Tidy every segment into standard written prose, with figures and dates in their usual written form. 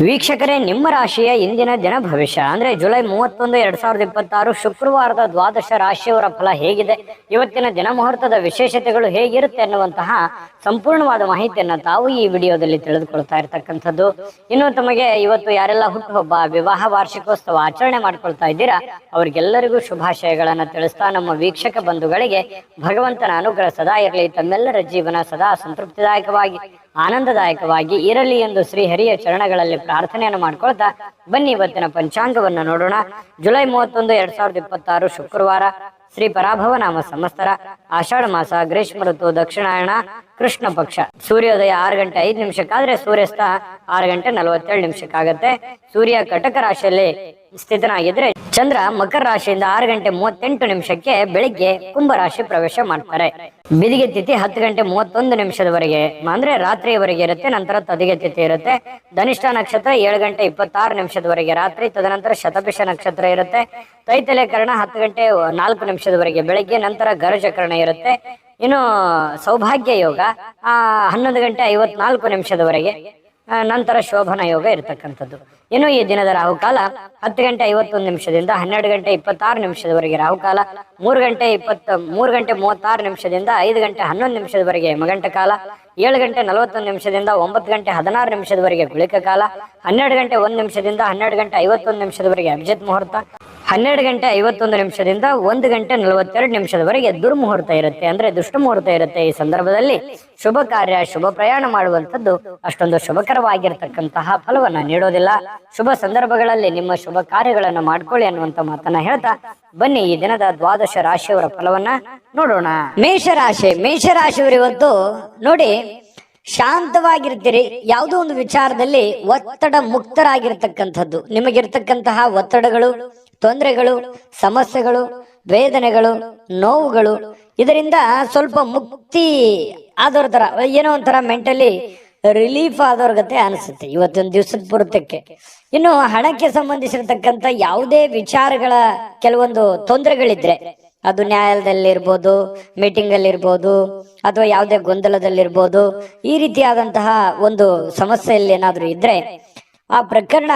ವೀಕ್ಷಕರೇ, ನಿಮ್ಮ ರಾಶಿಯ ಇಂದಿನ ದಿನ ಭವಿಷ್ಯ ಅಂದ್ರೆ ಜುಲೈ 31, 2026 ಶುಕ್ರವಾರದ ದ್ವಾದಶ ರಾಶಿಯವರ ಫಲ ಹೇಗಿದೆ, ಇವತ್ತಿನ ದಿನ ಮುಹೂರ್ತದ ವಿಶೇಷತೆಗಳು ಹೇಗಿರುತ್ತೆ ಅನ್ನುವಂತಹ ಸಂಪೂರ್ಣವಾದ ಮಾಹಿತಿಯನ್ನ ತಾವು ಈ ವಿಡಿಯೋದಲ್ಲಿ ತಿಳಿದುಕೊಳ್ತಾ ಇರತಕ್ಕಂಥದ್ದು. ಇನ್ನು ತಮಗೆ ಇವತ್ತು ಯಾರೆಲ್ಲ ಹುಟ್ಟುಹಬ್ಬ, ವಿವಾಹ ವಾರ್ಷಿಕೋತ್ಸವ ಆಚರಣೆ ಮಾಡ್ಕೊಳ್ತಾ ಇದ್ದೀರಾ ಅವ್ರಿಗೆಲ್ಲರಿಗೂ ಶುಭಾಶಯಗಳನ್ನ ತಿಳಿಸ್ತಾ ನಮ್ಮ ವೀಕ್ಷಕ ಬಂಧುಗಳಿಗೆ ಭಗವಂತನ ಅನುಗ್ರಹ ಸದಾ ಇರಲಿ, ತಮ್ಮೆಲ್ಲರ ಜೀವನ ಸದಾ ಸಂತೃಪ್ತಿದಾಯಕವಾಗಿ ಆನಂದದಾಯಕವಾಗಿ ಇರಲಿ ಎಂದು ಶ್ರೀಹರಿಯ ಚರಣಗಳಲ್ಲಿ ಪ್ರಾರ್ಥನೆಯನ್ನು ಮಾಡ್ಕೊಳ್ತಾ ಬನ್ನಿ ಇವತ್ತಿನ ಪಂಚಾಂಗವನ್ನು ನೋಡೋಣ. ಜುಲೈ 31, 2026 ಶುಕ್ರವಾರ, ಶ್ರೀ ಪರಾಭವ ನಾಮ ಸಂವತ್ಸರ, ಆಷಾಢ ಮಾಸ, ಗ್ರೀಷ್ಮ ಋತು, ದಕ್ಷಿಣಾಯಣ, ಕೃಷ್ಣ ಪಕ್ಷ. ಸೂರ್ಯೋದಯ 6 ಗಂಟೆ 5 ನಿಮಿಷಕ್ಕಾದ್ರೆ ಸೂರ್ಯಾಸ್ತ 6 ಗಂಟೆ 47 ನಿಮಿಷಕ್ಕಾಗತ್ತೆ. ಸೂರ್ಯ ಕಟಕ ರಾಶಿಯಲ್ಲಿ ಸ್ಥಿತನಾಗಿದ್ರೆ ಚಂದ್ರ ಮಕರ ರಾಶಿಯಿಂದ 6 ಗಂಟೆ 38 ನಿಮಿಷಕ್ಕೆ ಬೆಳಿಗ್ಗೆ ಕುಂಭ ರಾಶಿ ಪ್ರವೇಶ ಮಾಡ್ತಾರೆ. ಬಿದಿಗೆ ತಿಥಿ 10 ಗಂಟೆ 31 ನಿಮಿಷದವರೆಗೆ ಅಂದ್ರೆ ರಾತ್ರಿಯವರೆಗೆ ಇರುತ್ತೆ. ನಂತರ ತದಿಗೆ ತಿಥಿ ಇರುತ್ತೆ. ಧನಿಷ್ಠ ನಕ್ಷತ್ರ 7 ಗಂಟೆ 26 ನಿಮಿಷದವರೆಗೆ ರಾತ್ರಿ. ತದನಂತರ ಶತಭಿಷ ನಕ್ಷತ್ರ ಇರುತ್ತೆ. ತೈತಲೆ ಕರ್ಣ 10 ಗಂಟೆ 4 ನಿಮಿಷದವರೆಗೆ ಬೆಳಿಗ್ಗೆ. ನಂತರ ಗರಜಕರಣ ಇರುತ್ತೆ. ಇನ್ನು ಸೌಭಾಗ್ಯ ಯೋಗ 11 ಗಂಟೆ 54 ನಿಮಿಷದವರೆಗೆ, ನಂತರ ಶೋಭನ ಯೋಗ ಇರತಕ್ಕಂಥದ್ದು. ಇನ್ನು ಈ ದಿನದ ರಾಹುಕಾಲ 10 ಗಂಟೆ 51 ನಿಮಿಷದಿಂದ 12 ಗಂಟೆ 26 ನಿಮಿಷದವರೆಗೆ ರಾಹುಕಾಲ, 3 ಗಂಟೆ 36 ನಿಮಿಷದಿಂದ 5 ಗಂಟೆ 11 ನಿಮಿಷದವರೆಗೆ ಯಮಗಂಟ ಕಾಲ, 7 ಗಂಟೆ 41 ನಿಮಿಷದಿಂದ 9 ಗಂಟೆ 16 ನಿಮಿಷದವರೆಗೆ ಗುಳಿಕ ಕಾಲ, 12 ಗಂಟೆ 1 ನಿಮಿಷದಿಂದ 12 ಗಂಟೆ 51 ನಿಮಿಷದವರೆಗೆ ಅಭಿಜಿತ್ ಮುಹೂರ್ತ, 12 ಗಂಟೆ 51 ನಿಮಿಷದಿಂದ 1 ಗಂಟೆ 42 ನಿಮಿಷದವರೆಗೆ ದುರ್ಮುಹೂರ್ತ ಇರುತ್ತೆ, ಅಂದ್ರೆ ದುಷ್ಟ ಮುಹೂರ್ತ ಇರುತ್ತೆ. ಈ ಸಂದರ್ಭದಲ್ಲಿ ಶುಭ ಕಾರ್ಯ, ಶುಭ ಪ್ರಯಾಣ ಮಾಡುವಂಥದ್ದು ಅಷ್ಟೊಂದು ಶುಭಕರವಾಗಿರ್ತಕ್ಕಂತಹ ಫಲವನ್ನ ನೀಡೋದಿಲ್ಲ. ಶುಭ ಸಂದರ್ಭಗಳಲ್ಲಿ ನಿಮ್ಮ ಶುಭ ಕಾರ್ಯಗಳನ್ನು ಮಾಡ್ಕೊಳ್ಳಿ ಅನ್ನುವಂತ ಮಾತನ್ನ ಹೇಳ್ತಾ ಬನ್ನಿ ಈ ದಿನದ ದ್ವಾದಶ ರಾಶಿಯವರ ಫಲವನ್ನ ನೋಡೋಣ. ಮೇಷರಾಶಿಯವರು ಇವತ್ತು ನೋಡಿ ಶಾಂತವಾಗಿರ್ತೀರಿ. ಯಾವುದೋ ಒಂದು ವಿಚಾರದಲ್ಲಿ ಒತ್ತಡ ಮುಕ್ತರಾಗಿರ್ತಕ್ಕಂಥದ್ದು. ನಿಮಗಿರ್ತಕ್ಕಂತಹ ಒತ್ತಡಗಳು, ತೊಂದರೆಗಳು, ಸಮಸ್ಯೆಗಳು, ವೇದನೆಗಳು, ನೋವುಗಳು, ಇದರಿಂದ ಸ್ವಲ್ಪ ಮುಕ್ತಿ ಆದವ್ರ ತರ, ಏನೋ ಒಂಥರ ಮೆಂಟಲಿ ರಿಲೀಫ್ ಆದವ್ರ ಗತೆ ಅನಿಸುತ್ತೆ ಇವತ್ತೊಂದು ದಿವಸದ ಪೂರ್ತಕ್ಕೆ. ಇನ್ನು ಹಣಕ್ಕೆ ಸಂಬಂಧಿಸಿರ್ತಕ್ಕಂಥ ಯಾವುದೇ ವಿಚಾರಗಳ ಕೆಲವೊಂದು ತೊಂದರೆಗಳಿದ್ರೆ, ಅದು ನ್ಯಾಯಾಲಯದಲ್ಲಿರ್ಬೋದು, ಮೀಟಿಂಗ್ ಅಲ್ಲಿ ಇರ್ಬೋದು, ಅಥವಾ ಯಾವುದೇ ಗೊಂದಲದಲ್ಲಿರ್ಬೋದು, ಈ ರೀತಿಯಾದಂತಹ ಒಂದು ಸಮಸ್ಯೆಯಲ್ಲಿ ಏನಾದ್ರೂ ಇದ್ರೆ ಆ ಪ್ರಕರಣ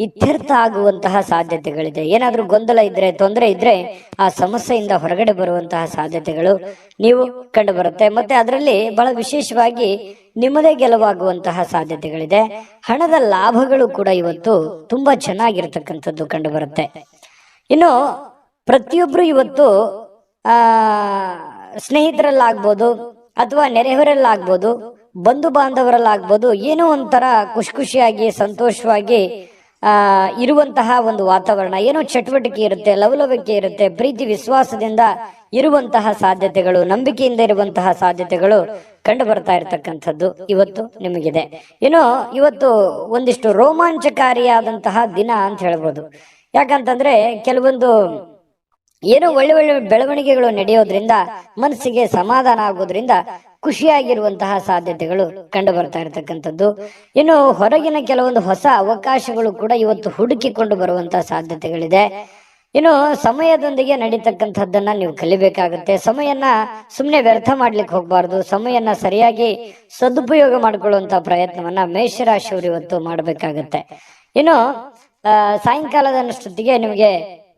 ಇತ್ಯರ್ಥ ಆಗುವಂತಹ ಸಾಧ್ಯತೆಗಳಿದೆ. ಏನಾದ್ರೂ ಗೊಂದಲ ಇದ್ರೆ, ತೊಂದರೆ ಇದ್ರೆ ಆ ಸಮಸ್ಯೆಯಿಂದ ಹೊರಗಡೆ ಬರುವಂತಹ ಸಾಧ್ಯತೆಗಳು ನೀವು ಕಂಡು ಬರುತ್ತೆ. ಮತ್ತೆ ಅದರಲ್ಲಿ ಬಹಳ ವಿಶೇಷವಾಗಿ ನಿಮ್ಮದೇ ಗೆಲುವಾಗುವಂತಹ ಸಾಧ್ಯತೆಗಳಿದೆ. ಹಣದ ಲಾಭಗಳು ಕೂಡ ಇವತ್ತು ತುಂಬಾ ಚೆನ್ನಾಗಿರ್ತಕ್ಕಂಥದ್ದು ಕಂಡು ಬರುತ್ತೆ. ಇನ್ನು ಪ್ರತಿಯೊಬ್ರು ಇವತ್ತು ಸ್ನೇಹಿತರಲ್ಲಾಗ್ಬೋದು, ಅಥವಾ ನೆರೆಹೊರಲ್ಲಾಗ್ಬೋದು, ಬಂಧು ಬಾಂಧವರಲ್ಲಾಗ್ಬೋದು, ಏನೋ ಒಂಥರ ಖುಷಿಯಾಗಿ ಸಂತೋಷವಾಗಿ ಇರುವಂತಹ ಒಂದು ವಾತಾವರಣ, ಏನೋ ಚಟುವಟಿಕೆ ಇರುತ್ತೆ, ಲವಲವಿಕೆ ಇರುತ್ತೆ, ಪ್ರೀತಿ ವಿಶ್ವಾಸದಿಂದ ಇರುವಂತಹ ಸಾಧ್ಯತೆಗಳು, ನಂಬಿಕೆಯಿಂದ ಇರುವಂತಹ ಸಾಧ್ಯತೆಗಳು ಕಂಡು ಬರ್ತಾ ಇರತಕ್ಕಂಥದ್ದು ಇವತ್ತು ನಿಮಗಿದೆ. ಏನೋ ಇವತ್ತು ಒಂದಿಷ್ಟು ರೋಮಾಂಚಕಾರಿಯಾದಂತಹ ದಿನ ಅಂತ ಹೇಳ್ಬೋದು. ಯಾಕಂತಂದ್ರೆ ಕೆಲವೊಂದು ಏನೋ ಒಳ್ಳೆ ಬೆಳವಣಿಗೆಗಳು ನಡೆಯೋದ್ರಿಂದ ಮನಸ್ಸಿಗೆ ಸಮಾಧಾನ ಆಗೋದ್ರಿಂದ ಖುಷಿಯಾಗಿರುವಂತಹ ಸಾಧ್ಯತೆಗಳು ಕಂಡು ಬರ್ತಾ ಇರತಕ್ಕಂಥದ್ದು. ಇನ್ನು ಹೊರಗಿನ ಕೆಲವೊಂದು ಹೊಸ ಅವಕಾಶಗಳು ಕೂಡ ಇವತ್ತು ಹುಡುಕಿಕೊಂಡು ಬರುವಂತಹ ಸಾಧ್ಯತೆಗಳಿದೆ. ಇನ್ನು ಸಮಯದೊಂದಿಗೆ ನಡೀತಕ್ಕಂಥದ್ದನ್ನ ನೀವು ಕಲಿಬೇಕಾಗುತ್ತೆ. ಸಮಯನ ಸುಮ್ಮನೆ ವ್ಯರ್ಥ ಮಾಡ್ಲಿಕ್ಕೆ ಹೋಗ್ಬಾರ್ದು. ಸಮಯನ ಸರಿಯಾಗಿ ಸದುಪಯೋಗ ಮಾಡಿಕೊಳ್ಳುವಂತಹ ಪ್ರಯತ್ನವನ್ನ ಮೇಷರಾಶಿಯವರು ಇವತ್ತು ಮಾಡಬೇಕಾಗತ್ತೆ. ಇನ್ನು ಸಾಯಂಕಾಲದಷ್ಟೊತ್ತಿಗೆ ನಿಮಗೆ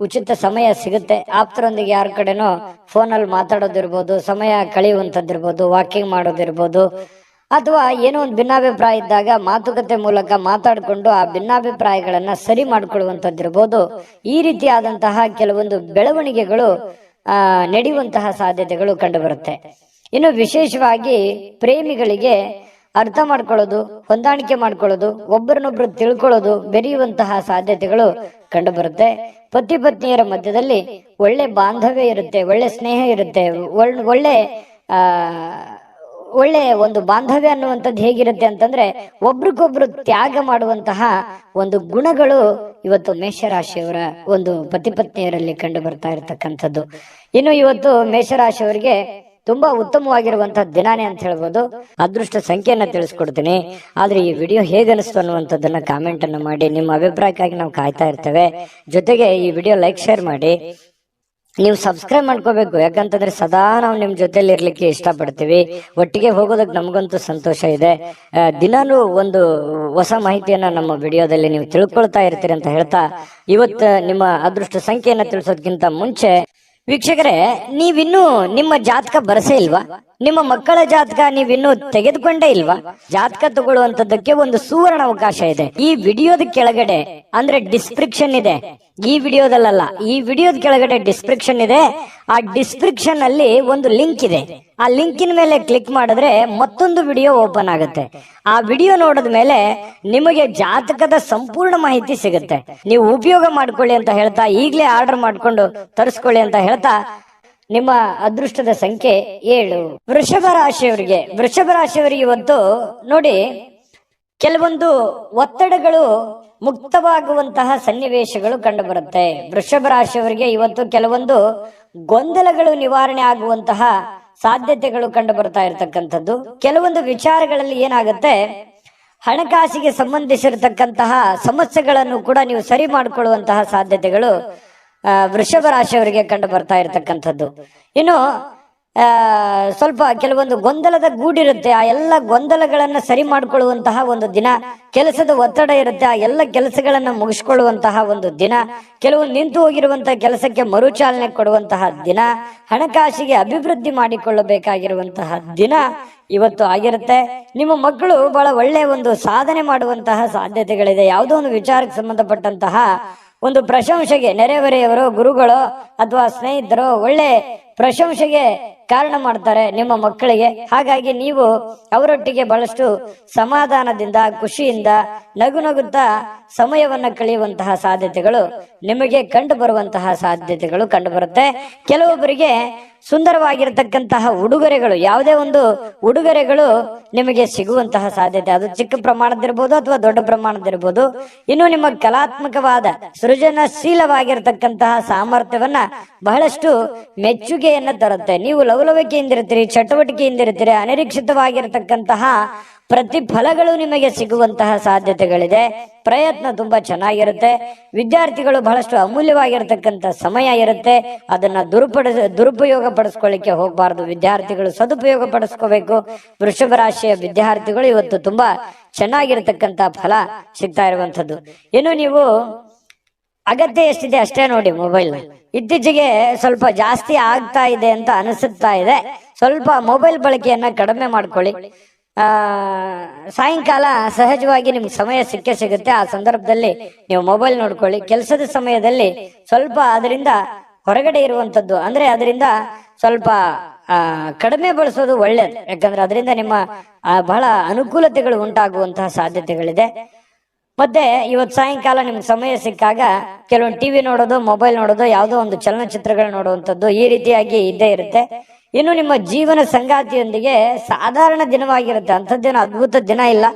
ಉಚಿತ ಸಮಯ ಸಿಗುತ್ತೆ. ಆಪ್ತರೊಂದಿಗೆ ಯಾರ ಕಡೆನೋ ಫೋನಲ್ಲಿ ಮಾತಾಡೋದಿರ್ಬೋದು, ಸಮಯ ಕಳೆಯುವಂಥದ್ದಿರ್ಬೋದು, ವಾಕಿಂಗ್ ಮಾಡೋದಿರ್ಬೋದು, ಅಥವಾ ಏನೋ ಒಂದು ಭಿನ್ನಾಭಿಪ್ರಾಯ ಇದ್ದಾಗ ಮಾತುಕತೆ ಮೂಲಕ ಮಾತಾಡಿಕೊಂಡು ಆ ಭಿನ್ನಾಭಿಪ್ರಾಯಗಳನ್ನ ಸರಿ ಮಾಡ್ಕೊಳ್ಳುವಂಥದ್ದಿರ್ಬೋದು. ಈ ರೀತಿಯಾದಂತಹ ಕೆಲವೊಂದು ಬೆಳವಣಿಗೆಗಳು ನಡೆಯುವಂತಹ ಸಾಧ್ಯತೆಗಳು ಕಂಡು ಬರುತ್ತೆ. ಇನ್ನು ವಿಶೇಷವಾಗಿ ಪ್ರೇಮಿಗಳಿಗೆ ಅರ್ಥ ಮಾಡ್ಕೊಳ್ಳೋದು, ಹೊಂದಾಣಿಕೆ ಮಾಡ್ಕೊಳ್ಳೋದು, ಒಬ್ಬರನ್ನೊಬ್ರು ತಿಳ್ಕೊಳ್ಳೋದು, ಬೆರೆಯುವಂತಹ ಸಾಧ್ಯತೆಗಳು ಕಂಡು ಬರುತ್ತೆ. ಪತಿ ಪತ್ನಿಯರ ಮಧ್ಯದಲ್ಲಿ ಒಳ್ಳೆ ಬಾಂಧವ್ಯ ಇರುತ್ತೆ, ಒಳ್ಳೆ ಸ್ನೇಹ ಇರುತ್ತೆ, ಒಳ್ಳೆ ಒಂದು ಬಾಂಧವ್ಯ ಅನ್ನುವಂಥದ್ದು ಹೇಗಿರುತ್ತೆ ಅಂತಂದ್ರೆ ಒಬ್ರಿಗೊಬ್ರು ತ್ಯಾಗ ಮಾಡುವಂತಹ ಒಂದು ಗುಣಗಳು ಇವತ್ತು ಮೇಷರಾಶಿಯವರ ಒಂದು ಪತಿ ಪತ್ನಿಯರಲ್ಲಿ ಕಂಡು ಬರ್ತಾ ಇರತಕ್ಕಂಥದ್ದು. ಇನ್ನು ಇವತ್ತು ಮೇಷರಾಶಿಯವರಿಗೆ ತುಂಬಾ ಉತ್ತಮವಾಗಿರುವಂತಹ ದಿನಾನೇ ಅಂತ ಹೇಳ್ಬೋದು. ಅದೃಷ್ಟ ಸಂಖ್ಯೆಯನ್ನ ತಿಳಿಸ್ಕೊಡ್ತೀನಿ. ಆದ್ರೆ ಈ ವಿಡಿಯೋ ಹೇಗೆ ಅನಿಸ್ತು ಅನ್ನುವಂಥದ್ದನ್ನ ಕಾಮೆಂಟ್ ಅನ್ನು ಮಾಡಿ. ನಿಮ್ಮ ಅಭಿಪ್ರಾಯಕ್ಕಾಗಿ ನಾವು ಕಾಯ್ತಾ ಇರ್ತೇವೆ. ಜೊತೆಗೆ ಈ ವಿಡಿಯೋ ಲೈಕ್, ಶೇರ್ ಮಾಡಿ. ನೀವು ಸಬ್ಸ್ಕ್ರೈಬ್ ಮಾಡ್ಕೋಬೇಕು. ಯಾಕಂತಂದ್ರೆ ಸದಾ ನಾವು ನಿಮ್ ಜೊತೆಲಿ ಇರ್ಲಿಕ್ಕೆ ಇಷ್ಟಪಡ್ತೀವಿ. ಒಟ್ಟಿಗೆ ಹೋಗೋದಕ್ಕೆ ನಮಗಂತೂ ಸಂತೋಷ ಇದೆ. ದಿನಾನು ಒಂದು ಹೊಸ ಮಾಹಿತಿಯನ್ನ ನಮ್ಮ ವಿಡಿಯೋದಲ್ಲಿ ನೀವು ತಿಳ್ಕೊಳ್ತಾ ಇರ್ತೀರಿ ಅಂತ ಹೇಳ್ತಾ, ಇವತ್ತು ನಿಮ್ಮ ಅದೃಷ್ಟ ಸಂಖ್ಯೆಯನ್ನ ತಿಳಿಸೋದಕ್ಕಿಂತ ಮುಂಚೆ ವೀಕ್ಷಕರೇ, ನೀವಿನ್ನೂ ನಿಮ್ಮ ಜಾತಕ ಬರಸೇ ಇಲ್ವಾ? ನಿಮ್ಮ ಮಕ್ಕಳ ಜಾತಕ ನೀವಿನ್ನೂ ತೆಗೆದುಕೊಂಡೇ ಇಲ್ವಾ? ಜಾತಕ ತಗೊಳ್ಳುವಂತದ್ದಕ್ಕೆ ಒಂದು ಸುವರ್ಣ ಅವಕಾಶ ಇದೆ. ಈ ವಿಡಿಯೋದ ಕೆಳಗಡೆ ಅಂದ್ರೆ ಡಿಸ್ಕ್ರಿಪ್ಷನ್ ಇದೆ. ಈ ವಿಡಿಯೋದಲ್ಲ, ಈ ವಿಡಿಯೋದ ಕೆಳಗಡೆ ಡಿಸ್ಕ್ರಿಪ್ಷನ್ ಇದೆ. ಆ ಡಿಸ್ಕ್ರಿಪ್ಷನ್ ಅಲ್ಲಿ ಒಂದು ಲಿಂಕ್ ಇದೆ. ಆ ಲಿಂಕಿನ ಮೇಲೆ ಕ್ಲಿಕ್ ಮಾಡಿದ್ರೆ ಮತ್ತೊಂದು ವಿಡಿಯೋ ಓಪನ್ ಆಗುತ್ತೆ. ಆ ವಿಡಿಯೋ ನೋಡಿದ ಮೇಲೆ ನಿಮಗೆ ಜಾತಕದ ಸಂಪೂರ್ಣ ಮಾಹಿತಿ ಸಿಗುತ್ತೆ. ನೀವು ಉಪಯೋಗ ಮಾಡ್ಕೊಳ್ಳಿ ಅಂತ ಹೇಳ್ತಾ, ಈಗಲೇ ಆರ್ಡರ್ ಮಾಡ್ಕೊಂಡು ತರಿಸ್ಕೊಳ್ಳಿ ಅಂತ ಹೇಳ್ತಾ, ನಿಮ್ಮ ಅದೃಷ್ಟದ ಸಂಖ್ಯೆ 7. ವೃಷಭ ರಾಶಿಯವರಿಗೆ ಇವತ್ತು ನೋಡಿ, ಕೆಲವೊಂದು ಒತ್ತಡಗಳು ಮುಕ್ತವಾಗುವಂತಹ ಸನ್ನಿವೇಶಗಳು ಕಂಡು ಬರುತ್ತೆ. ವೃಷಭ ರಾಶಿಯವರಿಗೆ ಇವತ್ತು ಕೆಲವೊಂದು ಗೊಂದಲಗಳು ನಿವಾರಣೆ ಆಗುವಂತಹ ಸಾಧ್ಯತೆಗಳು ಕಂಡು ಬರ್ತಾ ಇರತಕ್ಕಂಥದ್ದು. ಕೆಲವೊಂದು ವಿಚಾರಗಳಲ್ಲಿ ಏನಾಗುತ್ತೆ, ಹಣಕಾಸಿಗೆ ಸಂಬಂಧಿಸಿರತಕ್ಕಂತಹ ಸಮಸ್ಯೆಗಳನ್ನು ಕೂಡ ನೀವು ಸರಿ ಮಾಡಿಕೊಳ್ಳುವಂತಹ ಸಾಧ್ಯತೆಗಳು ವೃಷಭ ರಾಶಿಯವರಿಗೆ ಕಂಡು ಬರ್ತಾ ಇರತಕ್ಕಂಥದ್ದು. ಇನ್ನು ಸ್ವಲ್ಪ ಕೆಲವೊಂದು ಗೊಂದಲದ ಗೂಡಿರುತ್ತೆ. ಆ ಎಲ್ಲ ಗೊಂದಲಗಳನ್ನ ಸರಿ ಮಾಡಿಕೊಳ್ಳುವಂತಹ ಒಂದು ದಿನ. ಕೆಲಸದ ಒತ್ತಡ ಇರುತ್ತೆ, ಆ ಎಲ್ಲ ಕೆಲಸಗಳನ್ನ ಮುಗಿಸ್ಕೊಳ್ಳುವಂತಹ ಒಂದು ದಿನ. ಕೆಲವೊಂದು ನಿಂತು ಹೋಗಿರುವಂತಹ ಕೆಲಸಕ್ಕೆ ಮರುಚಾಲನೆ ಕೊಡುವಂತಹ ದಿನ. ಹಣಕಾಸಿಗೆ ಅಭಿವೃದ್ಧಿ ಮಾಡಿಕೊಳ್ಳಬೇಕಾಗಿರುವಂತಹ ದಿನ ಇವತ್ತು ಆಗಿರುತ್ತೆ. ನಿಮ್ಮ ಮಕ್ಕಳು ಬಹಳ ಒಳ್ಳೆಯ ಒಂದು ಸಾಧನೆ ಮಾಡುವಂತಹ ಸಾಧ್ಯತೆಗಳಿದೆ. ಯಾವುದೋ ಒಂದು ವಿಚಾರಕ್ಕೆ ಸಂಬಂಧಪಟ್ಟಂತಹ ಒಂದು ಪ್ರಶಂಸೆಗೆ ನೆರೆಹೊರೆಯವರು, ಗುರುಗಳು ಅಥವಾ ಸ್ನೇಹಿತರು ಒಳ್ಳೆ ಪ್ರಶಂಸೆಗೆ ಕಾರಣ ಮಾಡ್ತಾರೆ ನಿಮ್ಮ ಮಕ್ಕಳಿಗೆ. ಹಾಗಾಗಿ ನೀವು ಅವರೊಟ್ಟಿಗೆ ಬಹಳಷ್ಟು ಸಮಾಧಾನದಿಂದ, ಖುಷಿಯಿಂದ, ನಗುತ್ತಾ ಸಮಯವನ್ನ ಕಳೆಯುವಂತಹ ಸಾಧ್ಯತೆಗಳು ನಿಮಗೆ ಕಂಡು ಬರುವಂತಹ ಸಾಧ್ಯತೆಗಳು ಕಂಡು ಬರುತ್ತೆ. ಕೆಲವೊಬ್ಬರಿಗೆ ಸುಂದರವಾಗಿರತಕ್ಕಂತಹ ಉಡುಗೊರೆಗಳು, ಯಾವುದೇ ಒಂದು ಉಡುಗೊರೆಗಳು ನಿಮಗೆ ಸಿಗುವಂತಹ ಸಾಧ್ಯತೆ, ಅದು ಚಿಕ್ಕ ಪ್ರಮಾಣದಿರ್ಬೋದು ಅಥವಾ ದೊಡ್ಡ ಪ್ರಮಾಣದಿರ್ಬೋದು. ಇನ್ನು ನಿಮ್ಮ ಕಲಾತ್ಮಕವಾದ ಸೃಜನಶೀಲವಾಗಿರತಕ್ಕಂತಹ ಸಾಮರ್ಥ್ಯವನ್ನ ಬಹಳಷ್ಟು ಮೆಚ್ಚುಗೆಯನ್ನ ತರುತ್ತೆ. ನೀವು ಲವಲವಿಕೆಯಿಂದಿರ್ತೀರಿ, ಚಟುವಟಿಕೆಯಿಂದಿರ್ತೀರಿ. ಅನಿರೀಕ್ಷಿತವಾಗಿರತಕ್ಕಂತಹ ಪ್ರತಿಫಲಗಳು ನಿಮಗೆ ಸಿಗುವಂತಹ ಸಾಧ್ಯತೆಗಳಿದೆ. ಪ್ರಯತ್ನ ತುಂಬಾ ಚೆನ್ನಾಗಿರುತ್ತೆ. ವಿದ್ಯಾರ್ಥಿಗಳು ಬಹಳಷ್ಟು ಅಮೂಲ್ಯವಾಗಿರತಕ್ಕಂಥ ಸಮಯ ಇರುತ್ತೆ. ಅದನ್ನ ದುರುಪಯೋಗ ಪಡಿಸ್ಕೊಳ್ಳಿಕ್ಕೆ ಹೋಗಬಾರದು. ವಿದ್ಯಾರ್ಥಿಗಳು ಸದುಪಯೋಗ ಪಡಿಸ್ಕೋಬೇಕು. ವೃಷಭ ರಾಶಿಯ ವಿದ್ಯಾರ್ಥಿಗಳು ಇವತ್ತು ತುಂಬಾ ಚೆನ್ನಾಗಿರತಕ್ಕಂತ ಫಲ ಸಿಗ್ತಾ ಇರುವಂತದ್ದು. ಇನ್ನು ನೀವು ಅಗತ್ಯ ಎಷ್ಟಿದೆ ಅಷ್ಟೇ ನೋಡಿ. ಮೊಬೈಲ್ ಇತ್ತೀಚೆಗೆ ಸ್ವಲ್ಪ ಜಾಸ್ತಿ ಆಗ್ತಾ ಇದೆ ಅಂತ ಅನಿಸುತ್ತಾ ಇದೆ. ಸ್ವಲ್ಪ ಮೊಬೈಲ್ ಬಳಕೆಯನ್ನ ಕಡಿಮೆ ಮಾಡ್ಕೊಳ್ಳಿ. ಸಾಯಂಕಾಲ ಸಹಜವಾಗಿ ನಿಮ್ಗೆ ಸಮಯ ಸಿಗುತ್ತೆ. ಆ ಸಂದರ್ಭದಲ್ಲಿ ನೀವು ಮೊಬೈಲ್ ನೋಡ್ಕೊಳ್ಳಿ. ಕೆಲಸದ ಸಮಯದಲ್ಲಿ ಸ್ವಲ್ಪ ಅದರಿಂದ ಹೊರಗಡೆ ಇರುವಂತದ್ದು, ಅಂದ್ರೆ ಅದರಿಂದ ಸ್ವಲ್ಪ ಕಡಿಮೆ ಬಳಸೋದು ಒಳ್ಳೇದು. ಯಾಕಂದ್ರೆ ಅದರಿಂದ ನಿಮ್ಮ ಬಹಳ ಅನುಕೂಲತೆಗಳು ಉಂಟಾಗುವಂತಹ ಸಾಧ್ಯತೆಗಳಿದೆ. ಮತ್ತೆ ಇವತ್ತು ಸಾಯಂಕಾಲ ನಿಮ್ಗೆ ಸಮಯ ಸಿಕ್ಕಾಗ ಕೆಲವೊಂದು ಟಿವಿ ನೋಡೋದು, ಮೊಬೈಲ್ ನೋಡೋದು, ಯಾವುದೋ ಒಂದು ಚಲನಚಿತ್ರಗಳು ನೋಡುವಂಥದ್ದು, ಈ ರೀತಿಯಾಗಿ ಇದ್ದೇ ಇರುತ್ತೆ. ಇನ್ನು ನಿಮ್ಮ ಜೀವನ ಸಂಗಾತಿಯೊಂದಿಗೆ ಸಾಧಾರಣ ದಿನವಾಗಿರುತ್ತೆ. ಅಂಥದ್ದೇನು ಅದ್ಭುತ ದಿನ ಇಲ್ಲ,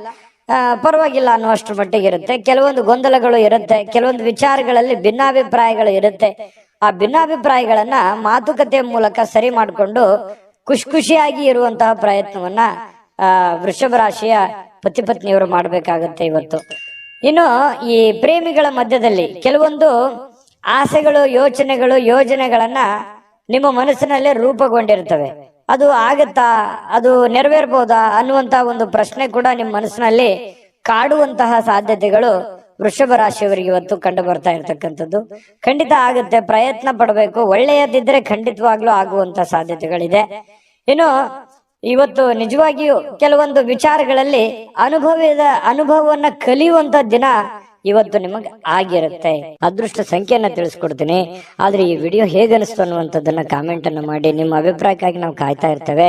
ಪರವಾಗಿಲ್ಲ ಅನ್ನುವಷ್ಟರ ಮಟ್ಟಿಗೆ ಇರುತ್ತೆ. ಕೆಲವೊಂದು ಗೊಂದಲಗಳು ಇರುತ್ತೆ, ಕೆಲವೊಂದು ವಿಚಾರಗಳಲ್ಲಿ ಭಿನ್ನಾಭಿಪ್ರಾಯಗಳು ಇರುತ್ತೆ. ಆ ಭಿನ್ನಾಭಿಪ್ರಾಯಗಳನ್ನ ಮಾತುಕತೆಯ ಮೂಲಕ ಸರಿ ಮಾಡಿಕೊಂಡು ಖುಷಿಯಾಗಿ ಇರುವಂತಹ ಪ್ರಯತ್ನವನ್ನ ವೃಷಭ ರಾಶಿಯ ಪತಿ ಪತ್ನಿಯವರು ಮಾಡಬೇಕಾಗುತ್ತೆ ಇವತ್ತು. ಇನ್ನು ಈ ಪ್ರೇಮಿಗಳ ಮಧ್ಯದಲ್ಲಿ ಕೆಲವೊಂದು ಆಸೆಗಳು, ಯೋಚನೆಗಳು, ಯೋಜನೆಗಳನ್ನ ನಿಮ್ಮ ಮನಸ್ಸಿನಲ್ಲೇ ರೂಪುಗೊಂಡಿರ್ತವೆ. ಅದು ಆಗತ್ತಾ, ಅದು ನೆರವೇರ್ಬೋದಾ ಅನ್ನುವಂತಹ ಒಂದು ಪ್ರಶ್ನೆ ಕೂಡ ನಿಮ್ಮ ಮನಸ್ಸಿನಲ್ಲಿ ಕಾಡುವಂತಹ ಸಾಧ್ಯತೆಗಳು ವೃಷಭ ರಾಶಿಯವರಿಗೆ ಇವತ್ತು ಕಂಡು ಬರ್ತಾ ಇರ್ತಕ್ಕಂಥದ್ದು. ಖಂಡಿತ ಆಗುತ್ತೆ, ಪ್ರಯತ್ನ ಪಡಬೇಕು. ಒಳ್ಳೆಯದಿದ್ರೆ ಖಂಡಿತವಾಗ್ಲೂ ಆಗುವಂತ ಸಾಧ್ಯತೆಗಳಿದೆ. ಇನ್ನು ಇವತ್ತು ನಿಜವಾಗಿಯೂ ಕೆಲವೊಂದು ವಿಚಾರಗಳಲ್ಲಿ ಅನುಭವವನ್ನ ಕಲಿಯುವಂತ ದಿನ ಇವತ್ತು ನಿಮಗೆ ಆಗಿರುತ್ತೆ. ಅದೃಷ್ಟ ಸಂಖ್ಯೆಯನ್ನ ತಿಳಿಸ್ಕೊಡ್ತೀನಿ. ಆದ್ರೆ ಈ ವಿಡಿಯೋ ಹೇಗೆ ಅನಿಸ್ತು ಅನ್ನುವಂಥದ್ದನ್ನ ಕಾಮೆಂಟ್ ಅನ್ನ ಮಾಡಿ. ನಿಮ್ಮ ಅಭಿಪ್ರಾಯಕ್ಕಾಗಿ ನಾವು ಕಾಯ್ತಾ ಇರ್ತೇವೆ.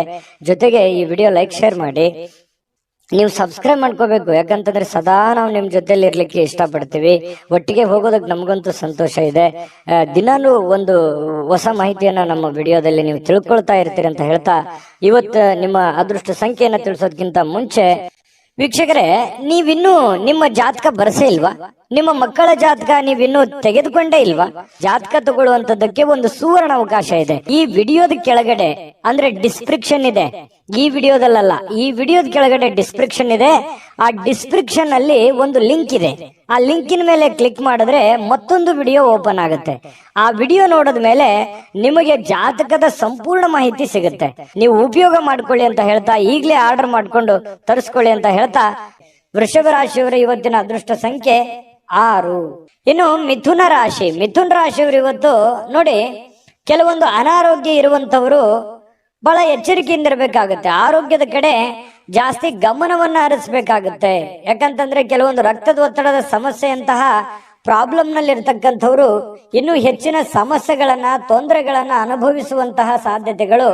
ಜೊತೆಗೆ ಈ ವಿಡಿಯೋ ಲೈಕ್, ಶೇರ್ ಮಾಡಿ. ನೀವು ಸಬ್ಸ್ಕ್ರೈಬ್ ಮಾಡ್ಕೋಬೇಕು. ಯಾಕಂತಂದ್ರೆ ಸದಾ ನಾವು ನಿಮ್ ಜೊತೆಲಿ ಇರ್ಲಿಕ್ಕೆ ಇಷ್ಟಪಡ್ತೀವಿ. ಒಟ್ಟಿಗೆ ಹೋಗೋದಕ್ಕೆ ನಮಗಂತೂ ಸಂತೋಷ ಇದೆ. ದಿನಾನು ಒಂದು ಹೊಸ ಮಾಹಿತಿಯನ್ನ ನಮ್ಮ ವಿಡಿಯೋದಲ್ಲಿ ನೀವು ತಿಳ್ಕೊಳ್ತಾ ಇರ್ತೀರಿ ಅಂತ ಹೇಳ್ತಾ, ಇವತ್ತು ನಿಮ್ಮ ಅದೃಷ್ಟ ಸಂಖ್ಯೆಯನ್ನ ತಿಳಿಸೋದಕ್ಕಿಂತ ಮುಂಚೆ ವೀಕ್ಷಕರೇ, ನೀವಿನ್ನೂ ನಿಮ್ಮ ಜಾತಕ ಬರಸೇ ಇಲ್ವಾ? ನಿಮ್ಮ ಮಕ್ಕಳ ಜಾತಕ ನೀವಿನ್ನೂ ತೆಗೆದುಕೊಂಡೇ ಇಲ್ವಾ? ಜಾತಕ ತಗೊಳ್ಳುವಂತದ್ದಕ್ಕೆ ಒಂದು ಸುವರ್ಣ ಅವಕಾಶ ಇದೆ. ಈ ವಿಡಿಯೋದ ಕೆಳಗಡೆ ಅಂದ್ರೆ ಡಿಸ್ಕ್ರಿಪ್ಷನ್ ಇದೆ, ಈ ವಿಡಿಯೋದಲ್ಲ, ಈ ವಿಡಿಯೋದ ಕೆಳಗಡೆ ಡಿಸ್ಕ್ರಿಪ್ಷನ್ ಇದೆ. ಆ ಡಿಸ್ಕ್ರಿಪ್ಷನ್ ಅಲ್ಲಿ ಒಂದು ಲಿಂಕ್ ಇದೆ. ಆ ಲಿಂಕಿನ ಮೇಲೆ ಕ್ಲಿಕ್ ಮಾಡಿದ್ರೆ ಮತ್ತೊಂದು ವಿಡಿಯೋ ಓಪನ್ ಆಗುತ್ತೆ. ಆ ವಿಡಿಯೋ ನೋಡಿದ ಮೇಲೆ ನಿಮಗೆ ಜಾತಕದ ಸಂಪೂರ್ಣ ಮಾಹಿತಿ ಸಿಗುತ್ತೆ. ನೀವು ಉಪಯೋಗ ಮಾಡ್ಕೊಳ್ಳಿ ಅಂತ ಹೇಳ್ತಾ, ಈಗಲೇ ಆರ್ಡರ್ ಮಾಡ್ಕೊಂಡು ತರಿಸ್ಕೊಳ್ಳಿ ಅಂತ ಹೇಳ್ತಾ, ವೃಷಭ ರಾಶಿಯವರ ಇವತ್ತಿನ ಅದೃಷ್ಟ ಸಂಖ್ಯೆ 6. ಇನ್ನು ಮಿಥುನ ರಾಶಿ. ಮಿಥುನ ರಾಶಿಯವರು ಇವತ್ತು ನೋಡಿ, ಕೆಲವೊಂದು ಅನಾರೋಗ್ಯ ಇರುವಂತವರು ಬಹಳ ಎಚ್ಚರಿಕೆಯಿಂದ ಇರಬೇಕಾಗುತ್ತೆ. ಆರೋಗ್ಯದ ಕಡೆ ಜಾಸ್ತಿ ಗಮನವನ್ನ ಹರಿಸಬೇಕಾಗುತ್ತೆ. ಯಾಕಂತಂದ್ರೆ ಕೆಲವೊಂದು ರಕ್ತದ ಒತ್ತಡದ ಸಮಸ್ಯೆಯಂತಹ ಪ್ರಾಬ್ಲಮ್ ನಲ್ಲಿ ಇರ್ತಕ್ಕಂಥವ್ರು ಇನ್ನೂ ಹೆಚ್ಚಿನ ಸಮಸ್ಯೆಗಳನ್ನ, ತೊಂದರೆಗಳನ್ನ ಅನುಭವಿಸುವಂತಹ ಸಾಧ್ಯತೆಗಳು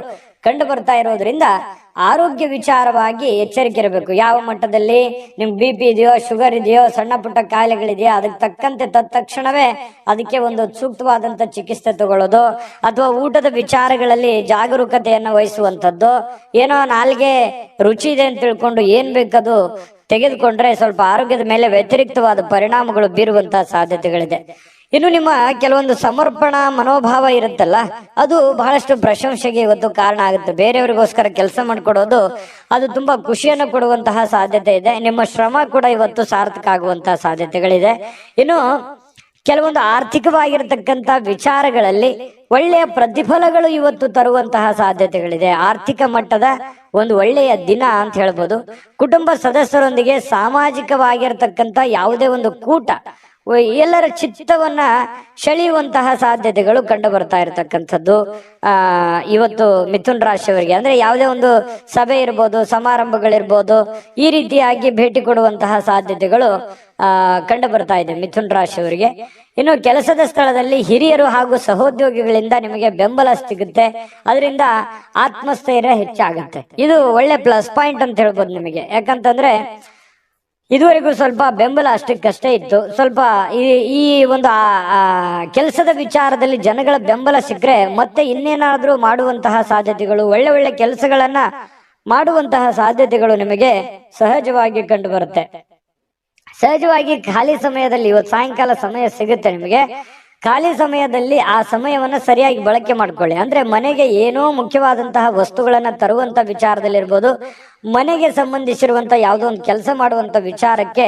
ಕಂಡು ಬರ್ತಾ ಇರೋದ್ರಿಂದ ಆರೋಗ್ಯ ವಿಚಾರವಾಗಿ ಎಚ್ಚರಿಕೆ ಇರಬೇಕು. ಯಾವ ಮಟ್ಟದಲ್ಲಿ ನಿಮ್ BP ಇದೆಯೋ, ಶುಗರ್ ಇದೆಯೋ, ಸಣ್ಣ ಪುಟ್ಟ ಕಾಯಿಲೆಗಳಿದೆಯೋ, ಅದಕ್ಕೆ ತಕ್ಕಂತೆ ತಕ್ಷಣವೇ ಅದಕ್ಕೆ ಒಂದು ಸೂಕ್ತವಾದಂತ ಚಿಕಿತ್ಸೆ ತಗೊಳ್ಳೋದು, ಅಥವಾ ಊಟದ ವಿಚಾರಗಳಲ್ಲಿ ಜಾಗರೂಕತೆಯನ್ನು ವಹಿಸುವಂತದ್ದು. ಏನೋ ನಾಲ್ಗೆ ರುಚಿ ಇದೆ ಅಂತ ತಿಳ್ಕೊಂಡು ಏನ್ ಬೇಕದು ತೆಗೆದುಕೊಂಡ್ರೆ ಸ್ವಲ್ಪ ಆರೋಗ್ಯದ ಮೇಲೆ ವ್ಯತಿರಿಕ್ತವಾದ ಪರಿಣಾಮಗಳು ಬೀರುವಂತಹ ಸಾಧ್ಯತೆಗಳಿದೆ. ಇನ್ನು ನಿಮ್ಮ ಕೆಲವೊಂದು ಸಮರ್ಪಣಾ ಮನೋಭಾವ ಇರುತ್ತಲ್ಲ, ಅದು ಬಹಳಷ್ಟು ಪ್ರಶಂಸೆಗೆ ಇವತ್ತು ಕಾರಣ ಆಗುತ್ತೆ. ಬೇರೆಯವರಿಗೋಸ್ಕರ ಕೆಲಸ ಮಾಡಿಕೊಡೋದು ಅದು ತುಂಬಾ ಖುಷಿಯನ್ನು ಕೊಡುವಂತಹ ಸಾಧ್ಯತೆ ಇದೆ. ನಿಮ್ಮ ಶ್ರಮ ಕೂಡ ಇವತ್ತು ಸಾರ್ಥಕ ಆಗುವಂತಹ ಸಾಧ್ಯತೆಗಳಿದೆ. ಇನ್ನು ಕೆಲವೊಂದು ಆರ್ಥಿಕವಾಗಿರ್ತಕ್ಕಂಥ ವಿಚಾರಗಳಲ್ಲಿ ಒಳ್ಳೆಯ ಪ್ರತಿಫಲಗಳು ಇವತ್ತು ತರುವಂತಹ ಸಾಧ್ಯತೆಗಳಿದೆ. ಆರ್ಥಿಕ ಮಟ್ಟದ ಒಂದು ಒಳ್ಳೆಯ ದಿನ ಅಂತ ಹೇಳ್ಬೋದು. ಕುಟುಂಬ ಸದಸ್ಯರೊಂದಿಗೆ ಸಾಮಾಜಿಕವಾಗಿರ್ತಕ್ಕಂಥ ಯಾವುದೇ ಒಂದು ಕೂಟ ಎಲ್ಲರ ಚಿತ್ತವನ್ನ ಸೆಳೆಯುವಂತಹ ಸಾಧ್ಯತೆಗಳು ಕಂಡು ಬರ್ತಾ ಇರತಕ್ಕಂಥದ್ದು ಇವತ್ತು ಮಿಥುನ್ ರಾಶಿಯವರಿಗೆ. ಅಂದ್ರೆ ಯಾವುದೇ ಒಂದು ಸಭೆ ಇರ್ಬೋದು, ಸಮಾರಂಭಗಳಿರ್ಬೋದು, ಈ ರೀತಿಯಾಗಿ ಭೇಟಿ ಕೊಡುವಂತಹ ಸಾಧ್ಯತೆಗಳು ಕಂಡು ಬರ್ತಾ ಇದೆ ಮಿಥುನ್ ರಾಶಿಯವರಿಗೆ. ಇನ್ನು ಕೆಲಸದ ಸ್ಥಳದಲ್ಲಿ ಹಿರಿಯರು ಹಾಗೂ ಸಹೋದ್ಯೋಗಿಗಳಿಂದ ನಿಮಗೆ ಬೆಂಬಲ ಸಿಗುತ್ತೆ. ಅದರಿಂದ ಆತ್ಮಸ್ಥೈರ್ಯ ಹೆಚ್ಚಾಗುತ್ತೆ. ಇದು ಒಳ್ಳೆ ಪ್ಲಸ್ ಪಾಯಿಂಟ್ ಅಂತ ಹೇಳ್ಬೋದು ನಿಮಗೆ. ಯಾಕಂತಂದ್ರೆ ಇದುವರೆಗೂ ಸ್ವಲ್ಪ ಬೆಂಬಲ ಅಷ್ಟಕ್ಕಷ್ಟೇ ಇತ್ತು. ಸ್ವಲ್ಪ ಈ ಒಂದು ಕೆಲಸದ ವಿಚಾರದಲ್ಲಿ ಜನಗಳ ಬೆಂಬಲ ಸಿಕ್ಕರೆ ಮತ್ತೆ ಇನ್ನೇನಾದ್ರೂ ಮಾಡುವಂತಹ ಸಾಧ್ಯತೆಗಳು, ಒಳ್ಳೆ ಒಳ್ಳೆ ಕೆಲಸಗಳನ್ನ ಮಾಡುವಂತಹ ಸಾಧ್ಯತೆಗಳು ನಿಮಗೆ ಸಹಜವಾಗಿ ಕಂಡು ಬರುತ್ತೆ. ಸಹಜವಾಗಿ ಖಾಲಿ ಸಮಯದಲ್ಲಿ ಇವತ್ತು ಸಾಯಂಕಾಲ ಸಮಯ ಸಿಗುತ್ತೆ ನಿಮಗೆ. ಖಾಲಿ ಸಮಯದಲ್ಲಿ ಆ ಸಮಯವನ್ನ ಸರಿಯಾಗಿ ಬಳಕೆ ಮಾಡ್ಕೊಳ್ಳಿ. ಅಂದ್ರೆ ಮನೆಗೆ ಏನೋ ಮುಖ್ಯವಾದಂತಹ ವಸ್ತುಗಳನ್ನ ತರುವಂತ ವಿಚಾರದಲ್ಲಿರ್ಬೋದು, ಮನೆಗೆ ಸಂಬಂಧಿಸಿರುವಂತ ಯಾವುದೋ ಒಂದು ಕೆಲಸ ಮಾಡುವಂತ ವಿಚಾರಕ್ಕೆ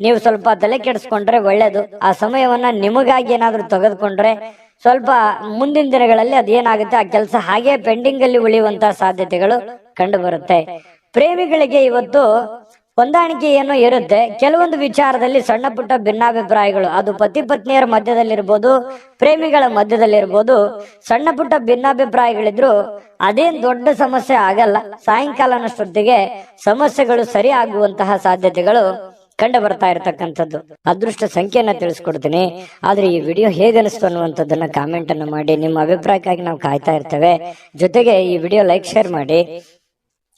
ನೀವು ಸ್ವಲ್ಪ ತಲೆ ಕೆಡಿಸ್ಕೊಂಡ್ರೆ ಒಳ್ಳೇದು. ಆ ಸಮಯವನ್ನ ನಿಮಗಾಗಿ ಏನಾದ್ರೂ ತೆಗೆದುಕೊಂಡ್ರೆ ಸ್ವಲ್ಪ ಮುಂದಿನ ದಿನಗಳಲ್ಲಿ ಅದೇನಾಗುತ್ತೆ, ಆ ಕೆಲಸ ಹಾಗೆ ಪೆಂಡಿಂಗ್ ಅಲ್ಲಿ ಉಳಿಯುವಂತಹ ಸಾಧ್ಯತೆಗಳು ಕಂಡು ಬರುತ್ತೆ. ಪ್ರೇಮಿಗಳಿಗೆ ಇವತ್ತು ಹೊಂದಾಣಿಕೆ ಏನೋ ಇರುತ್ತೆ. ಕೆಲವೊಂದು ವಿಚಾರದಲ್ಲಿ ಸಣ್ಣ ಪುಟ್ಟ ಭಿನ್ನಾಭಿಪ್ರಾಯಗಳು, ಅದು ಪತಿ ಪತ್ನಿಯರ ಮಧ್ಯದಲ್ಲಿರ್ಬೋದು, ಪ್ರೇಮಿಗಳ ಮಧ್ಯದಲ್ಲಿರ್ಬೋದು, ಸಣ್ಣ ಪುಟ್ಟ ಭಿನ್ನಾಭಿಪ್ರಾಯಗಳಿದ್ರು ಅದೇನ್ ದೊಡ್ಡ ಸಮಸ್ಯೆ ಆಗಲ್ಲ. ಸಾಯಂಕಾಲನಷ್ಟೊತ್ತಿಗೆ ಸಮಸ್ಯೆಗಳು ಸರಿ ಆಗುವಂತಹ ಸಾಧ್ಯತೆಗಳು ಕಂಡು ಬರ್ತಾ ಇರತಕ್ಕಂಥದ್ದು. ಅದೃಷ್ಟ ಸಂಖ್ಯೆಯನ್ನ ತಿಳಿಸ್ಕೊಡ್ತೀನಿ. ಆದ್ರೆ ಈ ವಿಡಿಯೋ ಹೇಗನಿಸ್ತು ಅನ್ನುವಂಥದ್ದನ್ನ ಕಾಮೆಂಟ್ ಅನ್ನು ಮಾಡಿ. ನಿಮ್ಮ ಅಭಿಪ್ರಾಯಕ್ಕಾಗಿ ನಾವು ಕಾಯ್ತಾ ಇರ್ತೇವೆ. ಜೊತೆಗೆ ಈ ವಿಡಿಯೋ ಲೈಕ್, ಶೇರ್ ಮಾಡಿ.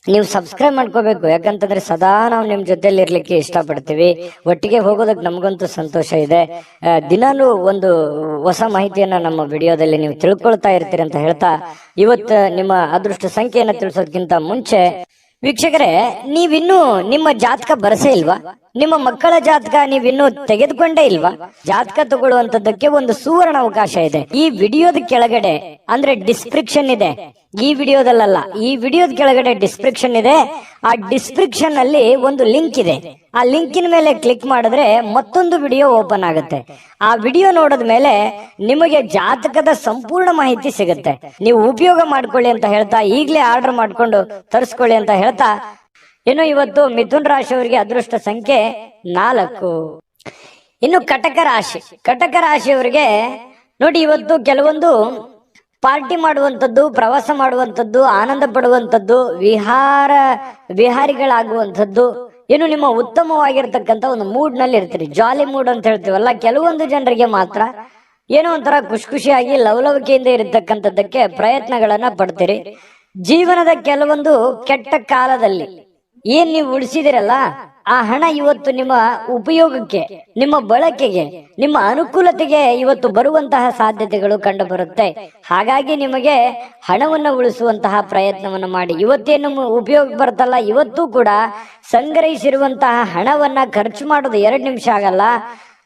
ನೀವು ಸಬ್ಸ್ಕ್ರೈಬ್ ಮಾಡ್ಕೋಬೇಕು. ಯಾಕಂತಂದ್ರೆ ಸದಾ ನಾವು ನಿಮ್ ಜೊತೆಲಿ ಇರ್ಲಿಕ್ಕೆ ಇಷ್ಟಪಡ್ತೀವಿ. ಒಟ್ಟಿಗೆ ಹೋಗೋದಕ್ಕೆ ನಮಗಂತೂ ಸಂತೋಷ ಇದೆ. ದಿನಾಲೂ ಒಂದು ಹೊಸ ಮಾಹಿತಿಯನ್ನ ನಮ್ಮ ವಿಡಿಯೋದಲ್ಲಿ ನೀವು ತಿಳ್ಕೊಳ್ತಾ ಇರ್ತೀರಿ ಅಂತ ಹೇಳ್ತಾ, ಇವತ್ತು ನಿಮ್ಮ ಅದೃಷ್ಟ ಸಂಖ್ಯೆಯನ್ನ ತಿಳಿಸೋದಕ್ಕಿಂತ ಮುಂಚೆ ವೀಕ್ಷಕರೇ, ನೀವಿನ್ನೂ ನಿಮ್ಮ ಜಾತಕ ಬರಸೇ ಇಲ್ವಾ? ನಿಮ್ಮ ಮಕ್ಕಳ ಜಾತಕ ನೀವಿನ್ನೂ ತೆಗೆದುಕೊಂಡೇ ಇಲ್ವಾ? ಜಾತಕ ತಗೊಳ್ಳುವಂತದ್ದಕ್ಕೆ ಒಂದು ಸುವರ್ಣ ಅವಕಾಶ ಇದೆ. ಈ ವಿಡಿಯೋದ ಕೆಳಗಡೆ ಅಂದ್ರೆ ಡಿಸ್ಕ್ರಿಪ್ಷನ್ ಇದೆ, ಈ ವಿಡಿಯೋದಲ್ಲ, ಈ ವಿಡಿಯೋದ ಕೆಳಗಡೆ ಡಿಸ್ಕ್ರಿಪ್ಷನ್ ಇದೆ. ಆ ಡಿಸ್ಕ್ರಿಪ್ಷನ್ ಅಲ್ಲಿ ಒಂದು ಲಿಂಕ್ ಇದೆ. ಆ ಲಿಂಕಿನ ಮೇಲೆ ಕ್ಲಿಕ್ ಮಾಡಿದ್ರೆ ಮತ್ತೊಂದು ವಿಡಿಯೋ ಓಪನ್ ಆಗುತ್ತೆ. ಆ ವಿಡಿಯೋ ನೋಡಿದ ಮೇಲೆ ನಿಮಗೆ ಜಾತಕದ ಸಂಪೂರ್ಣ ಮಾಹಿತಿ ಸಿಗುತ್ತೆ. ನೀವು ಉಪಯೋಗ ಮಾಡ್ಕೊಳ್ಳಿ ಅಂತ ಹೇಳ್ತಾ, ಈಗಲೇ ಆರ್ಡರ್ ಮಾಡ್ಕೊಂಡು ತರಿಸ್ಕೊಳ್ಳಿ ಅಂತ ಹೇಳ್ತಾ, ಇನ್ನು ಇವತ್ತು ಮಿಥುನ್ ರಾಶಿಯವರಿಗೆ ಅದೃಷ್ಟ ಸಂಖ್ಯೆ 4. ಇನ್ನು ಕಟಕ ರಾಶಿ. ಕಟಕ ರಾಶಿಯವರಿಗೆ ನೋಡಿ, ಇವತ್ತು ಕೆಲವೊಂದು ಪಾರ್ಟಿ ಮಾಡುವಂಥದ್ದು, ಪ್ರವಾಸ ಮಾಡುವಂಥದ್ದು, ಆನಂದ ಪಡುವಂಥದ್ದು, ವಿಹಾರಿಗಳಾಗುವಂಥದ್ದು, ಏನು ನಿಮ್ಮ ಉತ್ತಮವಾಗಿರ್ತಕ್ಕಂಥ ಒಂದು ಮೂಡ್ ನಲ್ಲಿ ಇರ್ತೀರಿ. ಜಾಲಿ ಮೂಡ್ ಅಂತ ಹೇಳ್ತೀವಲ್ಲ, ಕೆಲವೊಂದು ಜನರಿಗೆ ಮಾತ್ರ ಏನೋ ಒಂಥರ ಖುಷಿಯಾಗಿ ಲವಲವಿಕೆಯಿಂದ ಇರತಕ್ಕಂಥದ್ದಕ್ಕೆ ಪ್ರಯತ್ನಗಳನ್ನ ಪಡ್ತೀರಿ. ಜೀವನದ ಕೆಲವೊಂದು ಕೆಟ್ಟ ಕಾಲದಲ್ಲಿ ಏನ್ ನೀವು ಉಳಿಸಿದಿರಲ್ಲ, ಆ ಹಣ ಇವತ್ತು ನಿಮ್ಮ ಉಪಯೋಗಕ್ಕೆ, ನಿಮ್ಮ ಬಳಕೆಗೆ, ನಿಮ್ಮ ಅನುಕೂಲತೆಗೆ ಇವತ್ತು ಬರುವಂತಹ ಸಾಧ್ಯತೆಗಳು ಕಂಡು ಬರುತ್ತೆ. ಹಾಗಾಗಿ ನಿಮಗೆ ಹಣವನ್ನ ಉಳಿಸುವಂತಹ ಪ್ರಯತ್ನವನ್ನು ಮಾಡಿ. ಇವತ್ತೇನು ಉಪಯೋಗ ಬರ್ತಲ್ಲ, ಇವತ್ತು ಕೂಡ ಸಂಗ್ರಹಿಸಿರುವಂತಹ ಹಣವನ್ನ ಖರ್ಚು ಮಾಡೋದು 2 ನಿಮಿಷ ಆಗಲ್ಲ.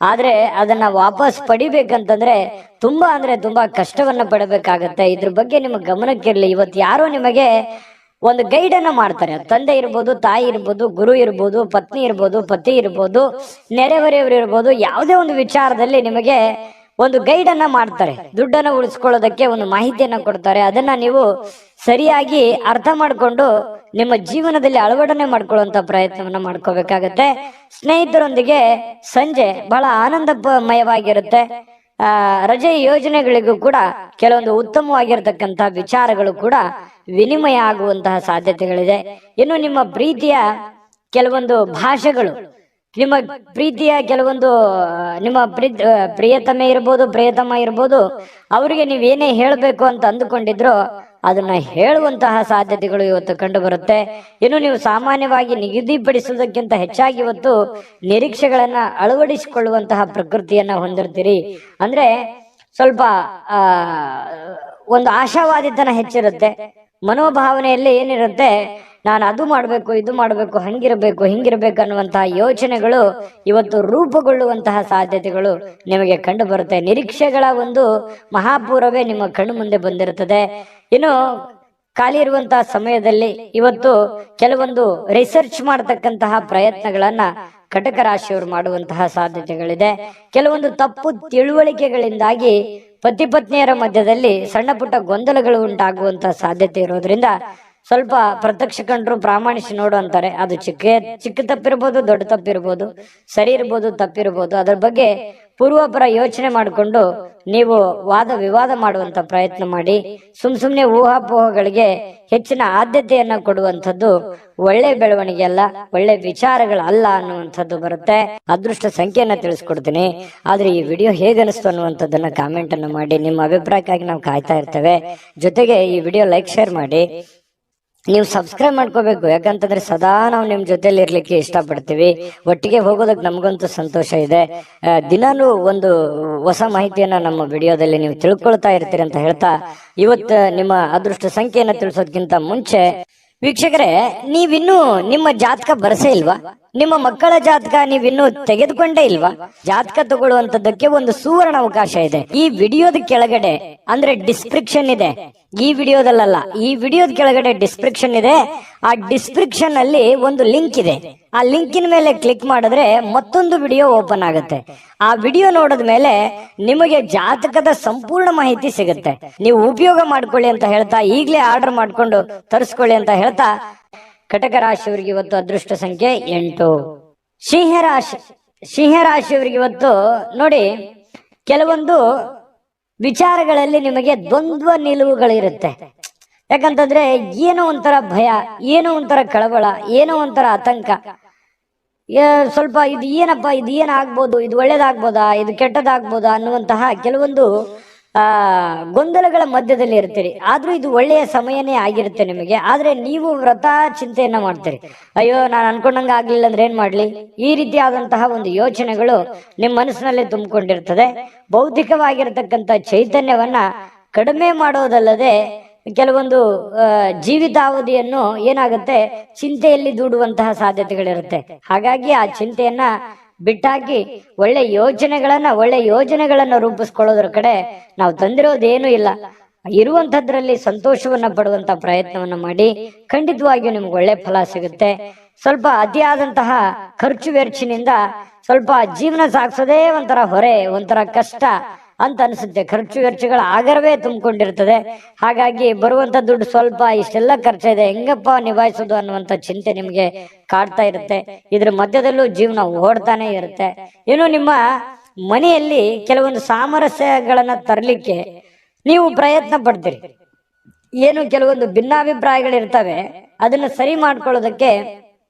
ಆದ್ರೆ ಅದನ್ನ ವಾಪಸ್ ಪಡಿಬೇಕಂತಂದ್ರೆ ತುಂಬಾ ಅಂದ್ರೆ ತುಂಬಾ ಕಷ್ಟವನ್ನ ಪಡಬೇಕಾಗತ್ತೆ. ಇದ್ರ ಬಗ್ಗೆ ನಿಮ್ಮ ಗಮನಕ್ಕಿರ್ಲಿ. ಇವತ್ತು ಯಾರೋ ನಿಮಗೆ ಒಂದು ಗೈಡ್ ಅನ್ನ ಮಾಡ್ತಾರೆ. ತಂದೆ ಇರ್ಬೋದು, ತಾಯಿ ಇರ್ಬೋದು, ಗುರು ಇರ್ಬೋದು, ಪತ್ನಿ ಇರ್ಬೋದು, ಪತಿ ಇರ್ಬೋದು, ನೆರೆಹೊರೆಯವರು ಇರ್ಬೋದು, ಯಾವುದೇ ಒಂದು ವಿಚಾರದಲ್ಲಿ ನಿಮಗೆ ಒಂದು ಗೈಡ್ ಅನ್ನ ಮಾಡ್ತಾರೆ. ದುಡ್ಡನ್ನ ಉಳಿಸ್ಕೊಳ್ಳೋದಕ್ಕೆ ಒಂದು ಮಾಹಿತಿಯನ್ನ ಕೊಡ್ತಾರೆ. ಅದನ್ನ ನೀವು ಸರಿಯಾಗಿ ಅರ್ಥ ಮಾಡಿಕೊಂಡು ನಿಮ್ಮ ಜೀವನದಲ್ಲಿ ಅಳವಡನೆ ಮಾಡ್ಕೊಳ್ಳುವಂತ ಪ್ರಯತ್ನವನ್ನ ಮಾಡ್ಕೋಬೇಕಾಗತ್ತೆ. ಸ್ನೇಹಿತರೊಂದಿಗೆ ಸಂಜೆ ಬಹಳ ಆನಂದಮಯವಾಗಿರುತ್ತೆ. ರಜೆ ಯೋಜನೆಗಳಿಗೂ ಕೂಡ ಕೆಲವೊಂದು ಉತ್ತಮವಾಗಿರ್ತಕ್ಕಂಥ ವಿಚಾರಗಳು ಕೂಡ ವಿನಿಮಯ ಆಗುವಂತಹ ಸಾಧ್ಯತೆಗಳಿದೆ. ಇನ್ನು ನಿಮ್ಮ ಪ್ರೀತಿಯ ಕೆಲವೊಂದು ಭಾಷೆಗಳು, ನಿಮ್ಮ ಪ್ರೀತಿಯ ಕೆಲವೊಂದು ನಿಮ್ಮ ಪ್ರಿಯತಮೆ ಇರ್ಬೋದು, ಪ್ರಿಯತಮ ಇರ್ಬೋದು, ಅವರಿಗೆ ನೀವೇನೇ ಹೇಳಬೇಕು ಅಂತ ಅಂದುಕೊಂಡಿದ್ರು ಅದನ್ನ ಹೇಳುವಂತಹ ಸಾಧ್ಯತೆಗಳು ಇವತ್ತು ಕಂಡು ಬರುತ್ತೆ. ಇನ್ನು ನೀವು ಸಾಮಾನ್ಯವಾಗಿ ನಿಗದಿಪಡಿಸುವುದಕ್ಕಿಂತ ಹೆಚ್ಚಾಗಿ ಇವತ್ತು ನಿರೀಕ್ಷೆಗಳನ್ನ ಅಳವಡಿಸಿಕೊಳ್ಳುವಂತಹ ಪ್ರಕೃತಿಯನ್ನ ಹೊಂದಿರ್ತೀರಿ. ಅಂದ್ರೆ ಸ್ವಲ್ಪ ಒಂದು ಆಶಾವಾದಿತನ ಹೆಚ್ಚಿರುತ್ತೆ. ಮನೋಭಾವನೆಯಲ್ಲಿ ಏನಿರುತ್ತೆ, ನಾನು ಅದು ಮಾಡಬೇಕು, ಇದು ಮಾಡಬೇಕು, ಹಂಗಿರಬೇಕು, ಹಿಂಗಿರ್ಬೇಕು ಅನ್ನುವಂತಹ ಯೋಚನೆಗಳು ಇವತ್ತು ರೂಪುಗೊಳ್ಳುವಂತಹ ಸಾಧ್ಯತೆಗಳು ನಿಮಗೆ ಕಂಡು ಬರುತ್ತೆ. ನಿರೀಕ್ಷೆಗಳ ಒಂದು ಮಹಾಪೂರ್ವವೇ ನಿಮ್ಮ ಕಣ್ಣು ಮುಂದೆ ಬಂದಿರುತ್ತದೆ. ಇನ್ನು ಖಾಲಿ ಇರುವಂತಹ ಸಮಯದಲ್ಲಿ ಇವತ್ತು ಕೆಲವೊಂದು ರಿಸರ್ಚ್ ಮಾಡತಕ್ಕಂತಹ ಪ್ರಯತ್ನಗಳನ್ನ ಕಟಕ ರಾಶಿಯವರು ಮಾಡುವಂತಹ ಸಾಧ್ಯತೆಗಳಿದೆ. ಕೆಲವೊಂದು ತಪ್ಪು ತಿಳುವಳಿಕೆಗಳಿಂದಾಗಿ ಪತಿ ಪತ್ನಿಯರ ಮಧ್ಯದಲ್ಲಿ ಸಣ್ಣ ಪುಟ್ಟ ಗೊಂದಲಗಳು ಉಂಟಾಗುವಂತಹ ಸಾಧ್ಯತೆ ಇರೋದ್ರಿಂದ ಸ್ವಲ್ಪ ಪ್ರತ್ಯಕ್ಷ ಕಂಡ್ರು ಪ್ರಾಮಾಣಿಸಿ ನೋಡು ಅಂತಾರೆ. ಅದು ಚಿಕ್ಕ ತಪ್ಪಿರ್ಬೋದು, ದೊಡ್ಡ ತಪ್ಪಿರ್ಬೋದು, ಸರಿ ಇರ್ಬೋದು, ತಪ್ಪಿರ್ಬೋದು. ಅದ್ರ ಬಗ್ಗೆ ಪೂರ್ವಪರ ಯೋಚನೆ ಮಾಡಿಕೊಂಡು ನೀವು ವಾದ ವಿವಾದ ಮಾಡುವಂತ ಪ್ರಯತ್ನ ಮಾಡಿ. ಸುಮ್ನೆ ಊಹಾಪೋಹಗಳಿಗೆ ಹೆಚ್ಚಿನ ಆದ್ಯತೆಯನ್ನ ಕೊಡುವಂಥದ್ದು ಒಳ್ಳೆ ಬೆಳವಣಿಗೆ ಅಲ್ಲ, ಒಳ್ಳೆ ವಿಚಾರಗಳಲ್ಲ ಅನ್ನುವಂಥದ್ದು ಬರುತ್ತೆ. ಅದೃಷ್ಟ ಸಂಖ್ಯೆಯನ್ನ ತಿಳಿಸ್ಕೊಡ್ತೀನಿ. ಆದ್ರೆ ಈ ವಿಡಿಯೋ ಹೇಗನಿಸ್ತು ಅನ್ನುವಂಥದ್ದನ್ನ ಕಾಮೆಂಟ್ ಅನ್ನು ಮಾಡಿ. ನಿಮ್ಮ ಅಭಿಪ್ರಾಯಕ್ಕಾಗಿ ನಾವು ಕಾಯ್ತಾ ಇರ್ತೇವೆ. ಜೊತೆಗೆ ಈ ವಿಡಿಯೋ ಲೈಕ್, ಶೇರ್ ಮಾಡಿ. ನೀವು ಸಬ್ಸ್ಕ್ರೈಬ್ ಮಾಡ್ಕೋಬೇಕು. ಯಾಕಂತಂದ್ರೆ ಸದಾ ನಾವು ನಿಮ್ ಜೊತೆಲಿ ಇರ್ಲಿಕ್ಕೆ ಇಷ್ಟಪಡ್ತೀವಿ. ಒಟ್ಟಿಗೆ ಹೋಗೋದಕ್ಕೆ ನಮಗಂತೂ ಸಂತೋಷ ಇದೆ. ದಿನಾನು ಒಂದು ಹೊಸ ಮಾಹಿತಿಯನ್ನ ನಮ್ಮ ವಿಡಿಯೋದಲ್ಲಿ ನೀವು ತಿಳ್ಕೊಳ್ತಾ ಇರ್ತೀರಿ ಅಂತ ಹೇಳ್ತಾ, ಇವತ್ತು ನಿಮ್ಮ ಅದೃಷ್ಟ ಸಂಖ್ಯೆಯನ್ನ ತಿಳಿಸೋದಕ್ಕಿಂತ ಮುಂಚೆ ವೀಕ್ಷಕರೇ, ನೀವಿನ್ನೂ ನಿಮ್ಮ ಜಾತಕ ಬರಸೇ ಇಲ್ವಾ? ನಿಮ್ಮ ಮಕ್ಕಳ ಜಾತಕ ನೀವಿನ್ನೂ ತೆಗೆದುಕೊಂಡೇ ಇಲ್ವಾ? ಜಾತಕ ತಗೊಳ್ಳುವಂತದ್ದಕ್ಕೆ ಒಂದು ಸುವರ್ಣ ಅವಕಾಶ ಇದೆ. ಈ ವಿಡಿಯೋದ ಕೆಳಗಡೆ ಅಂದ್ರೆ ಡಿಸ್ಕ್ರಿಪ್ಷನ್ ಇದೆ. ಈ ವಿಡಿಯೋದಲ್ಲ, ಈ ವಿಡಿಯೋದ ಕೆಳಗಡೆ ಡಿಸ್ಕ್ರಿಪ್ಷನ್ ಇದೆ. ಆ ಡಿಸ್ಕ್ರಿಪ್ಷನ್ ಅಲ್ಲಿ ಒಂದು ಲಿಂಕ್ ಇದೆ. ಆ ಲಿಂಕಿನ ಮೇಲೆ ಕ್ಲಿಕ್ ಮಾಡಿದ್ರೆ ಮತ್ತೊಂದು ವಿಡಿಯೋ ಓಪನ್ ಆಗುತ್ತೆ. ಆ ವಿಡಿಯೋ ನೋಡಿದ ಮೇಲೆ ನಿಮಗೆ ಜಾತಕದ ಸಂಪೂರ್ಣ ಮಾಹಿತಿ ಸಿಗುತ್ತೆ. ನೀವು ಉಪಯೋಗ ಮಾಡ್ಕೊಳ್ಳಿ ಅಂತ ಹೇಳ್ತಾ, ಈಗಲೇ ಆರ್ಡರ್ ಮಾಡ್ಕೊಂಡು ತರಿಸ್ಕೊಳ್ಳಿ ಅಂತ ಹೇಳ್ತಾ, ಕಟಕ ರಾಶಿಯವರಿಗೆ ಇವತ್ತು ಅದೃಷ್ಟ ಸಂಖ್ಯೆ 8. ಸಿಂಹರಾಶಿಯವರಿಗೆ ಇವತ್ತು ನೋಡಿ, ಕೆಲವೊಂದು ವಿಚಾರಗಳಲ್ಲಿ ನಿಮಗೆ ದ್ವಂದ್ವ ನಿಲುವುಗಳಿರುತ್ತೆ. ಯಾಕಂತಂದ್ರೆ ಏನೋ ಒಂಥರ ಭಯ, ಏನೋ ಒಂಥರ ಕಳವಳ, ಏನೋ ಒಂಥರ ಆತಂಕ. ಸ್ವಲ್ಪ ಇದು ಏನಪ್ಪ, ಇದು ಏನಾಗ್ಬೋದು, ಇದು ಒಳ್ಳೇದಾಗ್ಬೋದಾ, ಇದು ಕೆಟ್ಟದಾಗ್ಬೋದಾ ಅನ್ನುವಂತಹ ಕೆಲವೊಂದು ಗೊಂದಲಗಳ ಮಧ್ಯದಲ್ಲಿ ಇರ್ತೀರಿ. ಆದ್ರೂ ಇದು ಒಳ್ಳೆಯ ಸಮಯನೇ ಆಗಿರುತ್ತೆ ನಿಮಗೆ. ಆದ್ರೆ ನೀವು ವ್ರತ ಚಿಂತೆಯನ್ನ ಮಾಡ್ತೀರಿ. ಅಯ್ಯೋ, ನಾನು ಅನ್ಕೊಂಡಂಗ ಆಗ್ಲಿಲ್ಲ ಅಂದ್ರೆ ಏನ್ ಮಾಡ್ಲಿ, ಈ ರೀತಿಯಾದಂತಹ ಒಂದು ಯೋಚನೆಗಳು ನಿಮ್ಮ ಮನಸ್ಸಿನಲ್ಲಿ ತುಂಬಿಕೊಂಡಿರ್ತದೆ. ಬೌದ್ಧಿಕವಾಗಿರತಕ್ಕಂತ ಚೈತನ್ಯವನ್ನ ಕಡಿಮೆ ಮಾಡೋದಲ್ಲದೆ ಕೆಲವೊಂದು ಜೀವಿತಾವಧಿಯನ್ನು ಏನಾಗುತ್ತೆ, ಚಿಂತೆಯಲ್ಲಿ ದೂಡುವಂತಹ ಸಾಧ್ಯತೆಗಳಿರುತ್ತೆ. ಹಾಗಾಗಿ ಆ ಚಿಂತೆಯನ್ನ ಬಿಟ್ಟಾಕಿ ಒಳ್ಳೆ ಯೋಜನೆಗಳನ್ನ ರೂಪಿಸ್ಕೊಳ್ಳೋದ್ರ ಕಡೆ ನಾವು ತಂದಿರೋದೇನು ಇಲ್ಲ. ಇರುವಂತದ್ರಲ್ಲಿ ಸಂತೋಷವನ್ನ ಪಡುವಂತ ಪ್ರಯತ್ನವನ್ನ ಮಾಡಿ. ಖಂಡಿತವಾಗಿಯೂ ನಿಮ್ಗೆ ಒಳ್ಳೆ ಫಲ ಸಿಗುತ್ತೆ. ಸ್ವಲ್ಪ ಅತಿಯಾದಂತಹ ಖರ್ಚು ವೆಚ್ಚಿನಿಂದ ಸ್ವಲ್ಪ ಜೀವನ ಸಾಗಿಸೋದೇ ಒಂಥರ ಹೊರೆ, ಒಂಥರ ಕಷ್ಟ ಅಂತ ಅನ್ಸುತ್ತೆ. ಖರ್ಚು ವೆಚ್ಚಗಳ ಆಗರವೇ ತುಂಬಿಕೊಂಡಿರ್ತದೆ. ಹಾಗಾಗಿ ಬರುವಂತ ದುಡ್ಡು ಸ್ವಲ್ಪ, ಇಷ್ಟೆಲ್ಲ ಖರ್ಚಿದೆ, ಹೆಂಗಪ್ಪ ನಿಭಾಯಿಸೋದು ಅನ್ನುವಂತ ಚಿಂತೆ ನಿಮ್ಗೆ ಕಾಡ್ತಾ ಇರುತ್ತೆ. ಇದ್ರ ಮಧ್ಯದಲ್ಲೂ ಜೀವನ ಓಡ್ತಾನೆ ಇರುತ್ತೆ. ಇನ್ನು ನಿಮ್ಮ ಮನೆಯಲ್ಲಿ ಕೆಲವೊಂದು ಸಾಮರಸ್ಯಗಳನ್ನ ತರಲಿಕ್ಕೆ ನೀವು ಪ್ರಯತ್ನ ಪಡ್ತೀರಿ. ಏನು ಕೆಲವೊಂದು ಭಿನ್ನಾಭಿಪ್ರಾಯಗಳಿರ್ತವೆ, ಅದನ್ನ ಸರಿ ಮಾಡ್ಕೊಳ್ಳೋದಕ್ಕೆ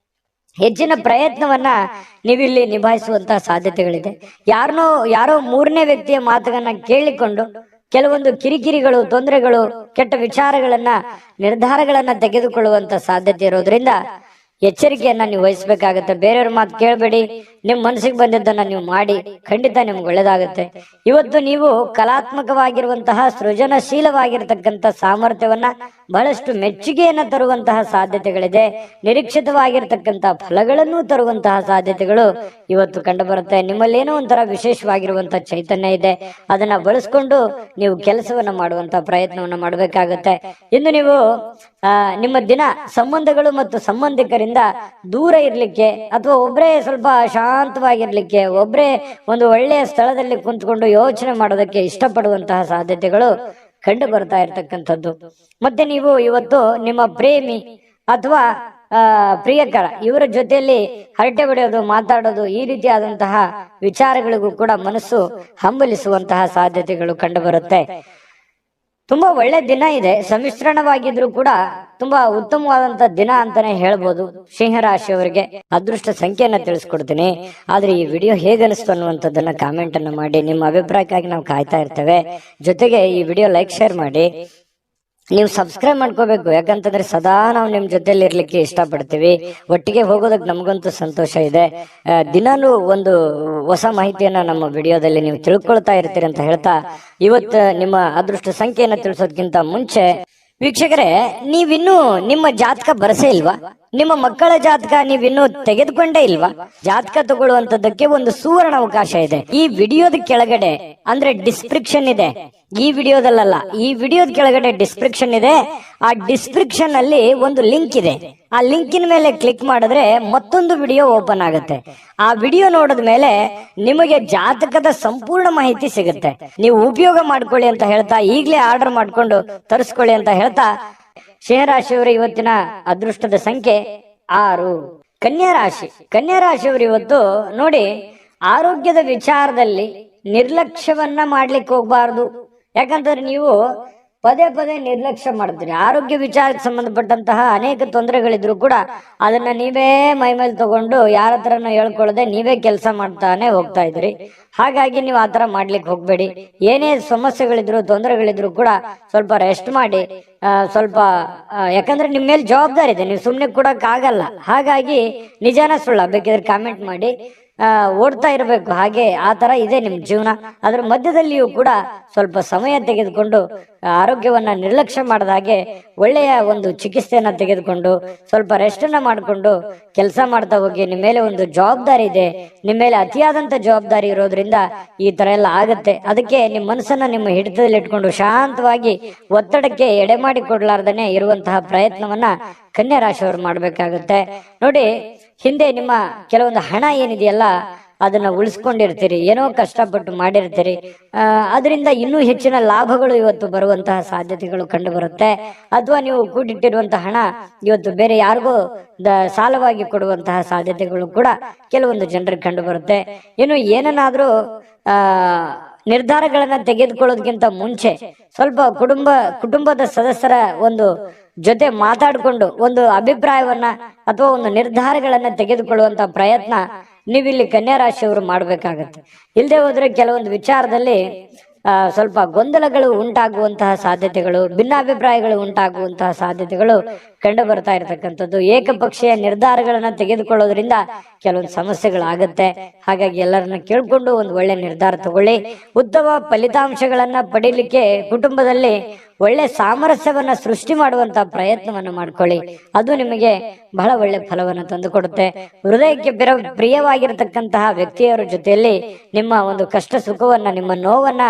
ಹೆಚ್ಚಿನ ಪ್ರಯತ್ನವನ್ನ ನೀವಿಲ್ಲಿ ನಿಭಾಯಿಸುವಂತಹ ಸಾಧ್ಯತೆಗಳಿದೆ. ಯಾರೋ ಮೂರನೇ ವ್ಯಕ್ತಿಯ ಮಾತುಗಳನ್ನ ಕೇಳಿಕೊಂಡು ಕೆಲವೊಂದು ಕಿರಿಕಿರಿಗಳು, ತೊಂದರೆಗಳು, ಕೆಟ್ಟ ವಿಚಾರಗಳನ್ನ, ನಿರ್ಧಾರಗಳನ್ನ ತೆಗೆದುಕೊಳ್ಳುವಂತ ಸಾಧ್ಯತೆ ಇರೋದ್ರಿಂದ ಎಚ್ಚರಿಕೆಯನ್ನ ನೀವು ವಹಿಸ್ಬೇಕಾಗತ್ತೆ. ಬೇರೆಯವ್ರ ಮಾತು ಕೇಳಬೇಡಿ, ನಿಮ್ ಮನಸ್ಸಿಗೆ ಬಂದಿದ್ದನ್ನ ನೀವು ಮಾಡಿ, ಖಂಡಿತ ನಿಮ್ಗೆ ಒಳ್ಳೇದಾಗುತ್ತೆ. ಇವತ್ತು ನೀವು ಕಲಾತ್ಮಕವಾಗಿರುವಂತಹ ಸೃಜನಶೀಲವಾಗಿರ್ತಕ್ಕಂಥ ಸಾಮರ್ಥ್ಯವನ್ನ ಬಹಳಷ್ಟು ಮೆಚ್ಚುಗೆಯನ್ನ ತರುವಂತಹ ಸಾಧ್ಯತೆಗಳಿದೆ. ನಿರೀಕ್ಷಿತವಾಗಿರ್ತಕ್ಕಂಥ ಫಲಗಳನ್ನು ತರುವಂತಹ ಸಾಧ್ಯತೆಗಳು ಇವತ್ತು ಕಂಡು ಬರುತ್ತೆ. ನಿಮ್ಮಲ್ಲಿ ಏನೋ ಒಂಥರ ವಿಶೇಷವಾಗಿರುವಂತಹ ಚೈತನ್ಯ ಇದೆ, ಅದನ್ನ ಬಳಸ್ಕೊಂಡು ನೀವು ಕೆಲಸವನ್ನ ಮಾಡುವಂತ ಪ್ರಯತ್ನವನ್ನ ಮಾಡಬೇಕಾಗತ್ತೆ. ಇನ್ನು ನೀವು ನಿಮ್ಮ ದಿನ ಸಂಬಂಧಗಳು ಮತ್ತು ಸಂಬಂಧಿಕರಿಂದ ದೂರ ಇರ್ಲಿಕ್ಕೆ ಅಥವಾ ಒಬ್ಬರೇ ಸ್ವಲ್ಪ ಶಾಂತವಾಗಿರ್ಲಿಕ್ಕೆ, ಒಬ್ಬರೇ ಒಂದು ಒಳ್ಳೆಯ ಸ್ಥಳದಲ್ಲಿ ಕುಂತ್ಕೊಂಡು ಯೋಚನೆ ಮಾಡೋದಕ್ಕೆ ಇಷ್ಟಪಡುವಂತಹ ಸಾಧ್ಯತೆಗಳು ಕಂಡು ಬರ್ತಾ ಇರ್ತಕ್ಕಂಥದ್ದು. ಮತ್ತೆ ನೀವು ಇವತ್ತು ನಿಮ್ಮ ಪ್ರೇಮಿ ಅಥವಾ ಪ್ರಿಯಕರ ಇವರ ಜೊತೆಯಲ್ಲಿ ಹರಟೆ ಹೊಡೆಯೋದು, ಮಾತಾಡೋದು, ಈ ರೀತಿಯಾದಂತಹ ವಿಚಾರಗಳಿಗೂ ಕೂಡ ಮನಸ್ಸು ಹಂಬಲಿಸುವಂತಹ ಸಾಧ್ಯತೆಗಳು ಕಂಡು ಬರುತ್ತೆ. ತುಂಬಾ ಒಳ್ಳೆ ದಿನ ಇದೆ, ಸಮ್ಮಿಶ್ರಣವಾಗಿದ್ರು ಕೂಡ ತುಂಬಾ ಉತ್ತಮವಾದಂತ ದಿನ ಅಂತಾನೆ ಹೇಳ್ಬೋದು. ಸಿಂಹರಾಶಿಯವರಿಗೆ ಅದೃಷ್ಟ ಸಂಖ್ಯೆಯನ್ನ ತಿಳಿಸ್ಕೊಡ್ತೀನಿ. ಆದ್ರೆ ಈ ವಿಡಿಯೋ ಹೇಗನಿಸ್ತು ಅನ್ನುವಂಥದ್ದನ್ನ ಕಾಮೆಂಟ್ ಅನ್ನ ಮಾಡಿ. ನಿಮ್ಮ ಅಭಿಪ್ರಾಯಕ್ಕಾಗಿ ನಾವು ಕಾಯ್ತಾ ಇರ್ತೇವೆ. ಜೊತೆಗೆ ಈ ವಿಡಿಯೋ ಲೈಕ್, ಶೇರ್ ಮಾಡಿ. ನೀವು ಸಬ್ಸ್ಕ್ರೈಬ್ ಮಾಡ್ಕೋಬೇಕು, ಯಾಕಂತಂದ್ರೆ ಸದಾ ನಾವು ನಿಮ್ ಜೊತೆಲಿ ಇರ್ಲಿಕ್ಕೆ ಇಷ್ಟಪಡ್ತೀವಿ. ಒಟ್ಟಿಗೆ ಹೋಗೋದಕ್ಕೆ ನಮಗಂತೂ ಸಂತೋಷ ಇದೆ. ದಿನಾನು ಒಂದು ಹೊಸ ಮಾಹಿತಿಯನ್ನ ನಮ್ಮ ವಿಡಿಯೋದಲ್ಲಿ ನೀವು ತಿಳ್ಕೊಳ್ತಾ ಇರ್ತೀರಿ ಅಂತ ಹೇಳ್ತಾ, ಇವತ್ತು ನಿಮ್ಮ ಅದೃಷ್ಟ ಸಂಖ್ಯೆಯನ್ನ ತಿಳಿಸೋದಕ್ಕಿಂತ ಮುಂಚೆ ವೀಕ್ಷಕರೇ, ನೀವಿನ್ನೂ ನಿಮ್ಮ ಜಾತಕ ಬರಸೇ ಇಲ್ವಾ? ನಿಮ್ಮ ಮಕ್ಕಳ ಜಾತಕ ನೀವಿನ್ನೂ ತೆಗೆದುಕೊಂಡೇ ಇಲ್ವಾ? ಜಾತಕ ತಗೊಳ್ಳುವಂತದ್ದಕ್ಕೆ ಒಂದು ಸುವರ್ಣ ಅವಕಾಶ ಇದೆ. ಈ ವಿಡಿಯೋದ ಕೆಳಗಡೆ ಅಂದ್ರೆ ಡಿಸ್ಕ್ರಿಪ್ಷನ್ ಇದೆ, ಈ ವಿಡಿಯೋದಲ್ಲ, ಈ ವಿಡಿಯೋದ ಕೆಳಗಡೆ ಡಿಸ್ಕ್ರಿಪ್ಷನ್ ಇದೆ. ಆ ಡಿಸ್ಕ್ರಿಪ್ಷನ್ ಅಲ್ಲಿ ಒಂದು ಲಿಂಕ್ ಇದೆ. ಆ ಲಿಂಕಿನ ಮೇಲೆ ಕ್ಲಿಕ್ ಮಾಡಿದ್ರೆ ಮತ್ತೊಂದು ವಿಡಿಯೋ ಓಪನ್ ಆಗುತ್ತೆ. ಆ ವಿಡಿಯೋ ನೋಡಿದ ಮೇಲೆ ನಿಮಗೆ ಜಾತಕದ ಸಂಪೂರ್ಣ ಮಾಹಿತಿ ಸಿಗುತ್ತೆ. ನೀವು ಉಪಯೋಗ ಮಾಡ್ಕೊಳ್ಳಿ ಅಂತ ಹೇಳ್ತಾ, ಈಗಲೇ ಆರ್ಡರ್ ಮಾಡ್ಕೊಂಡು ತರಿಸ್ಕೊಳ್ಳಿ ಅಂತ ಹೇಳ್ತಾ, ಸಿಂಹರಾಶಿಯವರ ಇವತ್ತಿನ ಅದೃಷ್ಟದ ಸಂಖ್ಯೆ 6. ಕನ್ಯಾ ರಾಶಿ. ಕನ್ಯಾ ರಾಶಿಯವರು ಇವತ್ತು ನೋಡಿ, ಆರೋಗ್ಯದ ವಿಚಾರದಲ್ಲಿ ನಿರ್ಲಕ್ಷ್ಯವನ್ನ ಮಾಡ್ಲಿಕ್ಕೆ ಹೋಗ್ಬಾರ್ದು. ಯಾಕಂತಂದ್ರೆ ನೀವು ಪದೇ ಪದೇ ನಿರ್ಲಕ್ಷ್ಯ ಮಾಡ್ತೀರಿ. ಆರೋಗ್ಯ ವಿಚಾರಕ್ಕೆ ಸಂಬಂಧಪಟ್ಟಂತಹ ಅನೇಕ ತೊಂದರೆಗಳಿದ್ರು ಕೂಡ ಅದನ್ನ ನೀವೇ ಮೈಮೇಲೆ ತಗೊಂಡು ಯಾರ ಹತ್ರನೂ ಹೇಳ್ಕೊಳ್ಳದೆ ನೀವೇ ಕೆಲಸ ಮಾಡ್ತಾನೆ ಹೋಗ್ತಾ ಇದ್ರಿ. ಹಾಗಾಗಿ ನೀವು ಆತರ ಮಾಡ್ಲಿಕ್ಕೆ ಹೋಗ್ಬೇಡಿ. ಏನೇ ಸಮಸ್ಯೆಗಳಿದ್ರು, ತೊಂದರೆಗಳಿದ್ರು ಕೂಡ ಸ್ವಲ್ಪ ರೆಸ್ಟ್ ಮಾಡಿ. ಸ್ವಲ್ಪ ಯಾಕಂದ್ರೆ ನಿಮ್ಮ ಮೇಲೆ ಜವಾಬ್ದಾರಿ ಇದೆ, ನೀವು ಸುಮ್ನೆ ಕೊಡಕ್ ಆಗಲ್ಲ. ಹಾಗಾಗಿ ನಿಜಾನ ಸುಳ್ಳ ಬೇಕಿದ್ರೆ ಕಾಮೆಂಟ್ ಮಾಡಿ. ಓಡ್ತಾ ಇರಬೇಕು, ಹಾಗೆ ಆ ತರ ಇದೆ ನಿಮ್ ಜೀವನ. ಅದ್ರ ಮಧ್ಯದಲ್ಲಿಯೂ ಕೂಡ ಸ್ವಲ್ಪ ಸಮಯ ತೆಗೆದುಕೊಂಡು ಆರೋಗ್ಯವನ್ನ ನಿರ್ಲಕ್ಷ್ಯ ಮಾಡದ ಹಾಗೆ ಒಳ್ಳೆಯ ಒಂದು ಚಿಕಿತ್ಸೆಯನ್ನ ತೆಗೆದುಕೊಂಡು ಸ್ವಲ್ಪ ರೆಸ್ಟ್ ಅನ್ನ ಮಾಡಿಕೊಂಡು ಕೆಲಸ ಮಾಡ್ತಾ ಹೋಗಿ. ನಿಮ್ಮ ಮೇಲೆ ಒಂದು ಜವಾಬ್ದಾರಿ ಇದೆ, ನಿಮ್ಮ ಮೇಲೆ ಅತಿಯಾದಂತ ಜವಾಬ್ದಾರಿ ಇರೋದ್ರಿಂದ ಈ ತರ ಎಲ್ಲ ಆಗತ್ತೆ. ಅದಕ್ಕೆ ನಿಮ್ಮ ಮನಸ್ಸನ್ನ ನಿಮ್ಮ ಹಿಡಿತದಲ್ಲಿ ಇಟ್ಕೊಂಡು ಶಾಂತವಾಗಿ ಒತ್ತಡಕ್ಕೆ ಎಡೆ ಮಾಡಿ ಕೊಡ್ಲಾರ್ದನೆ ಇರುವಂತಹ ಪ್ರಯತ್ನವನ್ನ ಕನ್ಯಾ ರಾಶಿಯವರು ಮಾಡ್ಬೇಕಾಗುತ್ತೆ. ನೋಡಿ, ಹಿಂದೆ ನಿಮ್ಮ ಕೆಲವೊಂದು ಹಣ ಏನಿದೆಯಲ್ಲ ಅದನ್ನ ಉಳಿಸ್ಕೊಂಡಿರ್ತೀರಿ, ಏನೋ ಕಷ್ಟಪಟ್ಟು ಮಾಡಿರ್ತೀರಿ. ಅದರಿಂದ ಇನ್ನೂ ಹೆಚ್ಚಿನ ಲಾಭಗಳು ಇವತ್ತು ಬರುವಂತಹ ಸಾಧ್ಯತೆಗಳು ಕಂಡು ಬರುತ್ತೆ. ಅಥವಾ ನೀವು ಕೂಡಿಟ್ಟಿರುವಂತಹ ಹಣ ಇವತ್ತು ಬೇರೆ ಯಾರಿಗೂ ಸಾಲವಾಗಿ ಕೊಡುವಂತಹ ಸಾಧ್ಯತೆಗಳು ಕೂಡ ಕೆಲವೊಂದು ಜನರಿಗೆ ಕಂಡು ಬರುತ್ತೆ. ಇನ್ನು ಏನನ್ನಾದ್ರೂ ನಿರ್ಧಾರಗಳನ್ನ ತೆಗೆದುಕೊಳ್ಳೋದಕ್ಕಿಂತ ಮುಂಚೆ ಸ್ವಲ್ಪ ಕುಟುಂಬದ ಸದಸ್ಯರ ಒಂದು ಜೊತೆ ಮಾತಾಡಿಕೊಂಡು ಒಂದು ಅಭಿಪ್ರಾಯವನ್ನ ಅಥವಾ ಒಂದು ನಿರ್ಧಾರಗಳನ್ನ ತೆಗೆದುಕೊಳ್ಳುವಂತ ಪ್ರಯತ್ನ ನೀವಿಲ್ಲಿ ಕನ್ಯಾ ರಾಶಿಯವರು ಮಾಡ್ಬೇಕಾಗತ್ತೆ. ಇಲ್ಲದೆ ಹೋದ್ರೆ ಕೆಲವೊಂದು ವಿಚಾರದಲ್ಲಿ ಸ್ವಲ್ಪ ಗೊಂದಲಗಳು ಉಂಟಾಗುವಂತಹ ಸಾಧ್ಯತೆಗಳು, ಭಿನ್ನಾಭಿಪ್ರಾಯಗಳು ಉಂಟಾಗುವಂತಹ ಸಾಧ್ಯತೆಗಳು ಕಂಡು ಬರ್ತಾ ಇರತಕ್ಕಂಥದ್ದು. ಏಕಪಕ್ಷೀಯ ನಿರ್ಧಾರಗಳನ್ನ ತೆಗೆದುಕೊಳ್ಳೋದ್ರಿಂದ ಕೆಲವೊಂದು ಸಮಸ್ಯೆಗಳಾಗತ್ತೆ. ಹಾಗಾಗಿ ಎಲ್ಲರನ್ನ ಕೇಳ್ಕೊಂಡು ಒಂದು ಒಳ್ಳೆ ನಿರ್ಧಾರ ತಗೊಳ್ಳಿ. ಉತ್ತಮ ಫಲಿತಾಂಶಗಳನ್ನ ಪಡೀಲಿಕ್ಕೆ ಕುಟುಂಬದಲ್ಲಿ ಒಳ್ಳೆ ಸಾಮರಸ್ಯವನ್ನ ಸೃಷ್ಟಿ ಮಾಡುವಂತ ಪ್ರಯತ್ನವನ್ನು ಮಾಡ್ಕೊಳ್ಳಿ. ಅದು ನಿಮಗೆ ಬಹಳ ಒಳ್ಳೆ ಫಲವನ್ನು ತಂದುಕೊಡುತ್ತೆ. ಹೃದಯಕ್ಕೆ ಪ್ರಿಯವಾಗಿರತಕ್ಕಂತಹ ವ್ಯಕ್ತಿಯರ ಜೊತೆಯಲ್ಲಿ ನಿಮ್ಮ ಒಂದು ಕಷ್ಟ ಸುಖವನ್ನ, ನಿಮ್ಮ ನೋವನ್ನ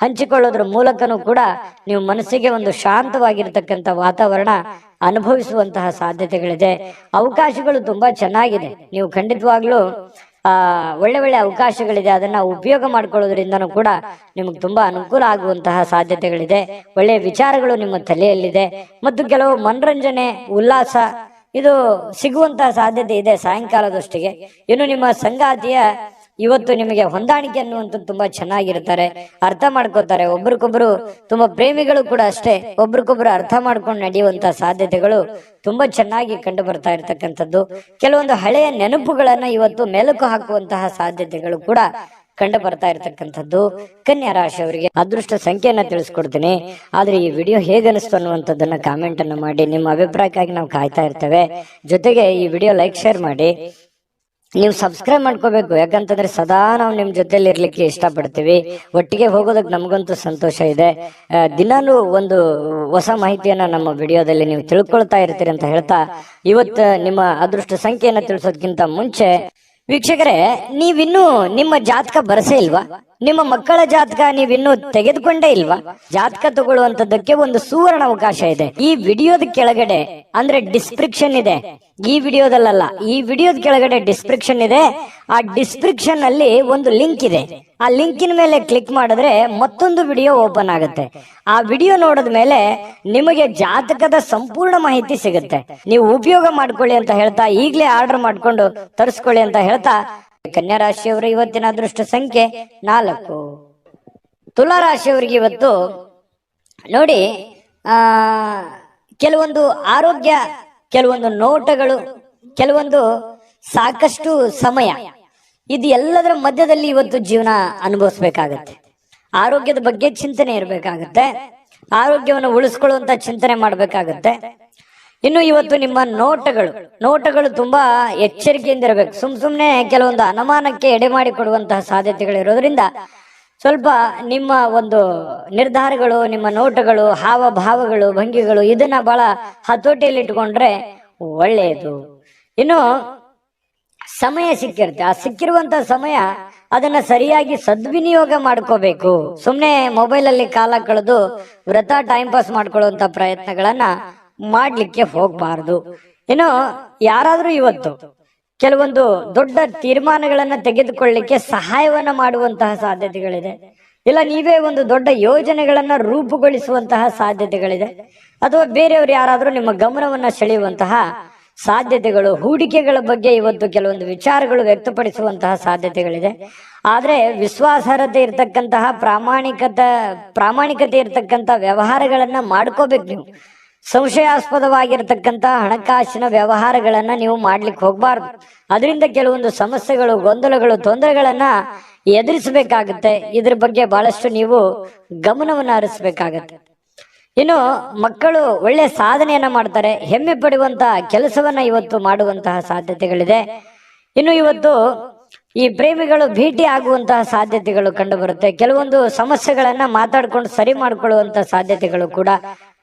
ಹಂಚಿಕೊಳ್ಳೋದ್ರ ಮೂಲಕನೂ ಕೂಡ ನೀವು ಮನಸ್ಸಿಗೆ ಒಂದು ಶಾಂತವಾಗಿರ್ತಕ್ಕಂಥ ವಾತಾವರಣ ಅನುಭವಿಸುವಂತಹ ಸಾಧ್ಯತೆಗಳಿದೆ. ಅವಕಾಶಗಳು ತುಂಬಾ ಚೆನ್ನಾಗಿದೆ. ನೀವು ಖಂಡಿತವಾಗ್ಲೂ ಒಳ್ಳೆ ಒಳ್ಳೆ ಅವಕಾಶಗಳಿದೆ. ಅದನ್ನ ಉಪಯೋಗ ಮಾಡ್ಕೊಳ್ಳೋದ್ರಿಂದನೂ ಕೂಡ ನಿಮಗೆ ತುಂಬಾ ಅನುಕೂಲ ಆಗುವಂತಹ ಸಾಧ್ಯತೆಗಳಿದೆ. ಒಳ್ಳೆಯ ವಿಚಾರಗಳು ನಿಮ್ಮ ತಲೆಯಲ್ಲಿದೆ ಮತ್ತು ಕೆಲವು ಮನರಂಜನೆ, ಉಲ್ಲಾಸ ಇದು ಸಿಗುವಂತಹ ಸಾಧ್ಯತೆ ಇದೆ ಸಾಯಂಕಾಲದಷ್ಟಿಗೆ. ಇನ್ನು ನಿಮ್ಮ ಸಂಗಾತಿಯ ಇವತ್ತು ನಿಮಗೆ ಹೊಂದಾಣಿಕೆ ಅನ್ನುವಂಥದ್ದು ತುಂಬಾ ಚೆನ್ನಾಗಿರ್ತಾರೆ, ಅರ್ಥ ಮಾಡ್ಕೋತಾರೆ. ಒಬ್ರಿಗೊಬ್ರು ತುಂಬಾ ಪ್ರೇಮಿಗಳು ಕೂಡ ಅಷ್ಟೇ, ಒಬ್ರಿಗೊಬ್ರು ಅರ್ಥ ಮಾಡ್ಕೊಂಡು ನಡೆಯುವಂತ ಸಾಧ್ಯತೆಗಳು ತುಂಬಾ ಚೆನ್ನಾಗಿ ಕಂಡು ಬರ್ತಾ ಇರ್ತಕ್ಕಂಥದ್ದು. ಕೆಲವೊಂದು ಹಳೆಯ ನೆನಪುಗಳನ್ನ ಇವತ್ತು ಮೆಲುಕು ಹಾಕುವಂತಹ ಸಾಧ್ಯತೆಗಳು ಕೂಡ ಕಂಡು ಬರ್ತಾ ಇರತಕ್ಕಂಥದ್ದು ಕನ್ಯಾ ರಾಶಿಯವರಿಗೆ. ಅದೃಷ್ಟ ಸಂಖ್ಯೆಯನ್ನ ತಿಳಿಸ್ಕೊಡ್ತೀನಿ, ಆದ್ರೆ ಈ ವಿಡಿಯೋ ಹೇಗನಿಸ್ತು ಅನ್ನುವಂಥದ್ದನ್ನ ಕಾಮೆಂಟ್ ಅನ್ನು ಮಾಡಿ. ನಿಮ್ಮ ಅಭಿಪ್ರಾಯಕ್ಕಾಗಿ ನಾವು ಕಾಯ್ತಾ ಇರ್ತೇವೆ. ಜೊತೆಗೆ ಈ ವಿಡಿಯೋ ಲೈಕ್ ಶೇರ್ ಮಾಡಿ. ನೀವು ಸಬ್ಸ್ಕ್ರೈಬ್ ಮಾಡ್ಕೋಬೇಕು, ಯಾಕಂತಂದ್ರೆ ಸದಾ ನಾವು ನಿಮ್ ಜೊತೆಲಿ ಇರ್ಲಿಕ್ಕೆ ಇಷ್ಟಪಡ್ತೀವಿ. ಒಟ್ಟಿಗೆ ಹೋಗೋದಕ್ಕೆ ನಮಗಂತೂ ಸಂತೋಷ ಇದೆ. ದಿನಾಲೂ ಒಂದು ಹೊಸ ಮಾಹಿತಿಯನ್ನ ನಮ್ಮ ವಿಡಿಯೋದಲ್ಲಿ ನೀವು ತಿಳ್ಕೊಳ್ತಾ ಇರ್ತೀರಿ ಅಂತ ಹೇಳ್ತಾ, ಇವತ್ತು ನಿಮ್ಮ ಅದೃಷ್ಟ ಸಂಖ್ಯೆಯನ್ನ ತಿಳಿಸೋದಕ್ಕಿಂತ ಮುಂಚೆ ವೀಕ್ಷಕರೇ, ನೀವಿನ್ನೂ ನಿಮ್ಮ ಜಾತಕ ಬರಸೇ ಇಲ್ವಾ? ನಿಮ್ಮ ಮಕ್ಕಳ ಜಾತಕ ನೀವಿನ್ನೂ ತೆಗೆದುಕೊಂಡೇ ಇಲ್ವಾ? ಜಾತಕ ತಗೊಳ್ಳುವಂತದ್ದಕ್ಕೆ ಒಂದು ಸುವರ್ಣ ಅವಕಾಶ ಇದೆ. ಈ ವಿಡಿಯೋದ ಕೆಳಗಡೆ ಅಂದ್ರೆ ಡಿಸ್ಕ್ರಿಪ್ಷನ್ ಇದೆ, ಈ ವಿಡಿಯೋದಲ್ಲ, ಈ ವಿಡಿಯೋದ ಕೆಳಗಡೆ ಡಿಸ್ಕ್ರಿಪ್ಷನ್ ಇದೆ. ಆ ಡಿಸ್ಕ್ರಿಪ್ಷನ್ ಅಲ್ಲಿ ಒಂದು ಲಿಂಕ್ ಇದೆ. ಆ ಲಿಂಕಿನ ಮೇಲೆ ಕ್ಲಿಕ್ ಮಾಡಿದ್ರೆ ಮತ್ತೊಂದು ವಿಡಿಯೋ ಓಪನ್ ಆಗುತ್ತೆ. ಆ ವಿಡಿಯೋ ನೋಡಿದ ಮೇಲೆ ನಿಮಗೆ ಜಾತಕದ ಸಂಪೂರ್ಣ ಮಾಹಿತಿ ಸಿಗುತ್ತೆ. ನೀವು ಉಪಯೋಗ ಮಾಡ್ಕೊಳ್ಳಿ ಅಂತ ಹೇಳ್ತಾ, ಈಗಲೇ ಆರ್ಡರ್ ಮಾಡ್ಕೊಂಡು ತರಿಸ್ಕೊಳ್ಳಿ ಅಂತ ಹೇಳ್ತಾ, ಕನ್ಯಾ ರಾಶಿಯವರ ಇವತ್ತಿನ ಅದೃಷ್ಟ ಸಂಖ್ಯೆ 4. ತುಲಾ ರಾಶಿಯವರಿಗೆ ಇವತ್ತು ನೋಡಿ, ಕೆಲವೊಂದು ಆರೋಗ್ಯ, ಕೆಲವೊಂದು ನೋಟಗಳು, ಕೆಲವೊಂದು ಸಾಕಷ್ಟು ಸಮಯ, ಇದು ಎಲ್ಲದರ ಮಧ್ಯದಲ್ಲಿ ಇವತ್ತು ಜೀವನ ಅನುಭವಿಸ್ಬೇಕಾಗತ್ತೆ. ಆರೋಗ್ಯದ ಬಗ್ಗೆ ಚಿಂತನೆ ಇರಬೇಕಾಗತ್ತೆ, ಆರೋಗ್ಯವನ್ನು ಉಳಿಸ್ಕೊಳ್ಳುವಂತ ಚಿಂತನೆ ಮಾಡ್ಬೇಕಾಗತ್ತೆ. ಇನ್ನು ಇವತ್ತು ನಿಮ್ಮ ನೋಟಗಳು ತುಂಬಾ ಎಚ್ಚರಿಕೆಯಿಂದ ಇರಬೇಕು. ಸುಮ್ನೆ ಕೆಲವೊಂದು ಅನುಮಾನಕ್ಕೆ ಎಡೆ ಮಾಡಿ ಕೊಡುವಂತಹ ಸಾಧ್ಯತೆಗಳಿರೋದ್ರಿಂದ ಸ್ವಲ್ಪ ನಿಮ್ಮ ಒಂದು ನಿರ್ಧಾರಗಳು, ನಿಮ್ಮ ನೋಟಗಳು, ಹಾವಭಾವಗಳು, ಭಂಗಿಗಳು, ಇದನ್ನ ಬಹಳ ಹತೋಟಿಯಲ್ಲಿ ಇಟ್ಕೊಂಡ್ರೆ ಒಳ್ಳೆಯದು. ಇನ್ನು ಸಮಯ ಸಿಕ್ಕಿರುತ್ತೆ, ಆ ಸಿಕ್ಕಿರುವಂತ ಸಮಯ ಅದನ್ನ ಸರಿಯಾಗಿ ಸದ್ವಿನಿಯೋಗ ಮಾಡ್ಕೋಬೇಕು. ಸುಮ್ನೆ ಮೊಬೈಲ್ ಅಲ್ಲಿ ಕಾಲ ಕಳೆದು ವ್ರತ ಟೈಮ್ ಪಾಸ್ ಮಾಡ್ಕೊಳ್ಳುವಂತ ಪ್ರಯತ್ನಗಳನ್ನ ಮಾಡ್ಲಿಕ್ಕೆ ಹೋಗ್ಬಾರ್ದು. ಇನ್ನು ಯಾರಾದ್ರೂ ಇವತ್ತು ಕೆಲವೊಂದು ದೊಡ್ಡ ತೀರ್ಮಾನಗಳನ್ನ ತೆಗೆದುಕೊಳ್ಳಿಕ್ಕೆ ಸಹಾಯವನ್ನ ಮಾಡುವಂತಹ ಸಾಧ್ಯತೆಗಳಿದೆ, ಇಲ್ಲ ನೀವೇ ಒಂದು ದೊಡ್ಡ ಯೋಜನೆಗಳನ್ನ ರೂಪುಗೊಳಿಸುವಂತಹ ಸಾಧ್ಯತೆಗಳಿದೆ, ಅಥವಾ ಬೇರೆಯವರು ಯಾರಾದ್ರೂ ನಿಮ್ಮ ಗಮನವನ್ನ ಸೆಳೆಯುವಂತಹ ಸಾಧ್ಯತೆಗಳು, ಹೂಡಿಕೆಗಳ ಬಗ್ಗೆ ಇವತ್ತು ಕೆಲವೊಂದು ವಿಚಾರಗಳು ವ್ಯಕ್ತಪಡಿಸುವಂತಹ ಸಾಧ್ಯತೆಗಳಿದೆ. ಆದ್ರೆ ವಿಶ್ವಾಸಾರ್ಹತೆ ಇರ್ತಕ್ಕಂತಹ ಪ್ರಾಮಾಣಿಕತೆ ಇರ್ತಕ್ಕಂಥ ವ್ಯವಹಾರಗಳನ್ನ ಮಾಡ್ಕೋಬೇಕು. ನೀವು ಸಂಶಯಾಸ್ಪದವಾಗಿರ್ತಕ್ಕಂಥ ಹಣಕಾಸಿನ ವ್ಯವಹಾರಗಳನ್ನ ನೀವು ಮಾಡ್ಲಿಕ್ಕೆ ಹೋಗ್ಬಾರ್ದು. ಅದರಿಂದ ಕೆಲವೊಂದು ಸಮಸ್ಯೆಗಳು, ಗೊಂದಲಗಳು, ತೊಂದರೆಗಳನ್ನ ಎದುರಿಸಬೇಕಾಗುತ್ತೆ. ಇದ್ರ ಬಗ್ಗೆ ಬಹಳಷ್ಟು ನೀವು ಗಮನವನ್ನ ಹರಿಸಬೇಕಾಗತ್ತೆ. ಇನ್ನು ಮಕ್ಕಳು ಒಳ್ಳೆ ಸಾಧನೆಯನ್ನ ಮಾಡ್ತಾರೆ, ಹೆಮ್ಮೆ ಪಡುವಂತಹ ಕೆಲಸವನ್ನ ಇವತ್ತು ಮಾಡುವಂತಹ ಸಾಧ್ಯತೆಗಳಿದೆ. ಇನ್ನು ಇವತ್ತು ಈ ಪ್ರೇಮಿಗಳು ಭೇಟಿ ಆಗುವಂತಹ ಸಾಧ್ಯತೆಗಳು ಕಂಡು ಬರುತ್ತೆ. ಕೆಲವೊಂದು ಸಮಸ್ಯೆಗಳನ್ನ ಮಾತಾಡ್ಕೊಂಡು ಸರಿ ಮಾಡ್ಕೊಳ್ಳುವಂತ ಸಾಧ್ಯತೆಗಳು ಕೂಡ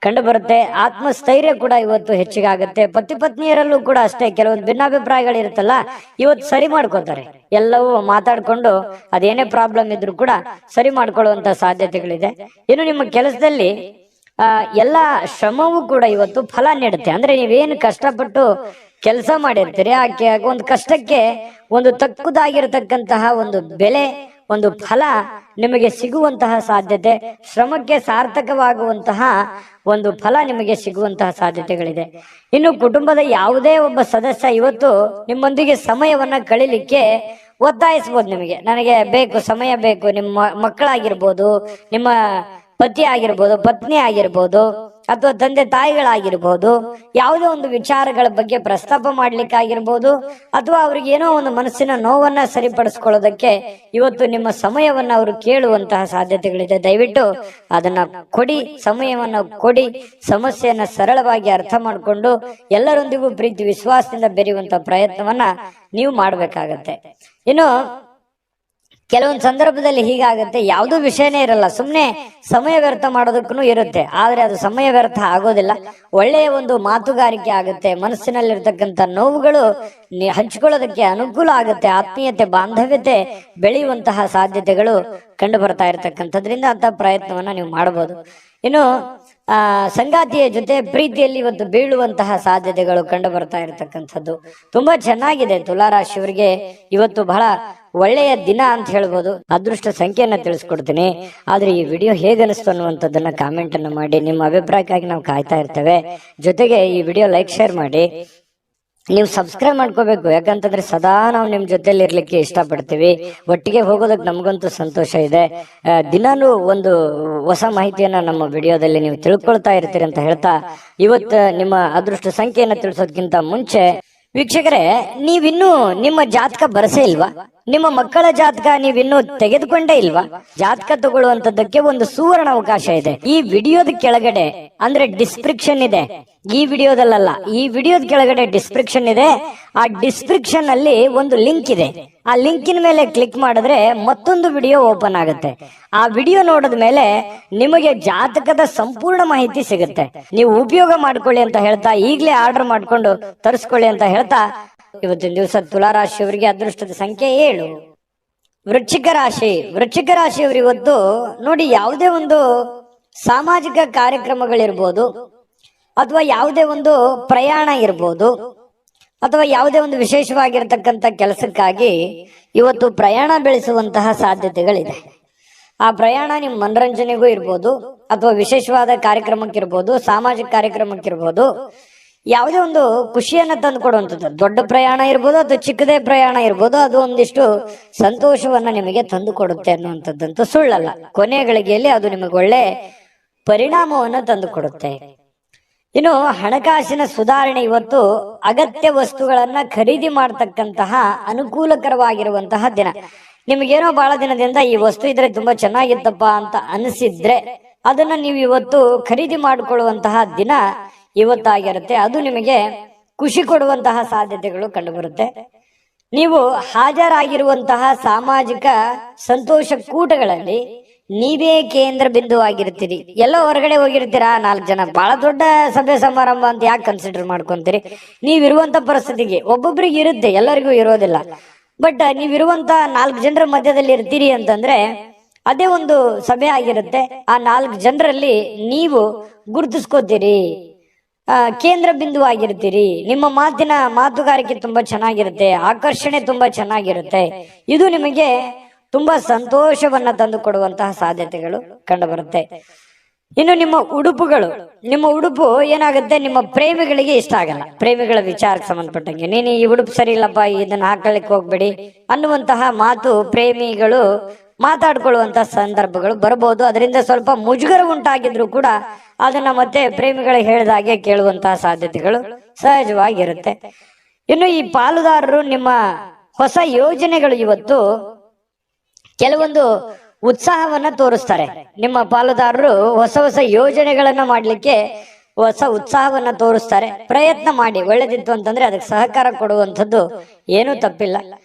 ಕಂಡು ಬರುತ್ತೆ. ಆತ್ಮಸ್ಥೈರ್ಯ ಕೂಡ ಇವತ್ತು ಹೆಚ್ಚಿಗಾಗುತ್ತೆ. ಪತಿ ಪತ್ನಿಯರಲ್ಲೂ ಕೂಡ ಅಷ್ಟೇ, ಕೆಲವೊಂದು ಭಿನ್ನಾಭಿಪ್ರಾಯಗಳಿರುತ್ತಲ್ಲ, ಇವತ್ತು ಸರಿ ಮಾಡ್ಕೋತಾರೆ. ಎಲ್ಲವೂ ಮಾತಾಡ್ಕೊಂಡು ಅದೇನೇ ಪ್ರಾಬ್ಲಮ್ ಇದ್ರೂ ಕೂಡ ಸರಿ ಮಾಡ್ಕೊಳ್ಳುವಂತ ಸಾಧ್ಯತೆಗಳಿದೆ. ಇನ್ನು ನಿಮ್ಮ ಕೆಲಸದಲ್ಲಿ ಎಲ್ಲ ಶ್ರಮವೂ ಕೂಡ ಇವತ್ತು ಫಲ ನೀಡುತ್ತೆ. ಅಂದ್ರೆ ನೀವೇನು ಕಷ್ಟಪಟ್ಟು ಕೆಲಸ ಮಾಡಿರ್ತೀರಿ, ಆ ಒಂದು ಕಷ್ಟಕ್ಕೆ ಒಂದು ತಕ್ಕುದಾಗಿರತಕ್ಕಂತಹ ಒಂದು ಬೆಲೆ, ಒಂದು ಫಲ ನಿಮಗೆ ಸಿಗುವಂತಹ ಸಾಧ್ಯತೆ, ಶ್ರಮಕ್ಕೆ ಸಾರ್ಥಕವಾಗುವಂತಹ ಒಂದು ಫಲ ನಿಮಗೆ ಸಿಗುವಂತಹ ಸಾಧ್ಯತೆಗಳಿದೆ. ಇನ್ನು ಕುಟುಂಬದ ಯಾವುದೇ ಒಬ್ಬ ಸದಸ್ಯ ಇವತ್ತು ನಿಮ್ಮೊಂದಿಗೆ ಸಮಯವನ್ನ ಕಳಿಲಿಕ್ಕೆ ಒತ್ತಾಯಿಸಬಹುದು. ನಿಮಗೆ ನನಗೆ ಬೇಕು, ಸಮಯ ಬೇಕು. ನಿಮ್ಮ ಮಕ್ಕಳಾಗಿರ್ಬೋದು, ನಿಮ್ಮ ಪತಿ ಆಗಿರ್ಬೋದು, ಪತ್ನಿ ಆಗಿರ್ಬೋದು, ಅಥವಾ ತಂದೆ ತಾಯಿಗಳಾಗಿರ್ಬೋದು, ಯಾವುದೋ ಒಂದು ವಿಚಾರಗಳ ಬಗ್ಗೆ ಪ್ರಸ್ತಾಪ ಮಾಡ್ಲಿಕ್ಕಾಗಿರ್ಬೋದು, ಅಥವಾ ಅವ್ರಿಗೆ ಏನೋ ಒಂದು ಮನಸ್ಸಿನ ನೋವನ್ನ ಸರಿಪಡಿಸ್ಕೊಳ್ಳೋದಕ್ಕೆ ಇವತ್ತು ನಿಮ್ಮ ಸಮಯವನ್ನ ಅವರು ಕೇಳುವಂತಹ ಸಾಧ್ಯತೆಗಳಿದೆ. ದಯವಿಟ್ಟು ಅದನ್ನ ಕೊಡಿ, ಸಮಯವನ್ನ ಕೊಡಿ. ಸಮಸ್ಯೆಯನ್ನ ಸರಳವಾಗಿ ಅರ್ಥ ಮಾಡಿಕೊಂಡು ಎಲ್ಲರೊಂದಿಗೂ ಪ್ರೀತಿ ವಿಶ್ವಾಸದಿಂದ ಬೆರೆಯುವಂತ ಪ್ರಯತ್ನವನ್ನ ನೀವು ಮಾಡ್ಬೇಕಾಗತ್ತೆ. ಇನ್ನು ಕೆಲವೊಂದು ಸಂದರ್ಭದಲ್ಲಿ ಹೀಗಾಗತ್ತೆ, ಯಾವುದೋ ವಿಷಯನೇ ಇರಲ್ಲ, ಸುಮ್ಮನೆ ಸಮಯ ವ್ಯರ್ಥ ಮಾಡೋದಕ್ಕೂ ಇರುತ್ತೆ. ಆದ್ರೆ ಅದು ಸಮಯ ವ್ಯರ್ಥ ಆಗೋದಿಲ್ಲ, ಒಳ್ಳೆಯ ಒಂದು ಮಾತುಗಾರಿಕೆ ಆಗುತ್ತೆ. ಮನಸ್ಸಿನಲ್ಲಿರ್ತಕ್ಕಂಥ ನೋವುಗಳು ಹಂಚಿಕೊಳ್ಳೋದಕ್ಕೆ ಅನುಕೂಲ ಆಗುತ್ತೆ. ಆತ್ಮೀಯತೆ, ಬಾಂಧವ್ಯತೆ ಬೆಳೆಯುವಂತಹ ಸಾಧ್ಯತೆಗಳು ಕಂಡು ಬರ್ತಾ ಇರತಕ್ಕಂಥದ್ರಿಂದ ಅಂತ ಪ್ರಯತ್ನವನ್ನ ನೀವು ಮಾಡಬಹುದು. ಇನ್ನು ಸಂಗಾತಿಯ ಜೊತೆ ಪ್ರೀತಿಯಲ್ಲಿ ಇವತ್ತು ಬೀಳುವಂತಹ ಸಾಧ್ಯತೆಗಳು ಕಂಡು ಬರ್ತಾ ಇರತಕ್ಕಂಥದ್ದು ತುಂಬಾ ಚೆನ್ನಾಗಿದೆ. ತುಲಾರಾಶಿಯವರಿಗೆ ಇವತ್ತು ಬಹಳ ಒಳ್ಳೆಯ ದಿನ ಅಂತ ಹೇಳ್ಬೋದು. ಅದೃಷ್ಟ ಸಂಖ್ಯೆಯನ್ನ ತಿಳಿಸ್ಕೊಡ್ತೀನಿ, ಆದ್ರೆ ಈ ವಿಡಿಯೋ ಹೇಗನಿಸ್ತು ಅನ್ನುವಂಥದ್ದನ್ನ ಕಾಮೆಂಟ್ ಅನ್ನು ಮಾಡಿ. ನಿಮ್ಮ ಅಭಿಪ್ರಾಯಕ್ಕಾಗಿ ನಾವು ಕಾಯ್ತಾ ಇರ್ತೇವೆ. ಜೊತೆಗೆ ಈ ವಿಡಿಯೋ ಲೈಕ್ ಶೇರ್ ಮಾಡಿ. ನೀವು ಸಬ್ಸ್ಕ್ರೈಬ್ ಮಾಡ್ಕೋಬೇಕು, ಯಾಕಂತಂದ್ರೆ ಸದಾ ನಾವು ನಿಮ್ ಜೊತೆಲಿ ಇರ್ಲಿಕ್ಕೆ ಇಷ್ಟಪಡ್ತೀವಿ. ಒಟ್ಟಿಗೆ ಹೋಗೋದಕ್ಕೆ ನಮಗಂತೂ ಸಂತೋಷ ಇದೆ. ದಿನಾಲೂ ಒಂದು ಹೊಸ ಮಾಹಿತಿಯನ್ನ ನಮ್ಮ ವಿಡಿಯೋದಲ್ಲಿ ನೀವು ತಿಳ್ಕೊಳ್ತಾ ಇರ್ತೀರಿ ಅಂತ ಹೇಳ್ತಾ, ಇವತ್ತು ನಿಮ್ಮ ಅದೃಷ್ಟ ಸಂಖ್ಯೆಯನ್ನ ತಿಳಿಸೋದಕ್ಕಿಂತ ಮುಂಚೆ ವೀಕ್ಷಕರೇ, ನೀವಿನ್ನೂ ನಿಮ್ಮ ಜಾತಕ ಬರಸೇ ಇಲ್ವಾ? ನಿಮ್ಮ ಮಕ್ಕಳ ಜಾತಕ ನೀವಿನ್ನೂ ತೆಗೆದುಕೊಂಡೇ ಇಲ್ವಾ? ಜಾತಕ ತಗೊಳ್ಳುವಂತದ್ದಕ್ಕೆ ಒಂದು ಸುವರ್ಣ ಅವಕಾಶ ಇದೆ. ಈ ವಿಡಿಯೋದ ಕೆಳಗಡೆ ಅಂದ್ರೆ ಡಿಸ್ಕ್ರಿಪ್ಷನ್ ಇದೆ, ಈ ವಿಡಿಯೋದಲ್ಲ, ಈ ವಿಡಿಯೋದ ಕೆಳಗಡೆ ಡಿಸ್ಕ್ರಿಪ್ಷನ್ ಇದೆ. ಆ ಡಿಸ್ಕ್ರಿಪ್ಷನ್ ಅಲ್ಲಿ ಒಂದು ಲಿಂಕ್ ಇದೆ. ಆ ಲಿಂಕಿನ ಮೇಲೆ ಕ್ಲಿಕ್ ಮಾಡಿದ್ರೆ ಮತ್ತೊಂದು ವಿಡಿಯೋ ಓಪನ್ ಆಗುತ್ತೆ. ಆ ವಿಡಿಯೋ ನೋಡಿದ ಮೇಲೆ ನಿಮಗೆ ಜಾತಕದ ಸಂಪೂರ್ಣ ಮಾಹಿತಿ ಸಿಗುತ್ತೆ. ನೀವು ಉಪಯೋಗ ಮಾಡ್ಕೊಳ್ಳಿ ಅಂತ ಹೇಳ್ತಾ, ಈಗಲೇ ಆರ್ಡರ್ ಮಾಡ್ಕೊಂಡು ತರಿಸ್ಕೊಳ್ಳಿ ಅಂತ ಹೇಳ್ತಾ, ಇವತ್ತಿನ ದಿವಸ ತುಲಾರಾಶಿಯವರಿಗೆ ಅದೃಷ್ಟದ ಸಂಖ್ಯೆ 7. ವೃಶ್ಚಿಕ ರಾಶಿ. ವೃಶ್ಚಿಕ ರಾಶಿಯವರು ಇವತ್ತು ನೋಡಿ, ಯಾವುದೇ ಒಂದು ಸಾಮಾಜಿಕ ಕಾರ್ಯಕ್ರಮಗಳಿರ್ಬೋದು, ಅಥವಾ ಯಾವುದೇ ಒಂದು ಪ್ರಯಾಣ ಇರ್ಬೋದು, ಅಥವಾ ಯಾವುದೇ ಒಂದು ವಿಶೇಷವಾಗಿರತಕ್ಕಂಥ ಕೆಲಸಕ್ಕಾಗಿ ಇವತ್ತು ಪ್ರಯಾಣ ಬೆಳೆಸುವಂತಹ ಸಾಧ್ಯತೆಗಳಿದೆ. ಆ ಪ್ರಯಾಣ ನಿಮ್ಮ ಮನರಂಜನೆಗೂ ಇರ್ಬೋದು, ಅಥವಾ ವಿಶೇಷವಾದ ಕಾರ್ಯಕ್ರಮಕ್ಕಿರ್ಬೋದು, ಸಾಮಾಜಿಕ ಕಾರ್ಯಕ್ರಮಕ್ಕಿರ್ಬೋದು, ಯಾವುದೇ ಒಂದು ಖುಷಿಯನ್ನ ತಂದು ಕೊಡುವಂಥದ್ದು. ದೊಡ್ಡ ಪ್ರಯಾಣ ಇರ್ಬೋದು ಅಥವಾ ಚಿಕ್ಕದೇ ಪ್ರಯಾಣ ಇರ್ಬೋದು, ಅದು ಒಂದಿಷ್ಟು ಸಂತೋಷವನ್ನ ನಿಮಗೆ ತಂದು ಕೊಡುತ್ತೆ ಅನ್ನುವಂಥದ್ದಂತೂ ಸುಳ್ಳಲ್ಲ. ಕೊನೆಯ ಗಳಿಗೆಯಲ್ಲಿ ಅದು ನಿಮಗೆ ಒಳ್ಳೆ ಪರಿಣಾಮವನ್ನು ತಂದು ಕೊಡುತ್ತೆ. ಇನ್ನು ಹಣಕಾಸಿನ ಸುಧಾರಣೆ. ಇವತ್ತು ಅಗತ್ಯ ವಸ್ತುಗಳನ್ನ ಖರೀದಿ ಮಾಡತಕ್ಕಂತಹ ಅನುಕೂಲಕರವಾಗಿರುವಂತಹ ದಿನ. ನಿಮಗೇನೋ ಬಹಳ ದಿನದಿಂದ ಈ ವಸ್ತು ಇದ್ರೆ ತುಂಬಾ ಚೆನ್ನಾಗಿತ್ತಪ್ಪ ಅಂತ ಅನಿಸಿದ್ರೆ ಅದನ್ನ ನೀವು ಇವತ್ತು ಖರೀದಿ ಮಾಡಿಕೊಳ್ಳುವಂತಹ ದಿನ ಇವತ್ತಾಗಿರುತ್ತೆ. ಅದು ನಿಮಗೆ ಖುಷಿ ಕೊಡುವಂತಹ ಸಾಧ್ಯತೆಗಳು ಕಂಡುಬರುತ್ತೆ. ನೀವು ಹಾಜರಾಗಿರುವಂತಹ ಸಾಮಾಜಿಕ ಸಂತೋಷ ಕೂಟಗಳಲ್ಲಿ ನೀವೇ ಕೇಂದ್ರ ಬಿಂದು ಆಗಿರ್ತೀರಿ. ಎಲ್ಲೋ ಹೊರಗಡೆ ಹೋಗಿರ್ತೀರಾ, 4 ಜನ, ಬಹಳ ದೊಡ್ಡ ಸಭೆ ಸಮಾರಂಭ ಅಂತ ಯಾಕೆ ಕನ್ಸಿಡರ್ ಮಾಡ್ಕೊಂತೀರಿ? ನೀವಿರುವಂತ ಪರಿಸ್ಥಿತಿಗೆ ಒಬ್ಬೊಬ್ರಿಗೆ ಇರುತ್ತೆ, ಎಲ್ಲರಿಗೂ ಇರೋದಿಲ್ಲ. ಬಟ್ ನೀವಿರುವಂತ 4 ಜನರ ಮಧ್ಯದಲ್ಲಿ ಇರ್ತೀರಿ ಅಂತಂದ್ರೆ ಅದೇ ಒಂದು ಸಭೆ ಆಗಿರುತ್ತೆ. ಆ 4 ಜನರಲ್ಲಿ ನೀವು ಗುರುತಿಸ್ಕೋತೀರಿ, ಕೇಂದ್ರ ಬಿಂದು ಆಗಿರ್ತೀರಿ. ನಿಮ್ಮ ಮಾತುಗಾರಿಕೆ ತುಂಬಾ ಚೆನ್ನಾಗಿರುತ್ತೆ, ಆಕರ್ಷಣೆ ತುಂಬಾ ಚೆನ್ನಾಗಿರುತ್ತೆ. ಇದು ನಿಮಗೆ ತುಂಬಾ ಸಂತೋಷವನ್ನ ತಂದು ಕೊಡುವಂತಹ ಸಾಧ್ಯತೆಗಳು ಕಂಡು ಬರುತ್ತೆ. ಇನ್ನು ನಿಮ್ಮ ಉಡುಪು ಏನಾಗುತ್ತೆ, ನಿಮ್ಮ ಪ್ರೇಮಿಗಳಿಗೆ ಇಷ್ಟ ಆಗಲ್ಲ. ಪ್ರೇಮಿಗಳ ವಿಚಾರಕ್ಕೆ ಸಂಬಂಧಪಟ್ಟಂಗೆ, ನೀನು ಈ ಉಡುಪು ಸರಿ ಇಲ್ಲಪ್ಪ, ಇದನ್ನ ಹಾಕೊಳ್ಳಿಕ್ ಹೋಗ್ಬೇಡಿ ಅನ್ನುವಂತಹ ಮಾತು ಪ್ರೇಮಿಗಳು ಮಾತಾಡ್ಕೊಳ್ಳುವಂತಹ ಸಂದರ್ಭಗಳು ಬರಬಹುದು. ಅದರಿಂದ ಸ್ವಲ್ಪ ಮುಜುಗರ ಉಂಟಾಗಿದ್ರು ಕೂಡ ಅದನ್ನ ಮತ್ತೆ ಪ್ರೇಮಿಗಳಿಗೆ ಹೇಳಿದಾಗೆ ಕೇಳುವಂತಹ ಸಾಧ್ಯತೆಗಳು ಸಹಜವಾಗಿರುತ್ತೆ. ಇನ್ನು ಈ ಪಾಲುದಾರರು ನಿಮ್ಮ ಹೊಸ ಯೋಜನೆಗಳು ಇವತ್ತು ಕೆಲವೊಂದು ಉತ್ಸಾಹವನ್ನ ತೋರಿಸ್ತಾರೆ. ನಿಮ್ಮ ಪಾಲುದಾರರು ಹೊಸ ಯೋಜನೆಗಳನ್ನ ಮಾಡ್ಲಿಕ್ಕೆ ಹೊಸ ಉತ್ಸಾಹವನ್ನ ತೋರಿಸ್ತಾರೆ. ಪ್ರಯತ್ನ ಮಾಡಿ, ಒಳ್ಳೇದಿತ್ತು ಅಂತಂದ್ರೆ ಅದಕ್ಕೆ ಸಹಕಾರ ಕೊಡುವಂಥದ್ದು ಏನೂ ತಪ್ಪಿಲ್ಲ.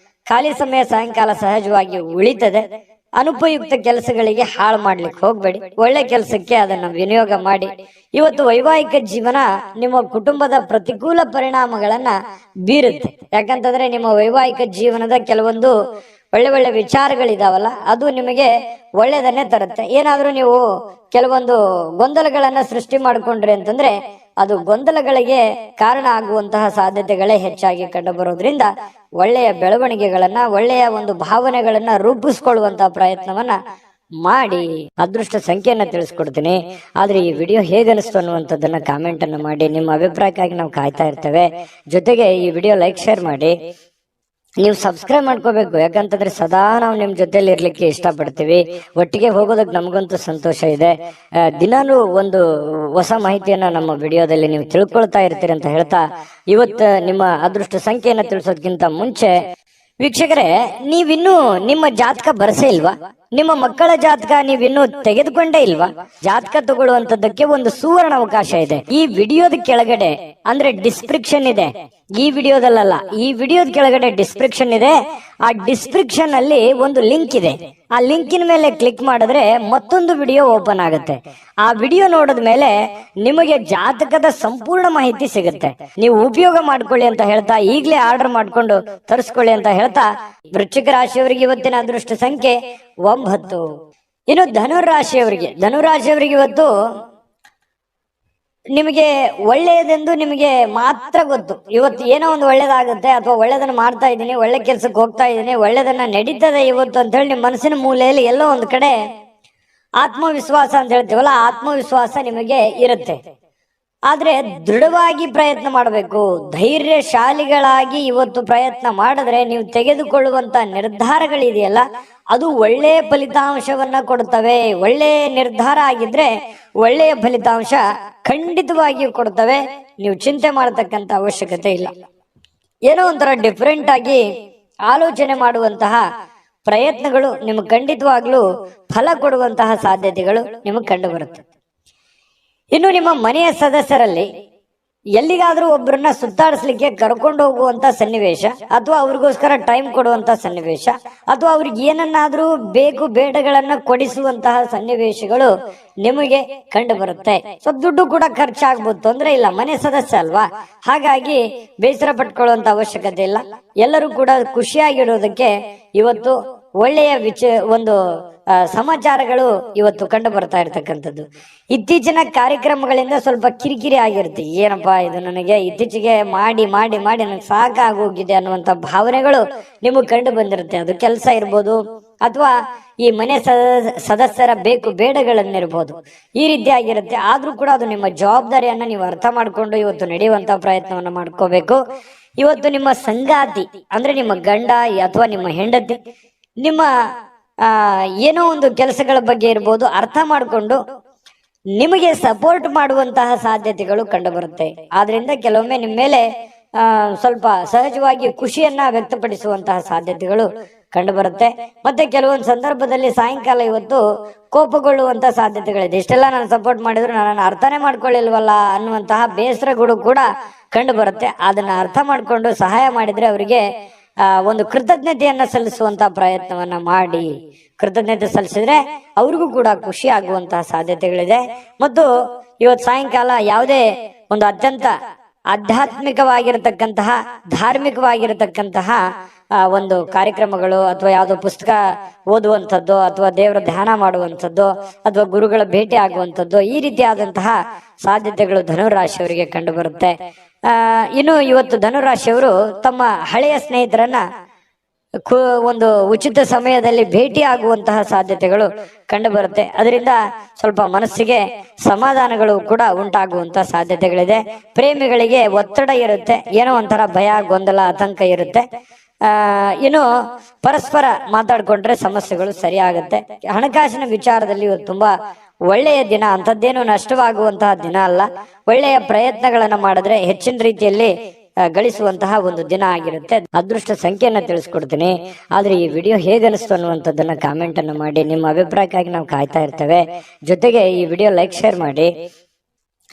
ಖಾಲಿ ಸಮಯ ಸಾಯಂಕಾಲ ಸಹಜವಾಗಿ ಉಳಿತದೆ. ಅನುಪಯುಕ್ತ ಕೆಲಸಗಳಿಗೆ ಹಾಳು ಮಾಡ್ಲಿಕ್ಕೆ ಹೋಗ್ಬೇಡಿ, ಒಳ್ಳೆ ಕೆಲಸಕ್ಕೆ ಅದನ್ನ ವಿನಿಯೋಗ ಮಾಡಿ. ಇವತ್ತು ವೈವಾಹಿಕ ಜೀವನ ನಿಮ್ಮ ಕುಟುಂಬದ ಪ್ರತಿಕೂಲ ಪರಿಣಾಮಗಳನ್ನ ಬೀರುತ್ತೆ. ಯಾಕಂತಂದ್ರೆ ನಿಮ್ಮ ವೈವಾಹಿಕ ಜೀವನದ ಕೆಲವೊಂದು ಒಳ್ಳೆ ವಿಚಾರಗಳಿದಾವಲ್ಲ, ಅದು ನಿಮಗೆ ಒಳ್ಳೆದನ್ನೇ ತರುತ್ತೆ. ಏನಾದ್ರೂ ನೀವು ಕೆಲವೊಂದು ಗೊಂದಲಗಳನ್ನ ಸೃಷ್ಟಿ ಮಾಡಿಕೊಂಡ್ರಿ ಅಂತಂದ್ರೆ ಅದು ಗೊಂದಲಗಳಿಗೆ ಕಾರಣ ಆಗುವಂತಹ ಸಾಧ್ಯತೆಗಳೇ ಹೆಚ್ಚಾಗಿ ಕಂಡು ಬರೋದ್ರಿಂದ ಒಳ್ಳೆಯ ಬೆಳವಣಿಗೆಗಳನ್ನ, ಒಳ್ಳೆಯ ಒಂದು ಭಾವನೆಗಳನ್ನ ರೂಪಿಸ್ಕೊಳ್ಳುವಂತಹ ಪ್ರಯತ್ನವನ್ನ ಮಾಡಿ. ಅದೃಷ್ಟ ಸಂಖ್ಯೆಯನ್ನ ತಿಳಿಸ್ಕೊಡ್ತೀನಿ. ಆದ್ರೆ ಈ ವಿಡಿಯೋ ಹೇಗನಿಸ್ತು ಅನ್ನುವಂಥದ್ದನ್ನ ಕಾಮೆಂಟ್ ಅನ್ನ ಮಾಡಿ. ನಿಮ್ಮ ಅಭಿಪ್ರಾಯಕ್ಕಾಗಿ ನಾವು ಕಾಯ್ತಾ ಇರ್ತೇವೆ. ಜೊತೆಗೆ ಈ ವಿಡಿಯೋ ಲೈಕ್, ಶೇರ್ ಮಾಡಿ. ನೀವು ಸಬ್ಸ್ಕ್ರೈಬ್ ಮಾಡ್ಕೋಬೇಕು, ಯಾಕಂತಂದ್ರೆ ಸದಾ ನಾವು ನಿಮ್ ಜೊತೆಲಿ ಇರ್ಲಿಕ್ಕೆ ಇಷ್ಟಪಡ್ತೀವಿ. ಒಟ್ಟಿಗೆ ಹೋಗೋದಕ್ಕೆ ನಮಗಂತೂ ಸಂತೋಷ ಇದೆ. ದಿನಾನು ಒಂದು ಹೊಸ ಮಾಹಿತಿಯನ್ನ ನಮ್ಮ ವಿಡಿಯೋದಲ್ಲಿ ನೀವು ತಿಳ್ಕೊಳ್ತಾ ಇರ್ತೀರಿ ಅಂತ ಹೇಳ್ತಾ, ಇವತ್ತು ನಿಮ್ಮ ಅದೃಷ್ಟ ಸಂಖ್ಯೆಯನ್ನ ತಿಳಿಸೋದಕ್ಕಿಂತ ಮುಂಚೆ ವೀಕ್ಷಕರೇ, ನೀವಿನ್ನೂ ನಿಮ್ಮ ಜಾತಕ ಬರಸೇ ಇಲ್ವಾ? ನಿಮ್ಮ ಮಕ್ಕಳ ಜಾತಕ ನೀವಿನ್ನೂ ತೆಗೆದುಕೊಂಡೇ ಇಲ್ವಾ? ಜಾತಕ ತಗೊಳ್ಳುವಂತದ್ದಕ್ಕೆ ಒಂದು ಸುವರ್ಣ ಅವಕಾಶ ಇದೆ. ಈ ವಿಡಿಯೋದ ಕೆಳಗಡೆ ಅಂದ್ರೆ ಡಿಸ್ಕ್ರಿಪ್ಷನ್ ಇದೆ, ಈ ವಿಡಿಯೋದಲ್ಲ, ಈ ವಿಡಿಯೋದ ಕೆಳಗಡೆ ಡಿಸ್ಕ್ರಿಪ್ಷನ್ ಇದೆ. ಆ ಡಿಸ್ಕ್ರಿಪ್ಷನ್ ಅಲ್ಲಿ ಒಂದು ಲಿಂಕ್ ಇದೆ. ಆ ಲಿಂಕಿನ ಮೇಲೆ ಕ್ಲಿಕ್ ಮಾಡಿದ್ರೆ ಮತ್ತೊಂದು ವಿಡಿಯೋ ಓಪನ್ ಆಗುತ್ತೆ. ಆ ವಿಡಿಯೋ ನೋಡಿದ ಮೇಲೆ ನಿಮಗೆ ಜಾತಕದ ಸಂಪೂರ್ಣ ಮಾಹಿತಿ ಸಿಗುತ್ತೆ. ನೀವು ಉಪಯೋಗ ಮಾಡ್ಕೊಳ್ಳಿ ಅಂತ ಹೇಳ್ತಾ, ಈಗಲೇ ಆರ್ಡರ್ ಮಾಡ್ಕೊಂಡು ತರಿಸ್ಕೊಳ್ಳಿ ಅಂತ ಹೇಳ್ತಾ, ವೃಶ್ಚಿಕ ರಾಶಿಯವರಿಗೆ ಇವತ್ತಿನ ಅದೃಷ್ಟ ಸಂಖ್ಯೆ 9. ಇನ್ನು ಧನುರಾಶಿಯವರಿಗೆ ಇವತ್ತು ನಿಮಗೆ ಒಳ್ಳೆಯದೆಂದು ನಿಮಗೆ ಮಾತ್ರ ಗೊತ್ತು. ಇವತ್ತು ಏನೋ ಒಂದು ಒಳ್ಳೇದಾಗುತ್ತೆ, ಅಥವಾ ಒಳ್ಳೇದನ್ನ ಮಾಡ್ತಾ ಇದ್ದೀನಿ, ಒಳ್ಳೆ ಕೆಲ್ಸಕ್ಕೆ ಹೋಗ್ತಾ ಇದ್ದೀನಿ, ಒಳ್ಳೇದನ್ನ ನಡೀತದೆ ಇವತ್ತು ಅಂತ ಹೇಳಿ ನಿಮ್ಮ ಮನಸ್ಸಿನ ಮೂಲೆಯಲ್ಲಿ ಎಲ್ಲೋ ಒಂದು ಕಡೆ ಆತ್ಮವಿಶ್ವಾಸ ಅಂತ ಹೇಳ್ತೀವಲ್ಲ, ಆತ್ಮವಿಶ್ವಾಸ ನಿಮಗೆ ಇರುತ್ತೆ. ಆದ್ರೆ ದೃಢವಾಗಿ ಪ್ರಯತ್ನ ಮಾಡಬೇಕು. ಧೈರ್ಯಶಾಲಿಗಳಾಗಿ ಇವತ್ತು ಪ್ರಯತ್ನ ಮಾಡಿದ್ರೆ ನೀವು ತೆಗೆದುಕೊಳ್ಳುವಂತ ನಿರ್ಧಾರಗಳಿದೆಯಲ್ಲ, ಅದು ಒಳ್ಳೆಯ ಫಲಿತಾಂಶವನ್ನ ಕೊಡುತ್ತವೆ. ಒಳ್ಳೆಯ ನಿರ್ಧಾರ ಆಗಿದ್ರೆ ಒಳ್ಳೆಯ ಫಲಿತಾಂಶ ಖಂಡಿತವಾಗಿಯೂ ಕೊಡುತ್ತವೆ. ನೀವು ಚಿಂತೆ ಮಾಡತಕ್ಕಂತ ಅವಶ್ಯಕತೆ ಇಲ್ಲ. ಏನೋ ಒಂಥರ ಡಿಫರೆಂಟ್ ಆಗಿ ಆಲೋಚನೆ ಮಾಡುವಂತಹ ಪ್ರಯತ್ನಗಳು ನಿಮಗೆ ಖಂಡಿತವಾಗ್ಲೂ ಫಲ ಕೊಡುವಂತಹ ಸಾಧ್ಯತೆಗಳು ನಿಮಗೆ ಕಂಡು ಬರುತ್ತೆ. ಇನ್ನು ನಿಮ್ಮ ಮನೆಯ ಸದಸ್ಯರಲ್ಲಿ ಎಲ್ಲಿಗಾದ್ರೂ ಒಬ್ಬರನ್ನ ಸುತ್ತಾಡಿಸ್ಲಿಕ್ಕೆ ಕರ್ಕೊಂಡು ಹೋಗುವಂತ ಸನ್ನಿವೇಶ, ಅಥವಾ ಅವ್ರಿಗೋಸ್ಕರ ಟೈಮ್ ಕೊಡುವಂತ ಸನ್ನಿವೇಶ, ಅಥವಾ ಅವ್ರಿಗೆ ಏನನ್ನಾದ್ರೂ ಬೇಕು ಬೇಡಗಳನ್ನ ಕೊಡಿಸುವಂತಹ ಸನ್ನಿವೇಶಗಳು ನಿಮಗೆ ಕಂಡು ಬರುತ್ತೆ. ಸ್ವಲ್ಪ ದುಡ್ಡು ಕೂಡ ಖರ್ಚಾಗ್ಬೋದು, ತೊಂದರೆ ಇಲ್ಲ, ಮನೆ ಸದಸ್ಯ ಅಲ್ವಾ, ಹಾಗಾಗಿ ಬೇಸರ ಪಟ್ಕೊಳ್ಳುವಂತ ಅವಶ್ಯಕತೆ ಇಲ್ಲ. ಎಲ್ಲರೂ ಕೂಡ ಖುಷಿಯಾಗಿರೋದಕ್ಕೆ ಇವತ್ತು ಒಳ್ಳೆಯ ಒಂದು ಸಮಾಚಾರಗಳು ಇವತ್ತು ಕಂಡು ಬರ್ತಾ ಇರ್ತಕ್ಕಂಥದ್ದು. ಇತ್ತೀಚಿನ ಕಾರ್ಯಕ್ರಮಗಳಿಂದ ಸ್ವಲ್ಪ ಕಿರಿಕಿರಿ ಆಗಿರುತ್ತೆ. ಏನಪ್ಪಾ ಇದು, ನನಗೆ ಇತ್ತೀಚೆಗೆ ಮಾಡಿ ಮಾಡಿ ಮಾಡಿ ನನಗೆ ಸಾಕಾಗೋಗಿದೆ ಅನ್ನುವಂತ ಭಾವನೆಗಳು ನಿಮಗೆ ಕಂಡು ಬಂದಿರುತ್ತೆ. ಅದು ಕೆಲಸ ಇರ್ಬೋದು, ಅಥವಾ ಈ ಮನೆ ಸದಸ್ಯರ ಬೇಕು ಬೇಡಗಳನ್ನಿರ್ಬೋದು, ಈ ರೀತಿ ಆಗಿರುತ್ತೆ. ಆದ್ರೂ ಕೂಡ ಅದು ನಿಮ್ಮ ಜವಾಬ್ದಾರಿಯನ್ನ ನೀವು ಅರ್ಥ ಮಾಡ್ಕೊಂಡು ಇವತ್ತು ನಡೆಯುವಂತ ಪ್ರಯತ್ನವನ್ನ ಮಾಡ್ಕೋಬೇಕು. ಇವತ್ತು ನಿಮ್ಮ ಸಂಗಾತಿ ಅಂದ್ರೆ ನಿಮ್ಮ ಗಂಡ ಅಥವಾ ನಿಮ್ಮ ಹೆಂಡತಿ ನಿಮ್ಮ ಏನೋ ಒಂದು ಕೆಲಸಗಳ ಬಗ್ಗೆ ಇರ್ಬೋದು, ಅರ್ಥ ಮಾಡಿಕೊಂಡು ನಿಮಗೆ ಸಪೋರ್ಟ್ ಮಾಡುವಂತಹ ಸಾಧ್ಯತೆಗಳು ಕಂಡು ಬರುತ್ತೆ. ಆದ್ರಿಂದ ಕೆಲವೊಮ್ಮೆ ನಿಮ್ಮ ಮೇಲೆ ಸ್ವಲ್ಪ ಸಹಜವಾಗಿ ಖುಷಿಯನ್ನ ವ್ಯಕ್ತಪಡಿಸುವಂತಹ ಸಾಧ್ಯತೆಗಳು ಕಂಡು ಬರುತ್ತೆ. ಮತ್ತೆ ಕೆಲವೊಂದು ಸಂದರ್ಭದಲ್ಲಿ ಸಾಯಂಕಾಲ ಇವತ್ತು ಕೋಪಗೊಳ್ಳುವಂತ ಸಾಧ್ಯತೆಗಳಿದೆ. ಇಷ್ಟೆಲ್ಲ ನಾನು ಸಪೋರ್ಟ್ ಮಾಡಿದ್ರು ನನ್ನನ್ನು ಅರ್ಥನೇ ಮಾಡ್ಕೊಳ್ಳಿಲ್ವಲ್ಲ ಅನ್ನುವಂತಹ ಬೇಸರಗಳು ಕೂಡ ಕಂಡು ಬರುತ್ತೆ. ಅದನ್ನ ಅರ್ಥ ಮಾಡ್ಕೊಂಡು ಸಹಾಯ ಮಾಡಿದ್ರೆ ಅವರಿಗೆ ಒಂದು ಕೃತಜ್ಞತೆಯನ್ನ ಸಲ್ಲಿಸುವಂತಹ ಪ್ರಯತ್ನವನ್ನ ಮಾಡಿ, ಕೃತಜ್ಞತೆ ಸಲ್ಲಿಸಿದ್ರೆ ಅವ್ರಿಗೂ ಕೂಡ ಖುಷಿ ಆಗುವಂತಹ ಸಾಧ್ಯತೆಗಳಿದೆ. ಮತ್ತು ಇವತ್ತು ಸಾಯಂಕಾಲ ಯಾವುದೇ ಒಂದು ಅತ್ಯಂತ ಆಧ್ಯಾತ್ಮಿಕವಾಗಿರತಕ್ಕಂತಹ ಧಾರ್ಮಿಕವಾಗಿರತಕ್ಕಂತಹ ಒಂದು ಕಾರ್ಯಕ್ರಮಗಳು, ಅಥವಾ ಯಾವುದೋ ಪುಸ್ತಕ ಓದುವಂಥದ್ದು, ಅಥವಾ ದೇವರ ಧ್ಯಾನ ಮಾಡುವಂಥದ್ದು, ಅಥವಾ ಗುರುಗಳ ಭೇಟಿ ಆಗುವಂಥದ್ದು, ಈ ರೀತಿಯಾದಂತಹ ಸಾಧ್ಯತೆಗಳು ಧನುರಾಶಿಯವರಿಗೆ ಕಂಡು ಬರುತ್ತೆ. ಇನ್ನು ಇವತ್ತು ಧನುರಾಶಿಯವರು ತಮ್ಮ ಹಳೆಯ ಸ್ನೇಹಿತರನ್ನ ಒಂದು ಉಚಿತ ಸಮಯದಲ್ಲಿ ಭೇಟಿ ಆಗುವಂತಹ ಸಾಧ್ಯತೆಗಳು ಕಂಡು ಬರುತ್ತೆ. ಅದರಿಂದ ಸ್ವಲ್ಪ ಮನಸ್ಸಿಗೆ ಸಮಾಧಾನಗಳು ಕೂಡ ಉಂಟಾಗುವಂತಹ ಸಾಧ್ಯತೆಗಳಿದೆ. ಪ್ರೇಮಿಗಳಿಗೆ ಒತ್ತಡ ಇರುತ್ತೆ, ಏನೋ ಒಂಥರ ಭಯ, ಗೊಂದಲ, ಆತಂಕ ಇರುತ್ತೆ. ಇನ್ನು ಪರಸ್ಪರ ಮಾತಾಡ್ಕೊಂಡ್ರೆ ಸಮಸ್ಯೆಗಳು ಸರಿಯಾಗುತ್ತೆ. ಹಣಕಾಸಿನ ವಿಚಾರದಲ್ಲಿ ಇವತ್ತು ತುಂಬಾ ಒಳ್ಳೆಯ ದಿನ, ಅಂಥದ್ದೇನು ನಷ್ಟವಾಗುವಂತಹ ದಿನ ಅಲ್ಲ. ಒಳ್ಳೆಯ ಪ್ರಯತ್ನಗಳನ್ನ ಮಾಡಿದ್ರೆ ಹೆಚ್ಚಿನ ರೀತಿಯಲ್ಲಿ ಗಳಿಸುವಂತಹ ಒಂದು ದಿನ ಆಗಿರುತ್ತೆ. ಅದೃಷ್ಟ ಸಂಖ್ಯೆಯನ್ನ ತಿಳಿಸ್ಕೊಡ್ತೀನಿ. ಆದ್ರೆ ಈ ವಿಡಿಯೋ ಹೇಗೆ ಅನಿಸ್ತು ಅನ್ನುವಂಥದ್ದನ್ನ ಕಾಮೆಂಟ್ ಅನ್ನು ಮಾಡಿ. ನಿಮ್ಮ ಅಭಿಪ್ರಾಯಕ್ಕಾಗಿ ನಾವು ಕಾಯ್ತಾ ಇರ್ತೇವೆ. ಜೊತೆಗೆ ಈ ವಿಡಿಯೋ ಲೈಕ್, ಶೇರ್ ಮಾಡಿ.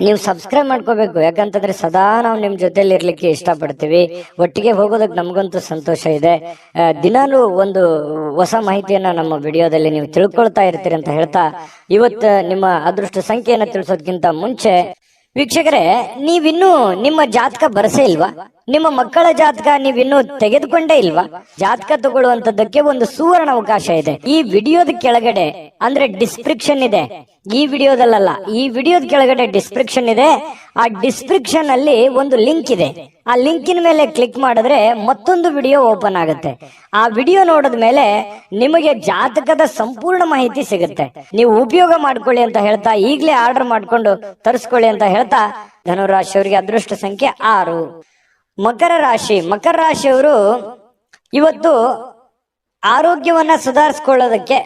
ನೀವು ಸಬ್ಸ್ಕ್ರೈಬ್ ಮಾಡ್ಕೋಬೇಕು, ಯಾಕಂತಂದ್ರೆ ಸದಾ ನಾವು ನಿಮ್ ಜೊತೆಲಿ ಇರ್ಲಿಕ್ಕೆ ಇಷ್ಟಪಡ್ತೀವಿ. ಒಟ್ಟಿಗೆ ಹೋಗೋದಕ್ಕೆ ನಮಗಂತೂ ಸಂತೋಷ ಇದೆ. ದಿನಾಲೂ ಒಂದು ಹೊಸ ಮಾಹಿತಿಯನ್ನ ನಮ್ಮ ವಿಡಿಯೋದಲ್ಲಿ ನೀವು ತಿಳ್ಕೊಳ್ತಾ ಇರ್ತೀರಿ ಅಂತ ಹೇಳ್ತಾ, ಇವತ್ತು ನಿಮ್ಮ ಅದೃಷ್ಟ ಸಂಖ್ಯೆಯನ್ನ ತಿಳಿಸೋದಕ್ಕಿಂತ ಮುಂಚೆ ವೀಕ್ಷಕರೇ, ನೀವಿನ್ನೂ ನಿಮ್ಮ ಜಾತಕ ಬರಸೇ ಇಲ್ವಾ? ನಿಮ್ಮ ಮಕ್ಕಳ ಜಾತಕ ನೀವಿನ್ನೂ ತೆಗೆದುಕೊಂಡೇ ಇಲ್ವಾ? ಜಾತಕ ತಗೊಳ್ಳುವಂತದ್ದಕ್ಕೆ ಒಂದು ಸುವರ್ಣ ಅವಕಾಶ ಇದೆ. ಈ ವಿಡಿಯೋದ ಕೆಳಗಡೆ ಅಂದ್ರೆ ಡಿಸ್ಕ್ರಿಪ್ಷನ್ ಇದೆ, ಈ ವಿಡಿಯೋದಲ್ಲ, ಈ ವಿಡಿಯೋದ ಕೆಳಗಡೆ ಡಿಸ್ಕ್ರಿಪ್ಷನ್ ಇದೆ. ಆ ಡಿಸ್ಕ್ರಿಪ್ಷನ್ ಅಲ್ಲಿ ಒಂದು ಲಿಂಕ್ ಇದೆ. ಆ ಲಿಂಕಿನ ಮೇಲೆ ಕ್ಲಿಕ್ ಮಾಡಿದ್ರೆ ಮತ್ತೊಂದು ವಿಡಿಯೋ ಓಪನ್ ಆಗುತ್ತೆ. ಆ ವಿಡಿಯೋ ನೋಡಿದ ಮೇಲೆ ನಿಮಗೆ ಜಾತಕದ ಸಂಪೂರ್ಣ ಮಾಹಿತಿ ಸಿಗುತ್ತೆ. ನೀವು ಉಪಯೋಗ ಮಾಡ್ಕೊಳ್ಳಿ ಅಂತ ಹೇಳ್ತಾ, ಈಗಲೇ ಆರ್ಡರ್ ಮಾಡ್ಕೊಂಡು ತರಿಸ್ಕೊಳ್ಳಿ ಅಂತ ಹೇಳ್ತಾ, ಧನುರಾಶಿಯವರಿಗೆ ಅದೃಷ್ಟ ಸಂಖ್ಯೆ 6. ಮಕರ ರಾಶಿ, ಮಕರ ರಾಶಿಯವರು ಇವತ್ತು ಆರೋಗ್ಯವನ್ನ ಸುಧಾರಿಸ್ಕೊಳ್ಳೋದಕ್ಕೆ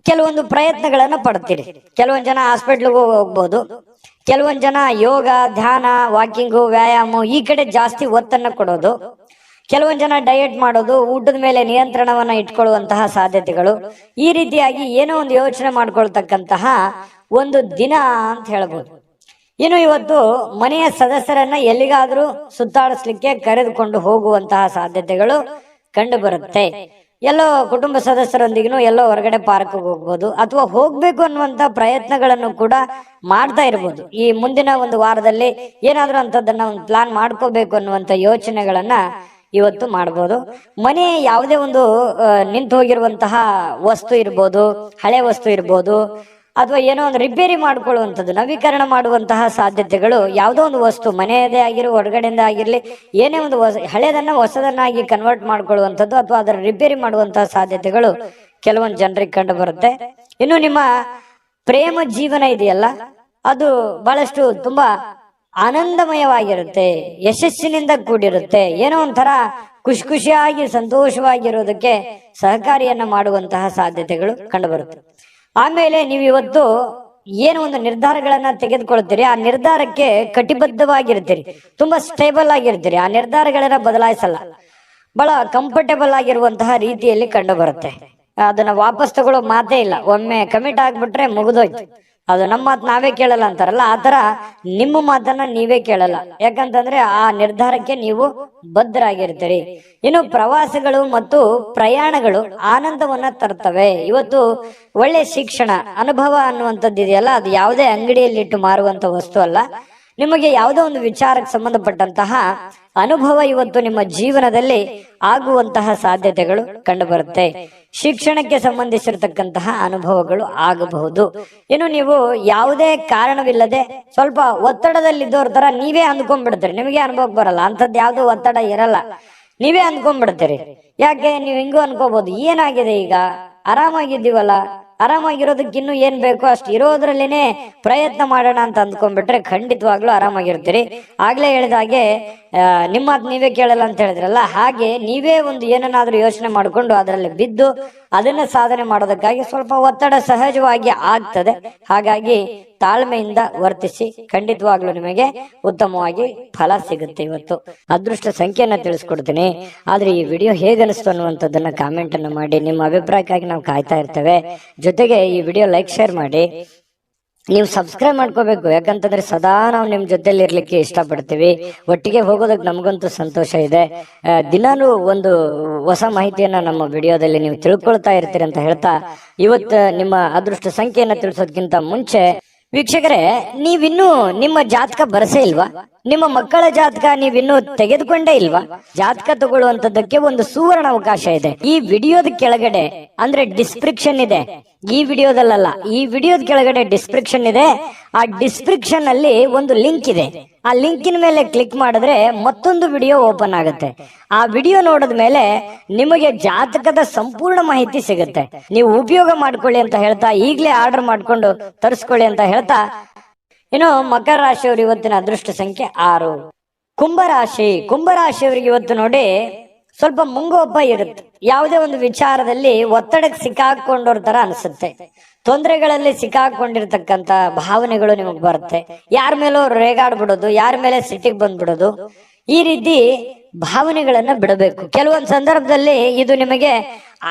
ಕೆಲವೊಂದು ಪ್ರಯತ್ನಗಳನ್ನ ಪಡ್ತೀರಿ. ಕೆಲವೊಂದು ಜನ ಹಾಸ್ಪಿಟ್ಲಿಗೆ ಹೋಗ್ಬೋದು, ಕೆಲವೊಂದು ಜನ ಯೋಗ, ಧ್ಯಾನ, ವಾಕಿಂಗು, ವ್ಯಾಯಾಮ ಈ ಕಡೆ ಜಾಸ್ತಿ ಒತ್ತನ್ನ ಕೊಡೋದು, ಕೆಲವೊಂದು ಜನ ಡಯಟ್ ಮಾಡೋದು, ಊಟದ ಮೇಲೆ ನಿಯಂತ್ರಣವನ್ನ ಇಟ್ಕೊಳ್ಳುವಂತಹ ಸಾಧ್ಯತೆಗಳು, ಈ ರೀತಿಯಾಗಿ ಏನೋ ಒಂದು ಯೋಚನೆ ಮಾಡ್ಕೊಳ್ತಕ್ಕಂತಹ ಒಂದು ದಿನ ಅಂತ ಹೇಳ್ಬೋದು. ಇನ್ನು ಇವತ್ತು ಮನೆಯ ಸದಸ್ಯರನ್ನ ಎಲ್ಲಿಗಾದ್ರೂ ಸುತ್ತಾಡಿಸ್ಲಿಕ್ಕೆ ಕರೆದುಕೊಂಡು ಹೋಗುವಂತಹ ಸಾಧ್ಯತೆಗಳು ಕಂಡು ಬರುತ್ತೆ. ಎಲ್ಲೋ ಕುಟುಂಬ ಸದಸ್ಯರೊಂದಿಗೂ ಎಲ್ಲೋ ಹೊರಗಡೆ ಪಾರ್ಕ್ ಹೋಗ್ಬೋದು, ಅಥವಾ ಹೋಗ್ಬೇಕು ಅನ್ನುವಂತ ಪ್ರಯತ್ನಗಳನ್ನು ಕೂಡ ಮಾಡ್ತಾ ಇರ್ಬೋದು. ಈ ಮುಂದಿನ ಒಂದು ವಾರದಲ್ಲಿ ಏನಾದ್ರೂ ಅಂತದನ್ನ ಒಂದು ಪ್ಲಾನ್ ಮಾಡ್ಕೋಬೇಕು ಅನ್ನುವಂತ ಯೋಚನೆಗಳನ್ನ ಇವತ್ತು ಮಾಡ್ಬೋದು. ಮನೆ ಯಾವುದೇ ಒಂದು ನಿಂತು ಹೋಗಿರುವಂತಹ ವಸ್ತು ಇರ್ಬೋದು, ಹಳೆ ವಸ್ತು ಇರ್ಬೋದು, ಅಥವಾ ಏನೋ ಒಂದು ರಿಪೇರಿ ಮಾಡ್ಕೊಳ್ಳುವಂಥದ್ದು, ನವೀಕರಣ ಮಾಡುವಂತಹ ಸಾಧ್ಯತೆಗಳು, ಯಾವುದೋ ಒಂದು ವಸ್ತು ಮನೆಯದೇ ಆಗಿರೋ ಹೊರಗಡೆಯಿಂದ ಆಗಿರ್ಲಿ, ಏನೇ ಒಂದು ಹಳೆದನ್ನ ಹೊಸದನ್ನಾಗಿ ಕನ್ವರ್ಟ್ ಮಾಡ್ಕೊಳ್ಳುವಂಥದ್ದು, ಅಥವಾ ಅದರ ರಿಪೇರಿ ಮಾಡುವಂತಹ ಸಾಧ್ಯತೆಗಳು ಕೆಲವೊಂದು ಜನರಿಗೆ ಕಂಡು ಬರುತ್ತೆ. ಇನ್ನು ನಿಮ್ಮ ಪ್ರೇಮ ಜೀವನ ಇದೆಯಲ್ಲ, ಅದು ಬಹಳಷ್ಟು ತುಂಬಾ ಆನಂದಮಯವಾಗಿರುತ್ತೆ, ಯಶಸ್ಸಿನಿಂದ ಕೂಡಿರುತ್ತೆ. ಏನೋ ಒಂಥರ ಖುಷಿಯಾಗಿ ಸಂತೋಷವಾಗಿರೋದಕ್ಕೆ ಸಹಕಾರಿಯನ್ನ ಮಾಡುವಂತಹ ಸಾಧ್ಯತೆಗಳು ಕಂಡು ಬರುತ್ತೆ. ಆಮೇಲೆ ನೀವು ಇವತ್ತು ಏನು ಒಂದು ನಿರ್ಧಾರಗಳನ್ನ ತೆಗೆದುಕೊಳ್ತೀರಿ, ಆ ನಿರ್ಧಾರಕ್ಕೆ ಕಟಿಬದ್ಧವಾಗಿರ್ತೀರಿ, ತುಂಬಾ ಸ್ಟೇಬಲ್ ಆಗಿರ್ತೀರಿ, ಆ ನಿರ್ಧಾರಗಳನ್ನ ಬದಲಾಯಿಸಲ್ಲ. ಬಹಳ ಕಂಫರ್ಟೇಬಲ್ ಆಗಿರುವಂತಹ ರೀತಿಯಲ್ಲಿ ಕಂಡು ಬರುತ್ತೆ. ಅದನ್ನ ವಾಪಸ್ ತಗೊಳ್ಳೋ ಮಾತೇ ಇಲ್ಲ. ಒಮ್ಮೆ ಕಮಿಟ್ ಆಗ್ಬಿಟ್ರೆ ಮುಗಿದೋಯ್ತು. ಅದು ನಮ್ಮ ಮಾತು ನಾವೇ ಕೇಳಲ್ಲ ಅಂತಾರಲ್ಲ, ಆತರ ನಿಮ್ಮ ಮಾತನ್ನ ನೀವೇ ಕೇಳಲ್ಲ. ಯಾಕಂತಂದ್ರೆ ಆ ನಿರ್ಧಾರಕ್ಕೆ ನೀವು ಬದ್ಧರಾಗಿರ್ತೀರಿ. ಇನ್ನು ಪ್ರವಾಸಗಳು ಮತ್ತು ಪ್ರಯಾಣಗಳು ಆನಂದವನ್ನ ತರ್ತವೆ. ಇವತ್ತು ಒಳ್ಳೆ ಶಿಕ್ಷಣ ಅನುಭವ ಅನ್ನುವಂಥದ್ದು ಇದೆಯಲ್ಲ, ಅದು ಯಾವುದೇ ಅಂಗಡಿಯಲ್ಲಿಟ್ಟು ಮಾರುವಂತ ವಸ್ತು ಅಲ್ಲ. ನಿಮಗೆ ಯಾವುದೋ ಒಂದು ವಿಚಾರಕ್ಕೆ ಸಂಬಂಧಪಟ್ಟಂತಹ ಅನುಭವ ಇವತ್ತು ನಿಮ್ಮ ಜೀವನದಲ್ಲಿ ಆಗುವಂತಹ ಸಾಧ್ಯತೆಗಳು ಕಂಡು ಬರುತ್ತೆ. ಶಿಕ್ಷಣಕ್ಕೆ ಸಂಬಂಧಿಸಿರ್ತಕ್ಕಂತಹ ಅನುಭವಗಳು ಆಗಬಹುದು. ಇನ್ನು ನೀವು ಯಾವುದೇ ಕಾರಣವಿಲ್ಲದೆ ಸ್ವಲ್ಪ ಒತ್ತಡದಲ್ಲಿದ್ದವ್ರ ತರ ನೀವೇ ಅಂದ್ಕೊಂಡ್ಬಿಡ್ತೀರಿ. ನಿಮಗೆ ಅನುಭವಕ್ಕೆ ಬರಲ್ಲ, ಅಂಥದ್ದು ಯಾವ್ದು ಒತ್ತಡ ಇರಲ್ಲ, ನೀವೇ ಅಂದ್ಕೊಂಡ್ಬಿಡ್ತೀರಿ. ಯಾಕೆ ನೀವು ಹಿಂಗೂ ಅನ್ಕೋಬಹುದು, ಏನಾಗಿದೆ ಈಗ ಆರಾಮಾಗಿದ್ದೀವಲ್ಲ, ಆರಾಮಾಗಿರೋದಕ್ಕೆ ಇನ್ನೂ ಏನ್ ಬೇಕೋ ಅಷ್ಟು ಇರೋದ್ರಲ್ಲೇನೆ ಪ್ರಯತ್ನ ಮಾಡೋಣ ಅಂತ ಅಂದ್ಕೊಂಡ್ಬಿಟ್ರೆ ಖಂಡಿತವಾಗ್ಲೂ ಆರಾಮಾಗಿರ್ತೀರಿ. ಆಗ್ಲೇ ಹೇಳಿದ ಹಾಗೆ ನಿಮ್ಮ ಮಾತು ನೀವೇ ಕೇಳಲ್ಲ ಅಂತ ಹೇಳಿದ್ರಲ್ಲ, ಹಾಗೆ ನೀವೇ ಒಂದು ಏನನ್ನಾದ್ರೂ ಯೋಚನೆ ಮಾಡಿಕೊಂಡು ಅದರಲ್ಲಿ ಬಿದ್ದು ಅದನ್ನ ಸಾಧನೆ ಮಾಡೋದಕ್ಕಾಗಿ ಸ್ವಲ್ಪ ಒತ್ತಡ ಸಹಜವಾಗಿ ಆಗ್ತದೆ. ಹಾಗಾಗಿ ತಾಳ್ಮೆಯಿಂದ ವರ್ತಿಸಿ, ಖಂಡಿತವಾಗ್ಲೂ ನಿಮಗೆ ಉತ್ತಮವಾಗಿ ಫಲ ಸಿಗುತ್ತೆ. ಇವತ್ತು ಅದೃಷ್ಟ ಸಂಖ್ಯೆಯನ್ನ ತಿಳಿಸ್ಕೊಡ್ತೀನಿ. ಆದ್ರೆ ಈ ವಿಡಿಯೋ ಹೇಗನಿಸ್ತು ಅನ್ನುವಂಥದ್ದನ್ನ ಕಾಮೆಂಟ್ ಅನ್ನು ಮಾಡಿ. ನಿಮ್ಮ ಅಭಿಪ್ರಾಯಕ್ಕಾಗಿ ನಾವು ಕಾಯ್ತಾ ಇರ್ತೇವೆ. ಜೊತೆಗೆ ಈ ವಿಡಿಯೋ ಲೈಕ್ ಶೇರ್ ಮಾಡಿ. ನೀವು ಸಬ್ಸ್ಕ್ರೈಬ್ ಮಾಡ್ಕೋಬೇಕು. ಯಾಕಂತಂದ್ರೆ ಸದಾ ನಾವು ನಿಮ್ ಜೊತೆಲಿ ಇರ್ಲಿಕ್ಕೆ ಇಷ್ಟಪಡ್ತೀವಿ. ಒಟ್ಟಿಗೆ ಹೋಗೋದಕ್ಕೆ ನಮಗಂತೂ ಸಂತೋಷ ಇದೆ. ದಿನಾನು ಒಂದು ಹೊಸ ಮಾಹಿತಿಯನ್ನ ನಮ್ಮ ವಿಡಿಯೋದಲ್ಲಿ ನೀವು ತಿಳ್ಕೊಳ್ತಾ ಇರ್ತೀರಿ ಅಂತ ಹೇಳ್ತಾ, ಇವತ್ತು ನಿಮ್ಮ ಅದೃಷ್ಟ ಸಂಖ್ಯೆಯನ್ನ ತಿಳಿಸೋದಕ್ಕಿಂತ ಮುಂಚೆ ವೀಕ್ಷಕರೇ, ನೀವಿನ್ನೂ ನಿಮ್ಮ ಜಾತಕ ಬರಸೇ ಇಲ್ವಾ? ನಿಮ್ಮ ಮಕ್ಕಳ ಜಾತಕ ನೀವಿನ್ನೂ ತೆಗೆದುಕೊಂಡೇ ಇಲ್ವಾ? ಜಾತಕ ತಗೊಳ್ಳುವಂತದ್ದಕ್ಕೆ ಒಂದು ಸುವರ್ಣ ಅವಕಾಶ ಇದೆ. ಈ ವಿಡಿಯೋದ ಕೆಳಗಡೆ ಅಂದ್ರೆ ಡಿಸ್ಕ್ರಿಪ್ಷನ್ ಇದೆ. ಈ ವಿಡಿಯೋದಲ್ಲ, ಈ ವಿಡಿಯೋದ ಕೆಳಗಡೆ ಡಿಸ್ಕ್ರಿಪ್ಷನ್ ಇದೆ. ಆ ಡಿಸ್ಕ್ರಿಪ್ಷನ್ ಅಲ್ಲಿ ಒಂದು ಲಿಂಕ್ ಇದೆ. ಆ ಲಿಂಕಿನ ಮೇಲೆ ಕ್ಲಿಕ್ ಮಾಡಿದ್ರೆ ಮತ್ತೊಂದು ವಿಡಿಯೋ ಓಪನ್ ಆಗುತ್ತೆ. ಆ ವಿಡಿಯೋ ನೋಡಿದ ಮೇಲೆ ನಿಮಗೆ ಜಾತಕದ ಸಂಪೂರ್ಣ ಮಾಹಿತಿ ಸಿಗುತ್ತೆ. ನೀವು ಉಪಯೋಗ ಮಾಡ್ಕೊಳ್ಳಿ ಅಂತ ಹೇಳ್ತಾ, ಈಗಲೇ ಆರ್ಡರ್ ಮಾಡ್ಕೊಂಡು ತರಿಸ್ಕೊಳ್ಳಿ ಅಂತ ಹೇಳ್ತಾ, ಇನ್ನು ಮಕರ ರಾಶಿಯವರು ಇವತ್ತಿನ ಅದೃಷ್ಟ ಸಂಖ್ಯೆ 6. ಕುಂಭರಾಶಿಯವರಿಗೆ ಇವತ್ತು ನೋಡಿ ಸ್ವಲ್ಪ ಮುಂಗೋಪ ಇರುತ್ತೆ. ಯಾವುದೇ ಒಂದು ವಿಚಾರದಲ್ಲಿ ಒತ್ತಡಕ್ಕೆ ಸಿಕ್ಕಾಕೊಂಡವ್ರ ತರ ಅನ್ಸುತ್ತೆ. ತೊಂದರೆಗಳಲ್ಲಿ ಸಿಕ್ಕಾಕೊಂಡಿರ್ತಕ್ಕಂತ ಭಾವನೆಗಳು ನಿಮಗ್ ಬರುತ್ತೆ. ಯಾರ ಮೇಲೂ ರೇಗಾಡ್ಬಿಡೋದು, ಯಾರ ಮೇಲೆ ಸಿಟ್ಟಿಗೆ ಬಂದ್ಬಿಡೋದು, ಈ ರೀತಿ ಭಾವನೆಗಳನ್ನ ಬಿಡಬೇಕು. ಕೆಲವೊಂದು ಸಂದರ್ಭದಲ್ಲಿ ಇದು ನಿಮಗೆ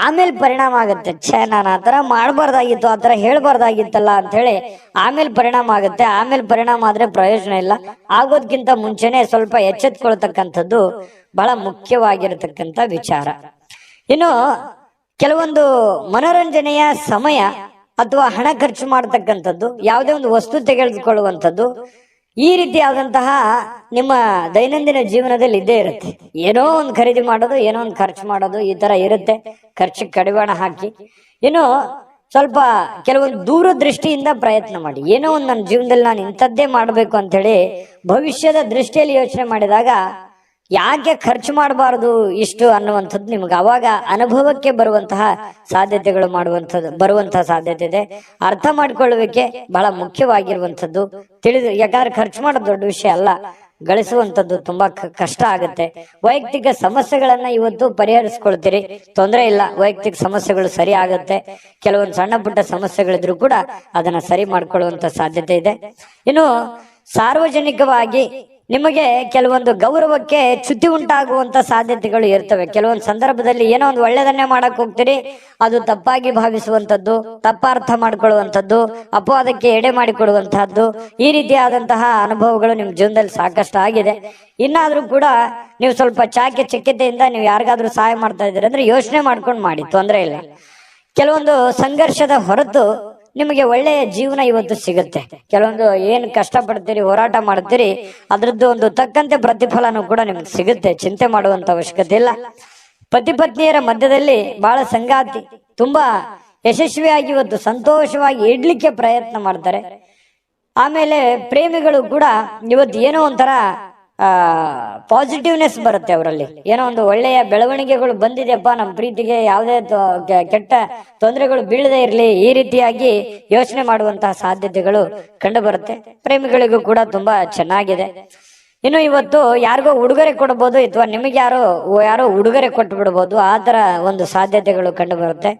ಆಮೇಲೆ ಪರಿಣಾಮ ಆಗುತ್ತೆ. ನಾನು ಆತರ ಮಾಡಬಾರ್ದಾಗಿತ್ತು, ಆತರ ಹೇಳ್ಬಾರ್ದಾಗಿತ್ತಲ್ಲ ಅಂತ ಹೇಳಿ ಆಮೇಲೆ ಪರಿಣಾಮ ಆಗುತ್ತೆ. ಆಮೇಲೆ ಪರಿಣಾಮ ಆದ್ರೆ ಪ್ರಯೋಜನ ಇಲ್ಲ. ಆಗೋದ್ಕಿಂತ ಮುಂಚೆನೆ ಸ್ವಲ್ಪ ಎಚ್ಚೆತ್ಕೊಳ್ತಕ್ಕಂಥದ್ದು ಬಹಳ ಮುಖ್ಯವಾಗಿರತಕ್ಕಂತ ವಿಚಾರ. ಇನ್ನು ಕೆಲವೊಂದು ಮನೋರಂಜನೆಯ ಸಮಯ ಅಥವಾ ಹಣ ಖರ್ಚು ಮಾಡತಕ್ಕಂಥದ್ದು, ಯಾವುದೇ ಒಂದು ವಸ್ತು ತೆಗೆದುಕೊಳ್ಳುವಂಥದ್ದು, ಈ ರೀತಿಯಾದಂತಹ ನಿಮ್ಮ ದೈನಂದಿನ ಜೀವನದಲ್ಲಿ ಇದ್ದೇ ಇರುತ್ತೆ. ಏನೋ ಒಂದು ಖರೀದಿ ಮಾಡೋದು, ಏನೋ ಒಂದು ಖರ್ಚು ಮಾಡೋದು, ಈ ತರ ಇರುತ್ತೆ. ಖರ್ಚಿಗೆ ಕಡಿವಾಣ ಹಾಕಿ ಇನ್ನು ಸ್ವಲ್ಪ ಕೆಲವೊಂದು ದೂರದೃಷ್ಟಿಯಿಂದ ಪ್ರಯತ್ನ ಮಾಡಿ. ಏನೋ ಒಂದು ನನ್ನ ಜೀವನದಲ್ಲಿ ನಾನು ಇಂಥದ್ದೇ ಮಾಡಬೇಕು ಅಂತ ಹೇಳಿ ಭವಿಷ್ಯದ ದೃಷ್ಟಿಯಲ್ಲಿ ಯೋಚನೆ ಮಾಡಿದಾಗ ಯಾಕೆ ಖರ್ಚು ಮಾಡಬಾರದು ಇಷ್ಟು ಅನ್ನುವಂಥದ್ದು ನಿಮ್ಗೆ ಅವಾಗ ಅನುಭವಕ್ಕೆ ಬರುವಂತಹ ಸಾಧ್ಯತೆಗಳು ಬರುವಂತಹ ಸಾಧ್ಯತೆ ಇದೆ. ಅರ್ಥ ಮಾಡ್ಕೊಳ್ಳುವಿಕೆ ಬಹಳ ಮುಖ್ಯವಾಗಿರುವಂಥದ್ದು. ಯಾಕಂದ್ರೆ ಖರ್ಚು ಮಾಡೋದು ದೊಡ್ಡ ವಿಷಯ ಅಲ್ಲ, ಗಳಿಸುವಂಥದ್ದು ತುಂಬಾ ಕಷ್ಟ ಆಗುತ್ತೆ. ವೈಯಕ್ತಿಕ ಸಮಸ್ಯೆಗಳನ್ನ ಇವತ್ತು ಪರಿಹರಿಸ್ಕೊಳ್ತೀರಿ, ತೊಂದರೆ ಇಲ್ಲ. ವೈಯಕ್ತಿಕ ಸಮಸ್ಯೆಗಳು ಸರಿ ಆಗುತ್ತೆ. ಕೆಲವೊಂದು ಸಣ್ಣ ಪುಟ್ಟ ಸಮಸ್ಯೆಗಳಿದ್ರು ಕೂಡ ಅದನ್ನ ಸರಿ ಮಾಡ್ಕೊಳ್ಳುವಂತ ಸಾಧ್ಯತೆ ಇದೆ. ಇನ್ನು ಸಾರ್ವಜನಿಕವಾಗಿ ನಿಮಗೆ ಕೆಲವೊಂದು ಗೌರವಕ್ಕೆ ಚ್ಯುತಿ ಉಂಟಾಗುವಂತ ಸಾಧ್ಯತೆಗಳು ಇರ್ತವೆ. ಕೆಲವೊಂದು ಸಂದರ್ಭದಲ್ಲಿ ಏನೋ ಒಂದು ಒಳ್ಳೆದನ್ನೇ ಮಾಡಕ್ ಹೋಗ್ತೀರಿ, ಅದು ತಪ್ಪಾಗಿ ಭಾವಿಸುವಂತದ್ದು, ತಪ್ಪಾರ್ಥ ಮಾಡ್ಕೊಳ್ಳುವಂಥದ್ದು, ಅಪವಾದಕ್ಕೆ ಎಡೆ ಮಾಡಿಕೊಡುವಂತಹದ್ದು, ಈ ರೀತಿಯಾದಂತಹ ಅನುಭವಗಳು ನಿಮ್ ಜೀವನದಲ್ಲಿ ಸಾಕಷ್ಟು ಆಗಿದೆ. ಇನ್ನಾದ್ರೂ ಕೂಡ ನೀವು ಸ್ವಲ್ಪ ಚಾಕಚಕ್ಯತೆಯಿಂದ ನೀವು ಯಾರಿಗಾದ್ರೂ ಸಹಾಯ ಮಾಡ್ತಾ ಇದ್ದೀರಿ ಅಂದ್ರೆ ಯೋಚನೆ ಮಾಡ್ಕೊಂಡು ಮಾಡಿ, ತೊಂದರೆ ಇಲ್ಲ. ಕೆಲವೊಂದು ಸಂಘರ್ಷದ ಹೊರತು ನಿಮಗೆ ಒಳ್ಳೆಯ ಜೀವನ ಇವತ್ತು ಸಿಗುತ್ತೆ. ಕೆಲವೊಂದು ಏನ್ ಕಷ್ಟ ಪಡ್ತೀರಿ, ಹೋರಾಟ ಮಾಡ್ತೀರಿ, ಅದ್ರದ್ದು ಒಂದು ತಕ್ಕಂತೆ ಪ್ರತಿಫಲನೂ ಕೂಡ ನಿಮ್ಗೆ ಸಿಗುತ್ತೆ. ಚಿಂತೆ ಮಾಡುವಂತ ಅವಶ್ಯಕತೆ ಇಲ್ಲ. ಪತಿ ಪತ್ನಿಯರ ಮಧ್ಯದಲ್ಲಿ ಬಹಳ ಸಂಗಾತಿ ತುಂಬಾ ಯಶಸ್ವಿಯಾಗಿ ಇವತ್ತು ಸಂತೋಷವಾಗಿ ಇಡ್ಲಿಕ್ಕೆ ಪ್ರಯತ್ನ ಮಾಡ್ತಾರೆ. ಆಮೇಲೆ ಪ್ರೇಮಿಗಳು ಕೂಡ ಇವತ್ತು ಏನೋ ಒಂಥರ ಪಾಸಿಟಿವ್ನೆಸ್ ಬರುತ್ತೆ ಅವರಲ್ಲಿ. ಏನೋ ಒಂದು ಒಳ್ಳೆಯ ಬೆಳವಣಿಗೆಗಳು ಬಂದಿದೆಯಪ್ಪ, ನಮ್ಮ ಪ್ರೀತಿಗೆ ಯಾವುದೇ ಕೆಟ್ಟ ತೊಂದರೆಗಳು ಬೀಳದೆ ಇರಲಿ, ಈ ರೀತಿಯಾಗಿ ಯೋಚನೆ ಮಾಡುವಂತಹ ಸಾಧ್ಯತೆಗಳು ಕಂಡು ಬರುತ್ತೆ. ಪ್ರೇಮಿಗಳಿಗೂ ಕೂಡ ತುಂಬಾ ಚೆನ್ನಾಗಿದೆ. ಇನ್ನು ಇವತ್ತು ಯಾರಿಗೋ ಉಡುಗೊರೆ ಕೊಡಬಹುದು, ಅಥವಾ ನಿಮಗೆ ಯಾರೋ ಉಡುಗೊರೆ ಕೊಟ್ಟು ಬಿಡಬಹುದು. ಆ ತರ ಒಂದು ಸಾಧ್ಯತೆಗಳು ಕಂಡು ಬರುತ್ತೆ.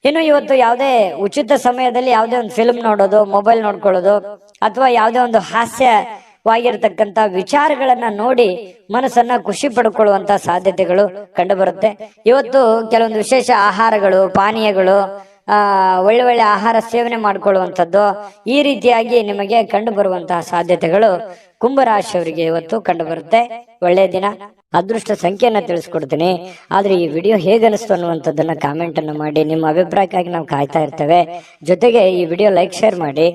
ಇನ್ನು ಇವತ್ತು ಯಾವುದೇ ಉಚಿತ ಸಮಯದಲ್ಲಿ ಯಾವುದೇ ಒಂದು ಫಿಲ್ಮ್ ನೋಡೋದು, ಮೊಬೈಲ್ ನೋಡ್ಕೊಳ್ಳೋದು, ಅಥವಾ ಯಾವುದೇ ಒಂದು ಹಾಸ್ಯ ವಾಗಿರ್ತಕ್ಕಂಥ ವಿಚಾರಗಳನ್ನ ನೋಡಿ ಮನಸ್ಸನ್ನ ಖುಷಿ ಪಡ್ಕೊಳ್ಳುವಂತ ಸಾಧ್ಯತೆಗಳು ಕಂಡು ಬರುತ್ತೆ. ಇವತ್ತು ಕೆಲವೊಂದು ವಿಶೇಷ ಆಹಾರಗಳು, ಪಾನೀಯಗಳು, ಒಳ್ಳೆ ಒಳ್ಳೆ ಆಹಾರ ಸೇವನೆ ಮಾಡ್ಕೊಳ್ಳುವಂಥದ್ದು, ಈ ರೀತಿಯಾಗಿ ನಿಮಗೆ ಕಂಡು ಬರುವಂತಹ ಸಾಧ್ಯತೆಗಳು ಕುಂಭರಾಶಿಯವರಿಗೆ ಇವತ್ತು ಕಂಡು ಬರುತ್ತೆ. ಒಳ್ಳೆಯ ದಿನ. ಅದೃಷ್ಟ ಸಂಖ್ಯೆಯನ್ನ ತಿಳಿಸ್ಕೊಡ್ತೀನಿ. ಆದ್ರೆ ಈ ವಿಡಿಯೋ ಹೇಗನಿಸ್ತು ಅನ್ನುವಂಥದ್ದನ್ನ ಕಾಮೆಂಟ್ ಅನ್ನು ಮಾಡಿ. ನಿಮ್ಮ ಅಭಿಪ್ರಾಯಕ್ಕಾಗಿ ನಾವು ಕಾಯ್ತಾ ಇರ್ತೇವೆ. ಜೊತೆಗೆ ಈ ವಿಡಿಯೋ ಲೈಕ್, ಶೇರ್ ಮಾಡಿ.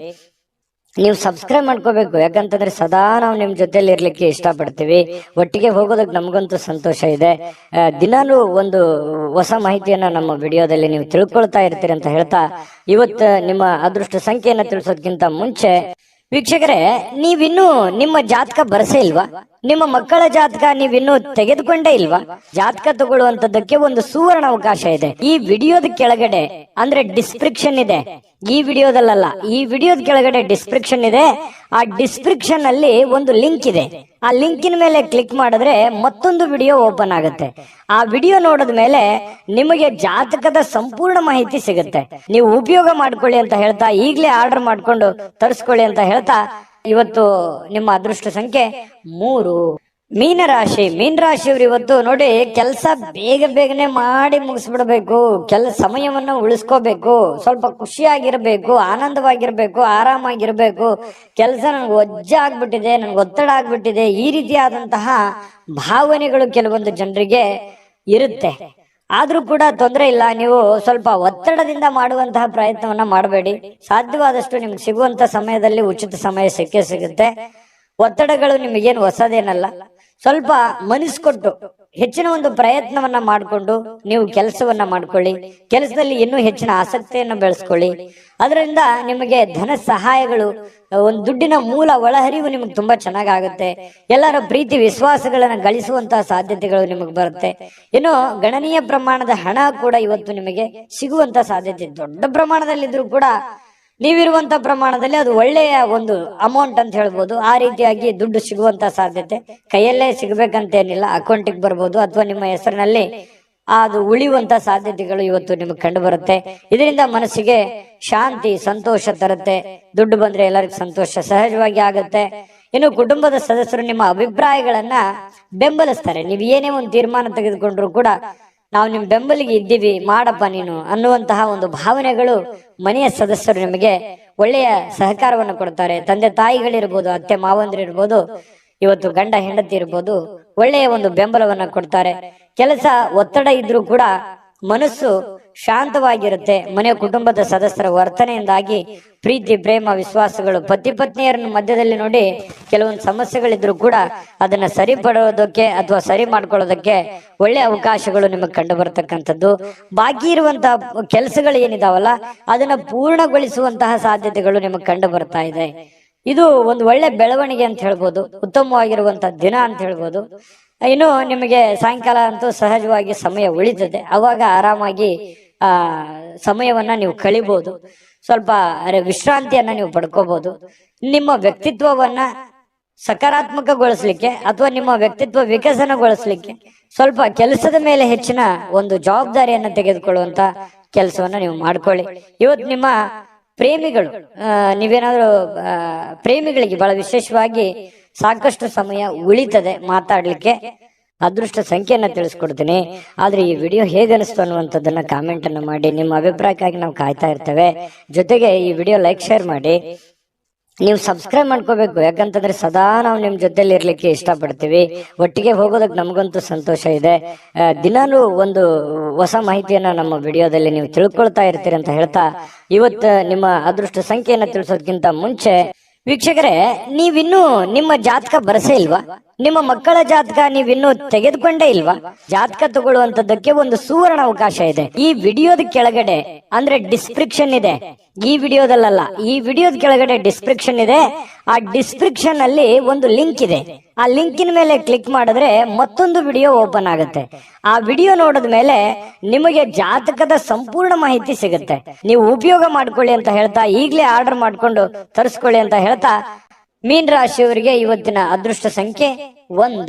ನೀವು ಸಬ್ಸ್ಕ್ರೈಬ್ ಮಾಡ್ಕೋಬೇಕು, ಯಾಕಂತಂದ್ರೆ ಸದಾ ನಾವು ನಿಮ್ ಜೊತೆಲಿ ಇರ್ಲಿಕ್ಕೆ ಇಷ್ಟಪಡ್ತೀವಿ. ಒಟ್ಟಿಗೆ ಹೋಗೋದಕ್ಕೆ ನಮಗಂತೂ ಸಂತೋಷ ಇದೆ. ದಿನಾಲೂ ಒಂದು ಹೊಸ ಮಾಹಿತಿಯನ್ನ ನಮ್ಮ ವಿಡಿಯೋದಲ್ಲಿ ನೀವು ತಿಳ್ಕೊಳ್ತಾ ಇರ್ತೀರಿ ಅಂತ ಹೇಳ್ತಾ, ಇವತ್ತು ನಿಮ್ಮ ಅದೃಷ್ಟ ಸಂಖ್ಯೆಯನ್ನ ತಿಳಿಸೋದಕ್ಕಿಂತ ಮುಂಚೆ ವೀಕ್ಷಕರೇ, ನೀವಿನ್ನೂ ನಿಮ್ಮ ಜಾತಕ ಬರಸೇ ಇಲ್ವಾ? ನಿಮ್ಮ ಮಕ್ಕಳ ಜಾತಕ ನೀವಿನ್ನೂ ತೆಗೆದುಕೊಂಡೇ ಇಲ್ವಾ? ಜಾತಕ ತಗೊಳ್ಳುವಂತದ್ದಕ್ಕೆ ಒಂದು ಸುವರ್ಣ ಅವಕಾಶ ಇದೆ. ಈ ವಿಡಿಯೋದ ಕೆಳಗಡೆ ಅಂದ್ರೆ ಡಿಸ್ಕ್ರಿಪ್ಷನ್ ಇದೆ. ಈ ವಿಡಿಯೋದಲ್ಲ, ಈ ವಿಡಿಯೋದ ಕೆಳಗಡೆ ಡಿಸ್ಕ್ರಿಪ್ಷನ್ ಇದೆ. ಆ ಡಿಸ್ಕ್ರಿಪ್ಷನ್ ಅಲ್ಲಿ ಒಂದು ಲಿಂಕ್ ಇದೆ. ಆ ಲಿಂಕಿನ ಮೇಲೆ ಕ್ಲಿಕ್ ಮಾಡಿದ್ರೆ ಮತ್ತೊಂದು ವಿಡಿಯೋ ಓಪನ್ ಆಗುತ್ತೆ. ಆ ವಿಡಿಯೋ ನೋಡಿದ ಮೇಲೆ ನಿಮಗೆ ಜಾತಕದ ಸಂಪೂರ್ಣ ಮಾಹಿತಿ ಸಿಗುತ್ತೆ. ನೀವು ಉಪಯೋಗ ಮಾಡ್ಕೊಳ್ಳಿ ಅಂತ ಹೇಳ್ತಾ, ಈಗಲೇ ಆರ್ಡರ್ ಮಾಡ್ಕೊಂಡು ತರಿಸ್ಕೊಳ್ಳಿ ಅಂತ ಹೇಳ್ತಾ, ಇವತ್ತು ನಿಮ್ಮ ಅದೃಷ್ಟ ಸಂಖ್ಯೆ 3. ಮೀನರಾಶಿ. ಮೀನರಾಶಿಯವರು ಇವತ್ತು ನೋಡಿ, ಕೆಲಸ ಬೇಗ ಬೇಗನೆ ಮಾಡಿ ಮುಗಿಸ್ಬಿಡ್ಬೇಕು, ಸಮಯವನ್ನ ಉಳಿಸ್ಕೋಬೇಕು, ಸ್ವಲ್ಪ ಖುಷಿಯಾಗಿರ್ಬೇಕು, ಆನಂದವಾಗಿರ್ಬೇಕು, ಆರಾಮಾಗಿರ್ಬೇಕು. ಕೆಲಸ ನನ್ಗೆ ಒಜ್ಜೆ ಆಗ್ಬಿಟ್ಟಿದೆ, ನನ್ಗೆ ಒತ್ತಡ ಆಗ್ಬಿಟ್ಟಿದೆ, ಈ ರೀತಿಯಾದಂತಹ ಭಾವನೆಗಳು ಕೆಲವೊಂದು ಜನರಿಗೆ ಇರುತ್ತೆ. ಆದ್ರೂ ಕೂಡ ತೊಂದರೆ ಇಲ್ಲ. ನೀವು ಸ್ವಲ್ಪ ಒತ್ತಡದಿಂದ ಮಾಡುವಂತಹ ಪ್ರಯತ್ನವನ್ನ ಮಾಡಬೇಡಿ. ಸಾಧ್ಯವಾದಷ್ಟು ನಿಮ್ಗೆ ಸಿಗುವಂತ ಸಮಯದಲ್ಲಿ ಉಚಿತ ಸಮಯ ಸಿಕ್ಕೇ ಸಿಗುತ್ತೆ. ಒತ್ತಡಗಳು ನಿಮಗೇನು ಹೊಸದೇನಲ್ಲ. ಸ್ವಲ್ಪ ಮನಸ್ಕೊಟ್ಟು ಹೆಚ್ಚಿನ ಒಂದು ಪ್ರಯತ್ನವನ್ನ ಮಾಡಿಕೊಂಡು ನೀವು ಕೆಲಸವನ್ನ ಮಾಡ್ಕೊಳ್ಳಿ. ಕೆಲಸದಲ್ಲಿ ಇನ್ನೂ ಹೆಚ್ಚಿನ ಆಸಕ್ತಿಯನ್ನು ಬೆಳೆಸ್ಕೊಳ್ಳಿ. ಅದರಿಂದ ನಿಮಗೆ ಧನ ಸಹಾಯಗಳು, ಒಂದು ದುಡ್ಡಿನ ಮೂಲ ಒಳಹರಿವು ನಿಮಗೆ ತುಂಬಾ ಚೆನ್ನಾಗಾಗುತ್ತೆ. ಎಲ್ಲರ ಪ್ರೀತಿ ವಿಶ್ವಾಸಗಳನ್ನ ಗಳಿಸುವಂತಹ ಸಾಧ್ಯತೆಗಳು ನಿಮಗೆ ಬರುತ್ತೆ. ಇನ್ನು ಗಣನೀಯ ಪ್ರಮಾಣದ ಹಣ ಕೂಡ ಇವತ್ತು ನಿಮಗೆ ಸಿಗುವಂತ ಸಾಧ್ಯತೆ. ದೊಡ್ಡ ಪ್ರಮಾಣದಲ್ಲಿದ್ರು ಕೂಡ ನೀವಿರುವಂತ ಪ್ರಮಾಣದಲ್ಲಿ ಅದು ಒಳ್ಳೆಯ ಒಂದು ಅಮೌಂಟ್ ಅಂತ ಹೇಳ್ಬೋದು. ಆ ರೀತಿಯಾಗಿ ದುಡ್ಡು ಸಿಗುವಂತ ಸಾಧ್ಯತೆ. ಕೈಯಲ್ಲೇ ಸಿಗ್ಬೇಕಂತೇನಿಲ್ಲ, ಅಕೌಂಟಿಗೆ ಬರ್ಬೋದು, ಅಥವಾ ನಿಮ್ಮ ಹೆಸರಿನಲ್ಲಿ ಅದು ಉಳಿಯುವಂತ ಸಾಧ್ಯತೆಗಳು ಇವತ್ತು ನಿಮಗೆ ಕಂಡು ಬರುತ್ತೆ. ಇದರಿಂದ ಮನಸ್ಸಿಗೆ ಶಾಂತಿ, ಸಂತೋಷ ತರುತ್ತೆ. ದುಡ್ಡು ಬಂದ್ರೆ ಎಲ್ಲರಿಗೂ ಸಂತೋಷ ಸಹಜವಾಗಿ ಆಗುತ್ತೆ. ಇನ್ನು ಕುಟುಂಬದ ಸದಸ್ಯರು ನಿಮ್ಮ ಅಭಿಪ್ರಾಯಗಳನ್ನ ಬೆಂಬಲಿಸ್ತಾರೆ. ನೀವು ಏನೇ ಒಂದು ತೀರ್ಮಾನ ತೆಗೆದುಕೊಂಡ್ರು ಕೂಡ ನಾವು ನಿಮ್ ಬೆಂಬಲಿಗೆ ಇದ್ದೀವಿ, ಮಾಡಪ್ಪ ನೀನು ಅನ್ನುವಂತಹ ಒಂದು ಭಾವನೆಗಳು ಮನೆಯ ಸದಸ್ಯರು ನಿಮಗೆ ಒಳ್ಳೆಯ ಸಹಕಾರವನ್ನು ಕೊಡ್ತಾರೆ. ತಂದೆ ತಾಯಿಗಳಿರ್ಬೋದು, ಅತ್ತೆ ಮಾವಂದ್ರಿರ್ಬೋದು, ಇವತ್ತು ಗಂಡ ಹೆಂಡತಿ ಇರ್ಬೋದು, ಒಳ್ಳೆಯ ಒಂದು ಬೆಂಬಲವನ್ನ ಕೊಡ್ತಾರೆ. ಕೆಲಸ ಒತ್ತಡ ಇದ್ರೂ ಕೂಡ ಮನಸ್ಸು ಶಾಂತವಾಗಿರುತ್ತೆ. ಮನೆಯ ಕುಟುಂಬದ ಸದಸ್ಯರ ವರ್ತನೆಯಿಂದಾಗಿ ಪ್ರೀತಿ, ಪ್ರೇಮ, ವಿಶ್ವಾಸಗಳು, ಪತಿ ಪತ್ನಿಯರ ಮಧ್ಯದಲ್ಲಿ ನೋಡಿ ಕೆಲವೊಂದು ಸಮಸ್ಯೆಗಳಿದ್ರು ಕೂಡ ಅದನ್ನ ಸರಿಪಡೋದಕ್ಕೆ ಅಥವಾ ಸರಿ ಮಾಡ್ಕೊಳ್ಳೋದಕ್ಕೆ ಒಳ್ಳೆ ಅವಕಾಶಗಳು ನಿಮಗೆ ಕಂಡು ಬರ್ತಕ್ಕಂಥದ್ದು. ಬಾಕಿ ಇರುವಂತಹ ಕೆಲಸಗಳು ಏನಿದಾವಲ್ಲ ಅದನ್ನ ಪೂರ್ಣಗೊಳಿಸುವಂತಹ ಸಾಧ್ಯತೆಗಳು ನಿಮಗೆ ಕಂಡು ಬರ್ತಾ ಇದೆ. ಇದು ಒಂದು ಒಳ್ಳೆ ಬೆಳವಣಿಗೆ ಅಂತ ಹೇಳ್ಬೋದು, ಉತ್ತಮವಾಗಿರುವಂತಹ ದಿನ ಅಂತ ಹೇಳ್ಬೋದು. ಇನ್ನು ನಿಮಗೆ ಸಾಯಂಕಾಲ ಅಂತೂ ಸಹಜವಾಗಿ ಸಮಯ ಉಳಿತದೆ. ಅವಾಗ ಆರಾಮಾಗಿ ಸಮಯವನ್ನ ನೀವು ಕಳಿಬಹುದು. ಸ್ವಲ್ಪ ವಿಶ್ರಾಂತಿಯನ್ನ ನೀವು ಪಡ್ಕೋಬಹುದು. ನಿಮ್ಮ ವ್ಯಕ್ತಿತ್ವವನ್ನ ಸಕಾರಾತ್ಮಕಗೊಳಿಸ್ಲಿಕ್ಕೆ ಅಥವಾ ನಿಮ್ಮ ವ್ಯಕ್ತಿತ್ವ ವಿಕಸನಗೊಳಿಸ್ಲಿಕ್ಕೆ ಸ್ವಲ್ಪ ಕೆಲಸದ ಮೇಲೆ ಹೆಚ್ಚಿನ ಒಂದು ಜವಾಬ್ದಾರಿಯನ್ನ ತೆಗೆದುಕೊಳ್ಳುವಂತ ಕೆಲಸವನ್ನ ನೀವು ಮಾಡ್ಕೊಳ್ಳಿ. ಇವತ್ತು ನಿಮ್ಮ ಪ್ರೇಮಿಗಳು, ನೀವೇನಾದ್ರೂ ಪ್ರೇಮಿಗಳಿಗೆ ಬಹಳ ವಿಶೇಷವಾಗಿ ಸಾಕಷ್ಟು ಸಮಯ ಉಳಿತದೆ ಮಾತಾಡ್ಲಿಕ್ಕೆ. ಅದೃಷ್ಟ ಸಂಖ್ಯೆಯನ್ನ ತಿಳಿಸ್ಕೊಡ್ತೀನಿ. ಆದ್ರೆ ಈ ವಿಡಿಯೋ ಹೇಗನಿಸ್ತು ಅನ್ನುವಂಥದ್ದನ್ನ ಕಾಮೆಂಟ್ ಅನ್ನು ಮಾಡಿ. ನಿಮ್ಮ ಅಭಿಪ್ರಾಯಕ್ಕಾಗಿ ನಾವು ಕಾಯ್ತಾ ಇರ್ತೇವೆ. ಜೊತೆಗೆ ಈ ವಿಡಿಯೋ ಲೈಕ್, ಶೇರ್ ಮಾಡಿ. ನೀವು ಸಬ್ಸ್ಕ್ರೈಬ್ ಮಾಡ್ಕೋಬೇಕು, ಯಾಕಂತಂದ್ರೆ ಸದಾ ನಾವು ನಿಮ್ ಜೊತೆಲಿ ಇರ್ಲಿಕ್ಕೆ ಇಷ್ಟಪಡ್ತೀವಿ. ಒಟ್ಟಿಗೆ ಹೋಗೋದಕ್ಕೆ ನಮಗಂತೂ ಸಂತೋಷ ಇದೆ. ದಿನಾಲೂ ಒಂದು ಹೊಸ ಮಾಹಿತಿಯನ್ನ ನಮ್ಮ ವಿಡಿಯೋದಲ್ಲಿ ನೀವು ತಿಳ್ಕೊಳ್ತಾ ಇರ್ತೀರಿ ಅಂತ ಹೇಳ್ತಾ, ಇವತ್ತು ನಿಮ್ಮ ಅದೃಷ್ಟ ಸಂಖ್ಯೆಯನ್ನ ತಿಳಿಸೋದಕ್ಕಿಂತ ಮುಂಚೆ ವೀಕ್ಷಕರೇ, ನೀವಿನ್ನೂ ನಿಮ್ಮ ಜಾತಕ ಬರಸೇ ಇಲ್ವಾ? ನಿಮ್ಮ ಮಕ್ಕಳ ಜಾತಕ ನೀವಿನ್ನೂ ತೆಗೆದುಕೊಂಡೇ ಇಲ್ವಾ? ಜಾತಕ ತಗೊಳ್ಳುವಂತದ್ದಕ್ಕೆ ಒಂದು ಸುವರ್ಣ ಅವಕಾಶ ಇದೆ. ಈ ವಿಡಿಯೋದ ಕೆಳಗಡೆ ಅಂದ್ರೆ ಡಿಸ್ಕ್ರಿಪ್ಷನ್ ಇದೆ. ಈ ವಿಡಿಯೋದಲ್ಲ, ಈ ವಿಡಿಯೋದ ಕೆಳಗಡೆ ಡಿಸ್ಕ್ರಿಪ್ಷನ್ ಇದೆ. ಆ ಡಿಸ್ಕ್ರಿಪ್ಷನ್ ಅಲ್ಲಿ ಒಂದು ಲಿಂಕ್ ಇದೆ. ಆ ಲಿಂಕಿನ ಮೇಲೆ ಕ್ಲಿಕ್ ಮಾಡಿದ್ರೆ ಮತ್ತೊಂದು ವಿಡಿಯೋ ಓಪನ್ ಆಗುತ್ತೆ. ಆ ವಿಡಿಯೋ ನೋಡಿದ ಮೇಲೆ ನಿಮಗೆ ಜಾತಕದ ಸಂಪೂರ್ಣ ಮಾಹಿತಿ ಸಿಗುತ್ತೆ. ನೀವು ಉಪಯೋಗ ಮಾಡ್ಕೊಳ್ಳಿ ಅಂತ ಹೇಳ್ತಾ, ಈಗಲೇ ಆರ್ಡರ್ ಮಾಡ್ಕೊಂಡು ತರಿಸ್ಕೊಳ್ಳಿ ಅಂತ ಹೇಳ್ತಾ, ಮೀನ ರಾಶಿಯವರಿಗೆ ಇವತ್ತಿನ ಅದೃಷ್ಟ ಸಂಖ್ಯೆ 1.